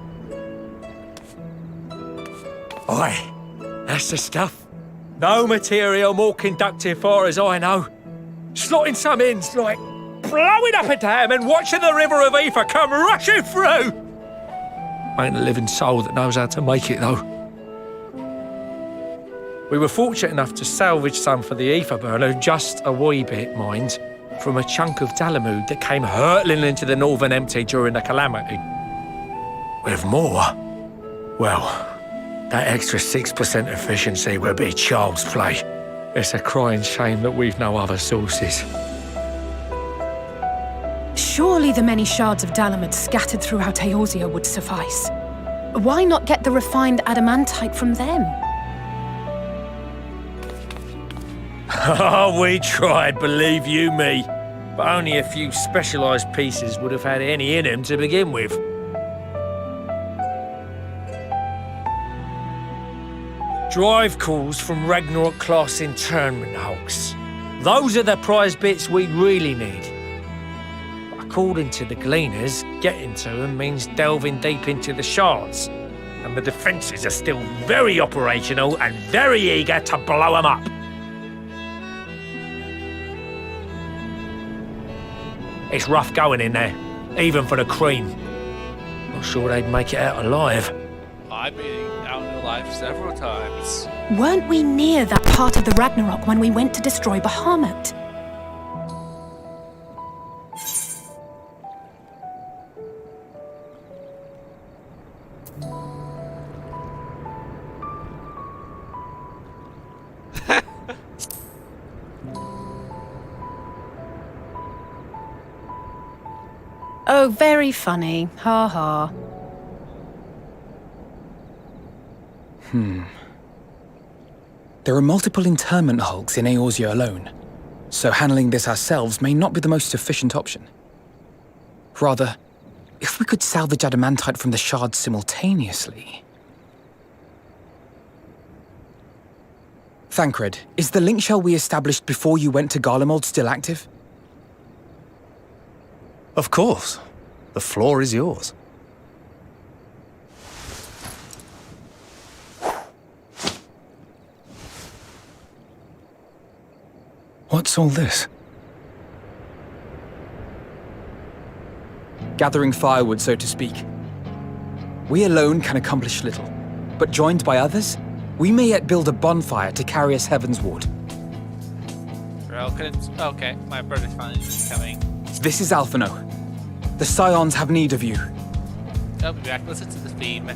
Aye, that's the stuff. No material more conductive far as I know. Slotting some ends like blowing up a dam and watching the river of ether come rushing through. Ain't a living soul that knows how to make it, though. We were fortunate enough to salvage some for the ether burner, just a wee bit, mind, from a chunk of Dalamud that came hurtling into the Northern Empty during the calamity. With more, well, that extra 6% efficiency would be child's play. It's a crying shame that we've no other sources. Surely the many shards of Dalamud scattered throughout Eorzea would suffice. Why not get the refined adamantite from them? Oh, we tried, believe you me. But only a few specialised pieces would have had any in them to begin with. Drive calls from Ragnarok-class internment hulks. Those are the prize bits we really need. According to the Gleaners, getting to them means delving deep into the shards, and the defences are still very operational and very eager to blow them up. It's rough going in there, even for the cream. Not sure they'd make it out alive. I've been out alive several times. Weren't we near that part of the Ragnarok when we went to destroy Bahamut? Oh, very funny. Ha ha. There are multiple internment hulks in Eorzea alone, so handling this ourselves may not be the most efficient option. Rather, if we could salvage adamantite from the shards simultaneously... Thancred, is the link shell we established before you went to Garlemald still active? Of course. The floor is yours. What's all this? Gathering firewood, so to speak. We alone can accomplish little, but joined by others, we may yet build a bonfire to carry us heavensward. Okay, my brother's finally coming. This is Alphino. The Scions have need of you. I'll be back. Listen to the theme.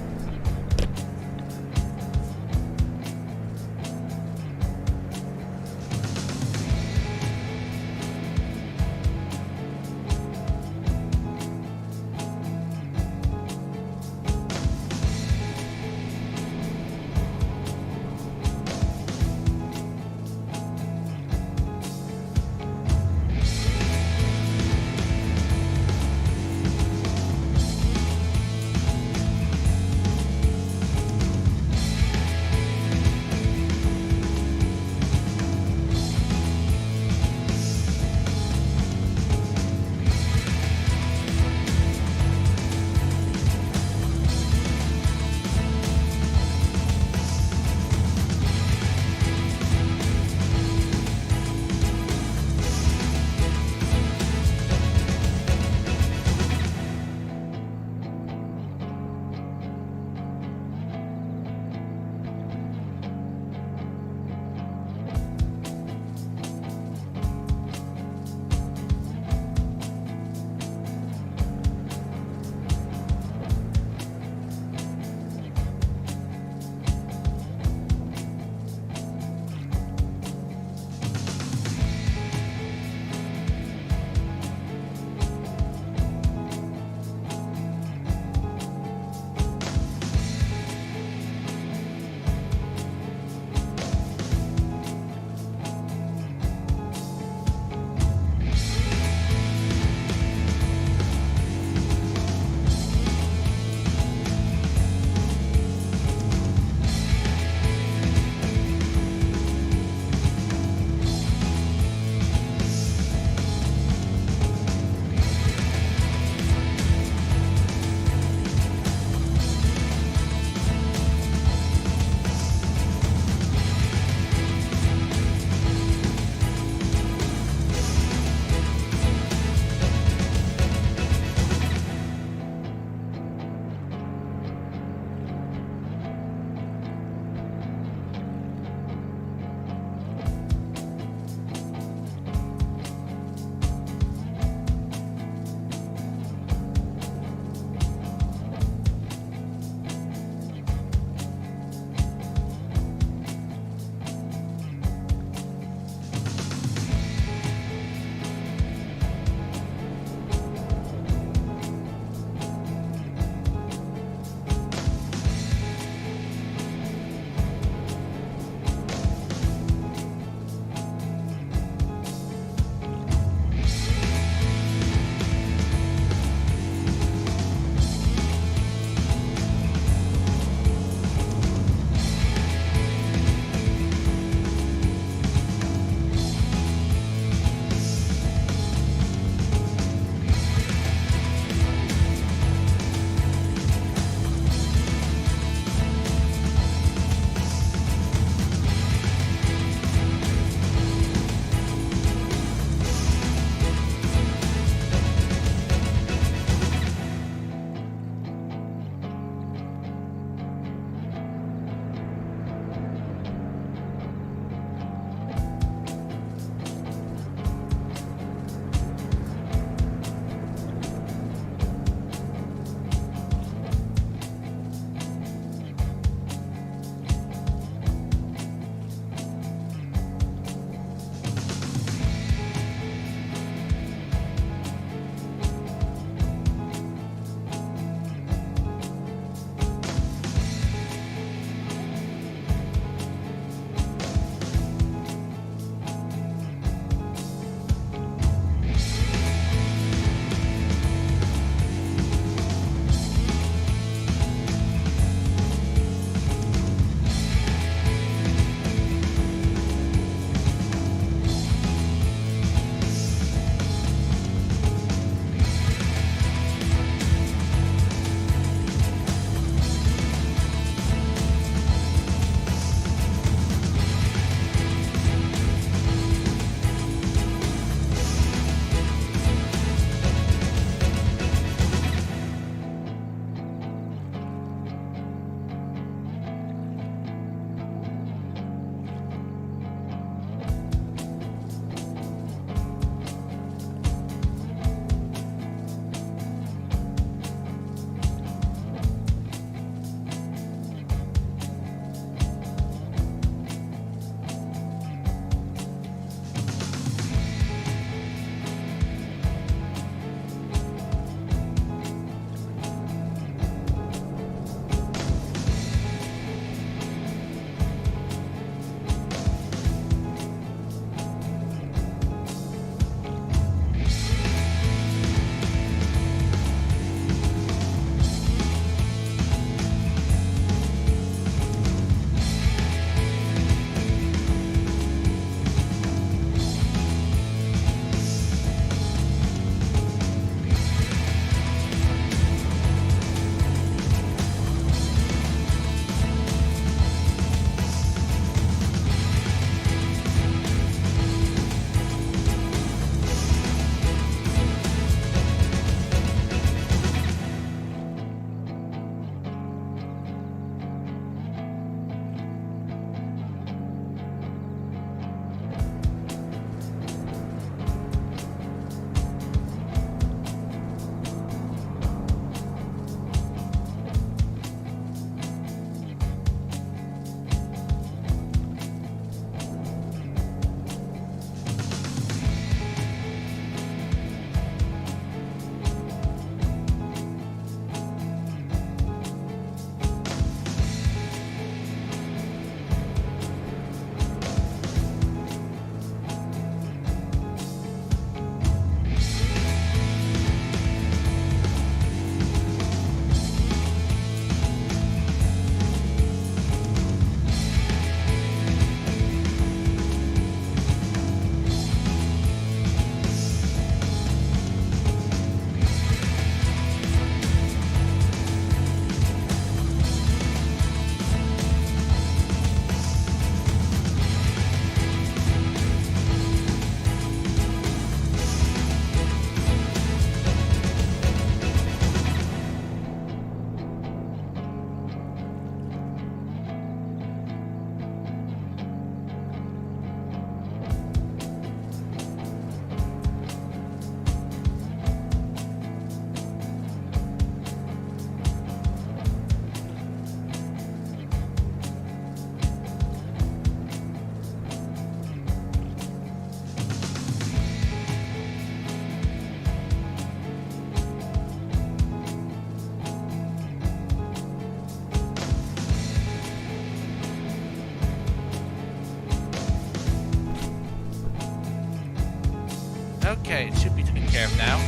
Okay, it should be taken care of now.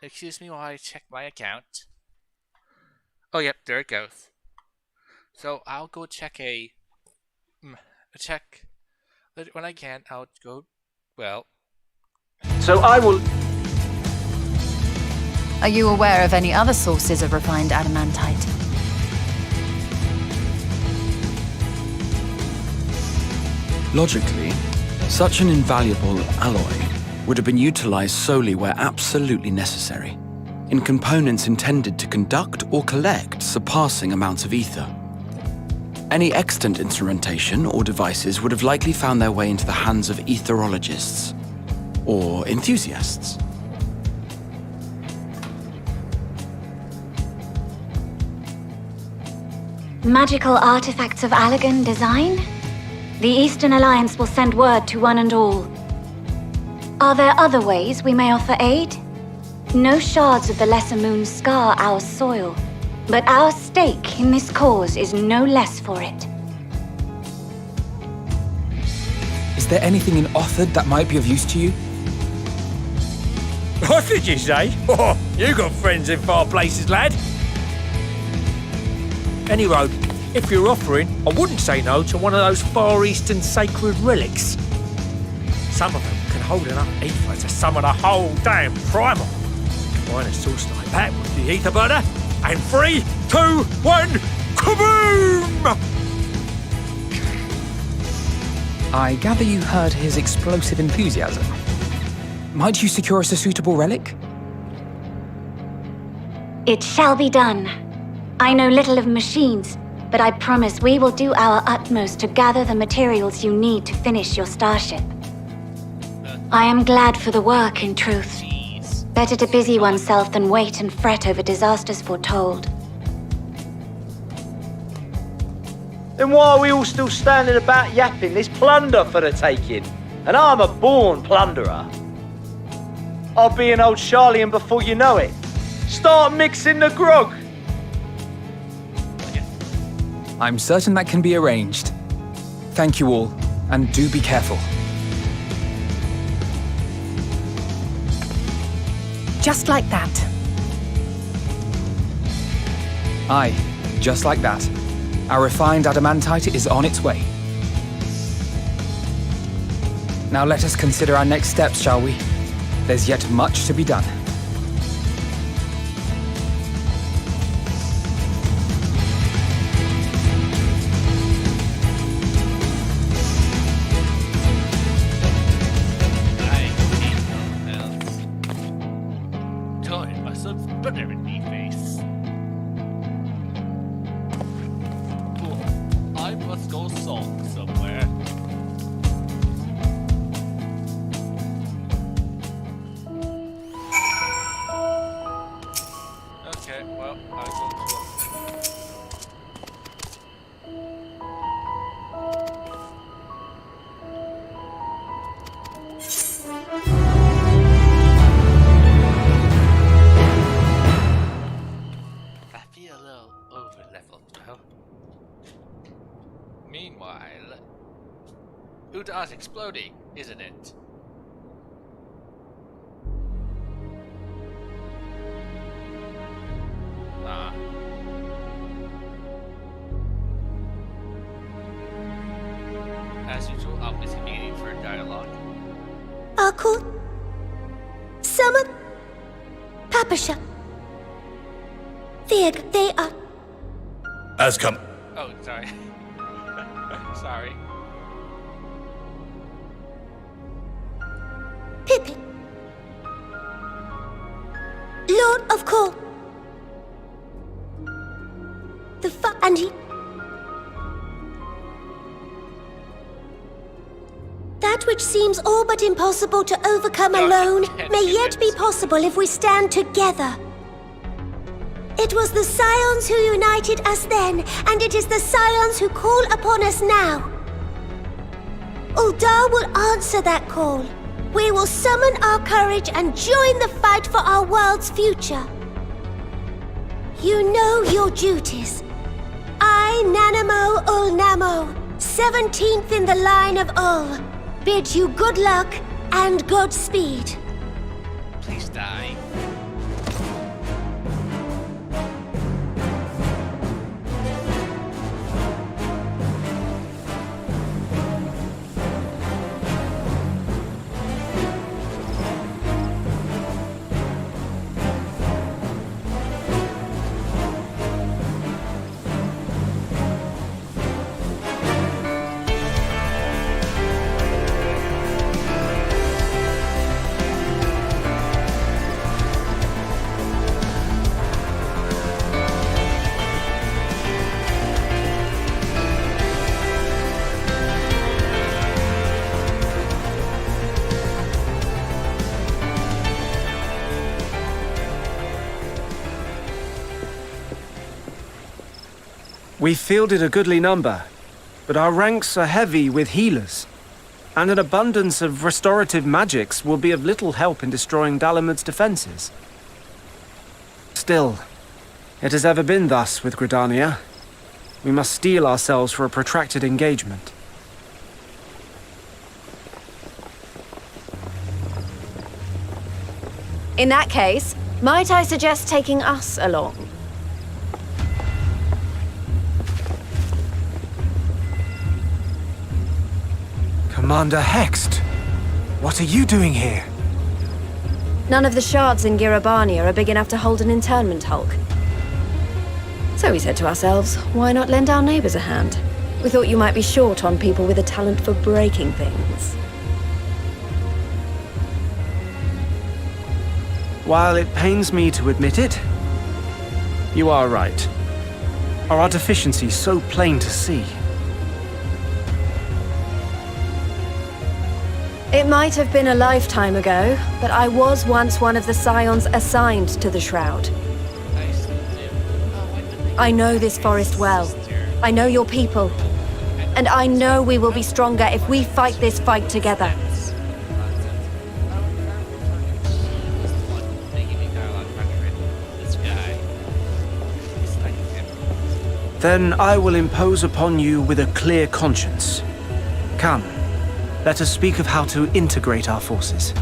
Excuse me while I check my account. Oh, yep, there it goes. So I'll go check when I can. I'll go. Well. So I will. Are you aware of any other sources of refined adamantite? Logically, such an invaluable alloy would have been utilized solely where absolutely necessary, in components intended to conduct or collect surpassing amounts of ether. Any extant instrumentation or devices would have likely found their way into the hands of etherologists or enthusiasts. Magical artifacts of Allagan design? The Eastern Alliance will send word to one and all. Are there other ways we may offer aid? No shards of the Lesser Moon scar our soil, but our stake in this cause is no less for it. Is there anything in Othard that might be of use to you? What did you say? Oh, you got friends in far places, lad. Anyway, if you're offering, I wouldn't say no to one of those Far Eastern sacred relics. Some of them can hold enough ether to summon a whole damn primal. Combine a source like that with the ether burner, and 3, 2, 1, kaboom! I gather you heard his explosive enthusiasm. Might you secure us a suitable relic? It shall be done. I know little of machines, but I promise we will do our utmost to gather the materials you need to finish your starship. I am glad for the work, in truth. Better to busy oneself than wait and fret over disasters foretold. Then why are we all still standing about yapping? There's plunder for the taking, and I'm a born plunderer. I'll be an old Charlian before you know it. Start mixing the grog. I'm certain that can be arranged. Thank you all, and do be careful. Just like that. Aye, just like that. Our refined adamantite is on its way. Now let us consider our next steps, shall we? There's yet much to be done. I must go sulk somewhere. Okay, well, I will sulk. I feel a little over-leveled though. Meanwhile, Uda's exploding, isn't it? Ah. As usual, I'll be meeting for a dialogue. Arkul, Summon, Papasha, Vieg, they are... As come. Oh, sorry. Sorry. Pippin, Lord of Kor, and he... That which seems all but impossible to overcome alone may yet be possible if we stand together. It was the Scions who united us then, and it is the Scions who call upon us now. Uldar will answer that call. We will summon our courage and join the fight for our world's future. You know your duties. I, Nanamo Ulnamo, 17th in the line of all, bid you good luck and Godspeed. Please die. We fielded a goodly number, but our ranks are heavy with healers, and an abundance of restorative magics will be of little help in destroying Dalamud's defenses. Still, it has ever been thus with Gridania. We must steel ourselves for a protracted engagement. In that case, might I suggest taking us along? Commander Hext, what are you doing here? None of the shards in Girabania are big enough to hold an internment hulk. So we said to ourselves, why not lend our neighbors a hand? We thought you might be short on people with a talent for breaking things. While it pains me to admit it, you are right. Our deficiency so plain to see. It might have been a lifetime ago, but I was once one of the scions assigned to the Shroud. I know this forest well. I know your people. And I know we will be stronger if we fight this fight together. Then I will impose upon you with a clear conscience. Come, let us speak of how to integrate our forces.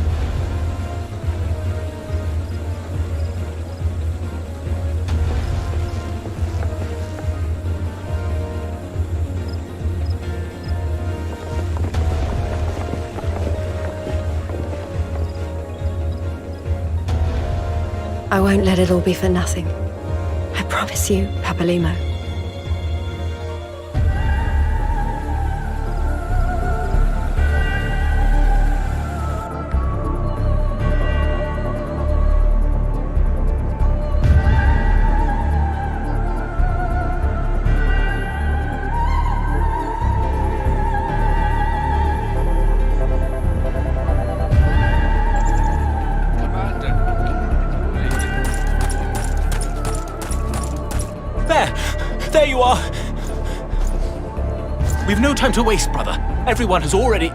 I won't let it all be for nothing. I promise you, Papalimo. There you are! We've no time to waste, brother. Everyone has already...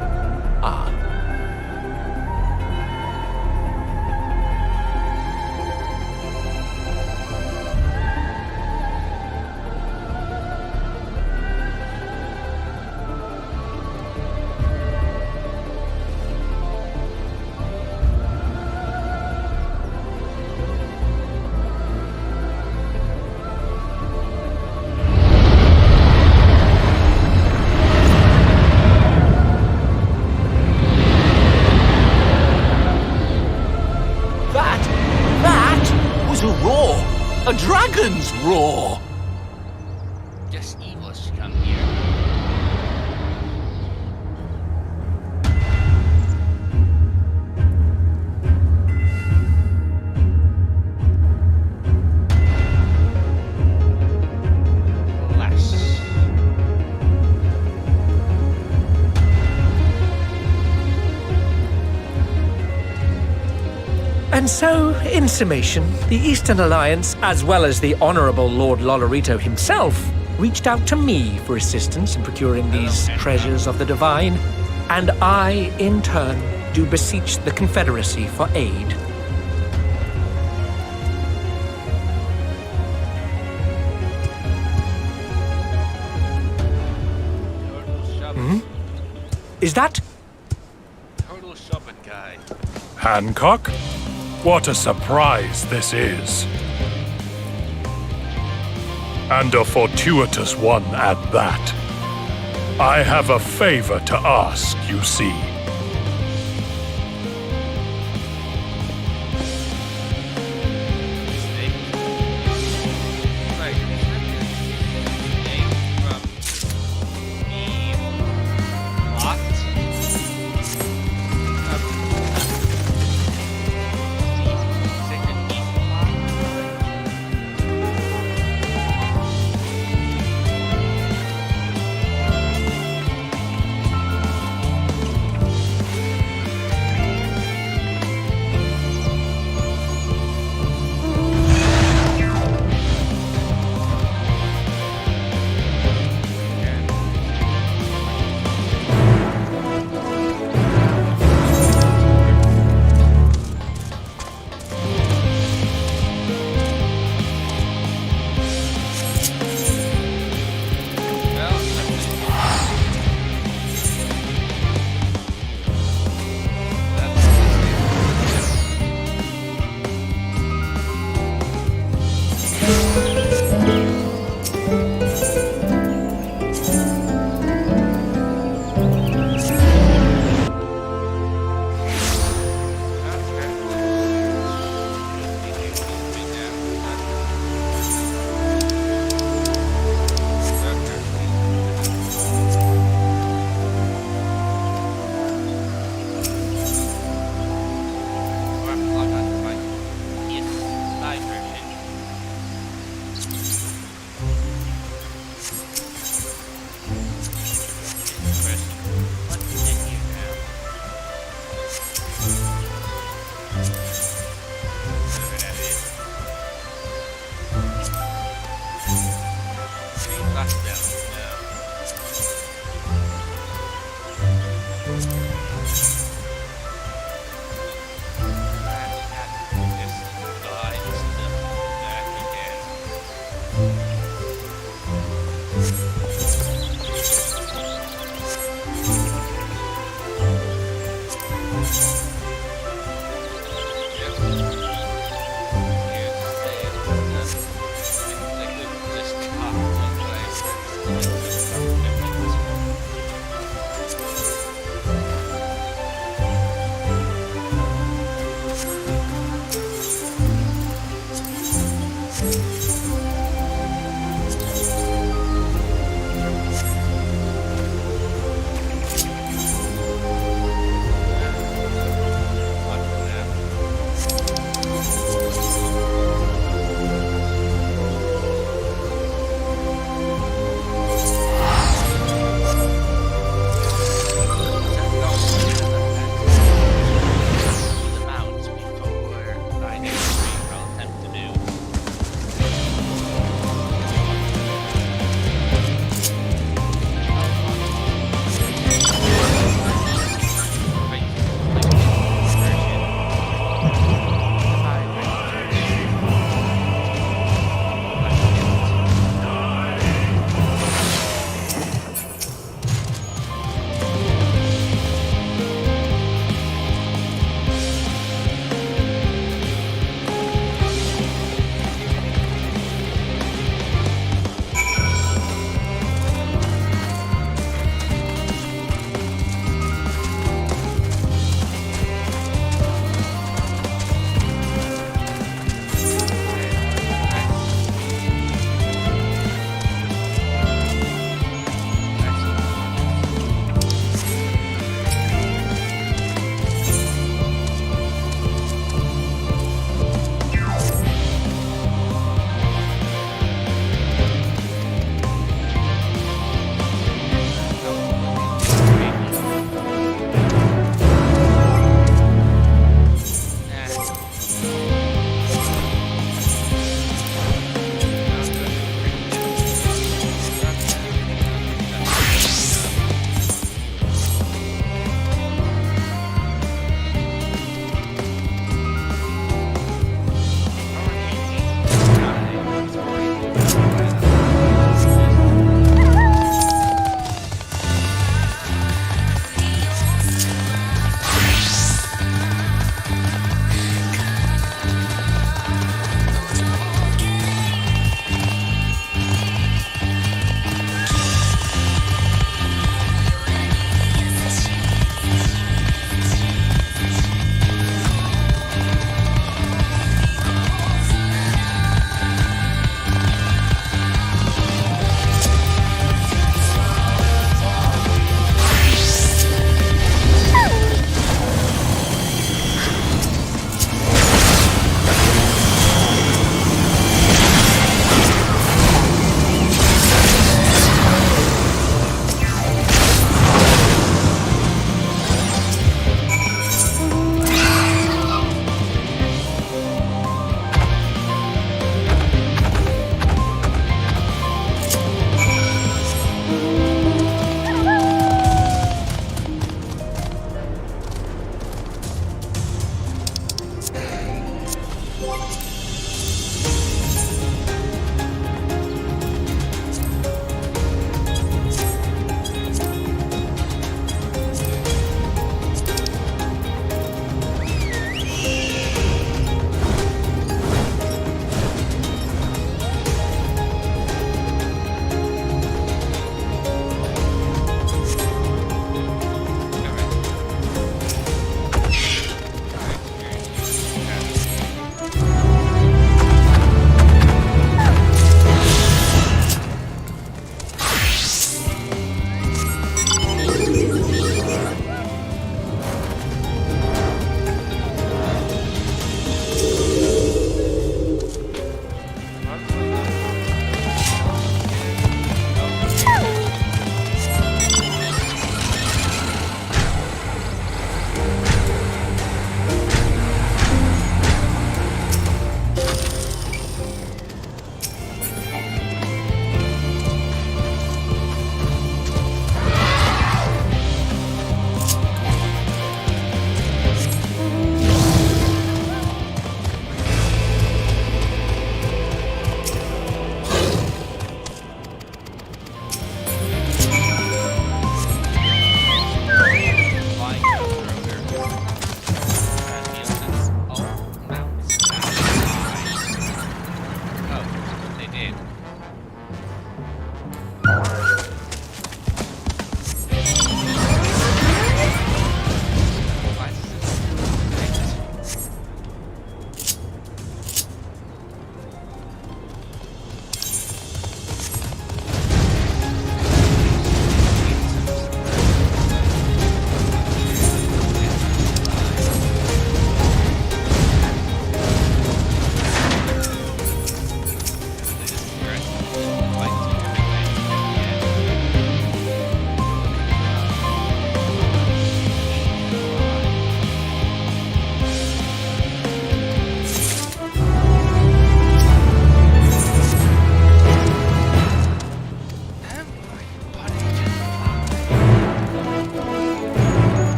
A dragon's roar! Just evil should come here. And so, in summation, the Eastern Alliance, as well as the Honourable Lord Lolorito himself, reached out to me for assistance in procuring these treasures of the divine, and I, in turn, do beseech the Confederacy for aid. Is that? Total shopping guy. Hancock? What a surprise this is. And a fortuitous one at that. I have a favor to ask, you see.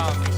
off.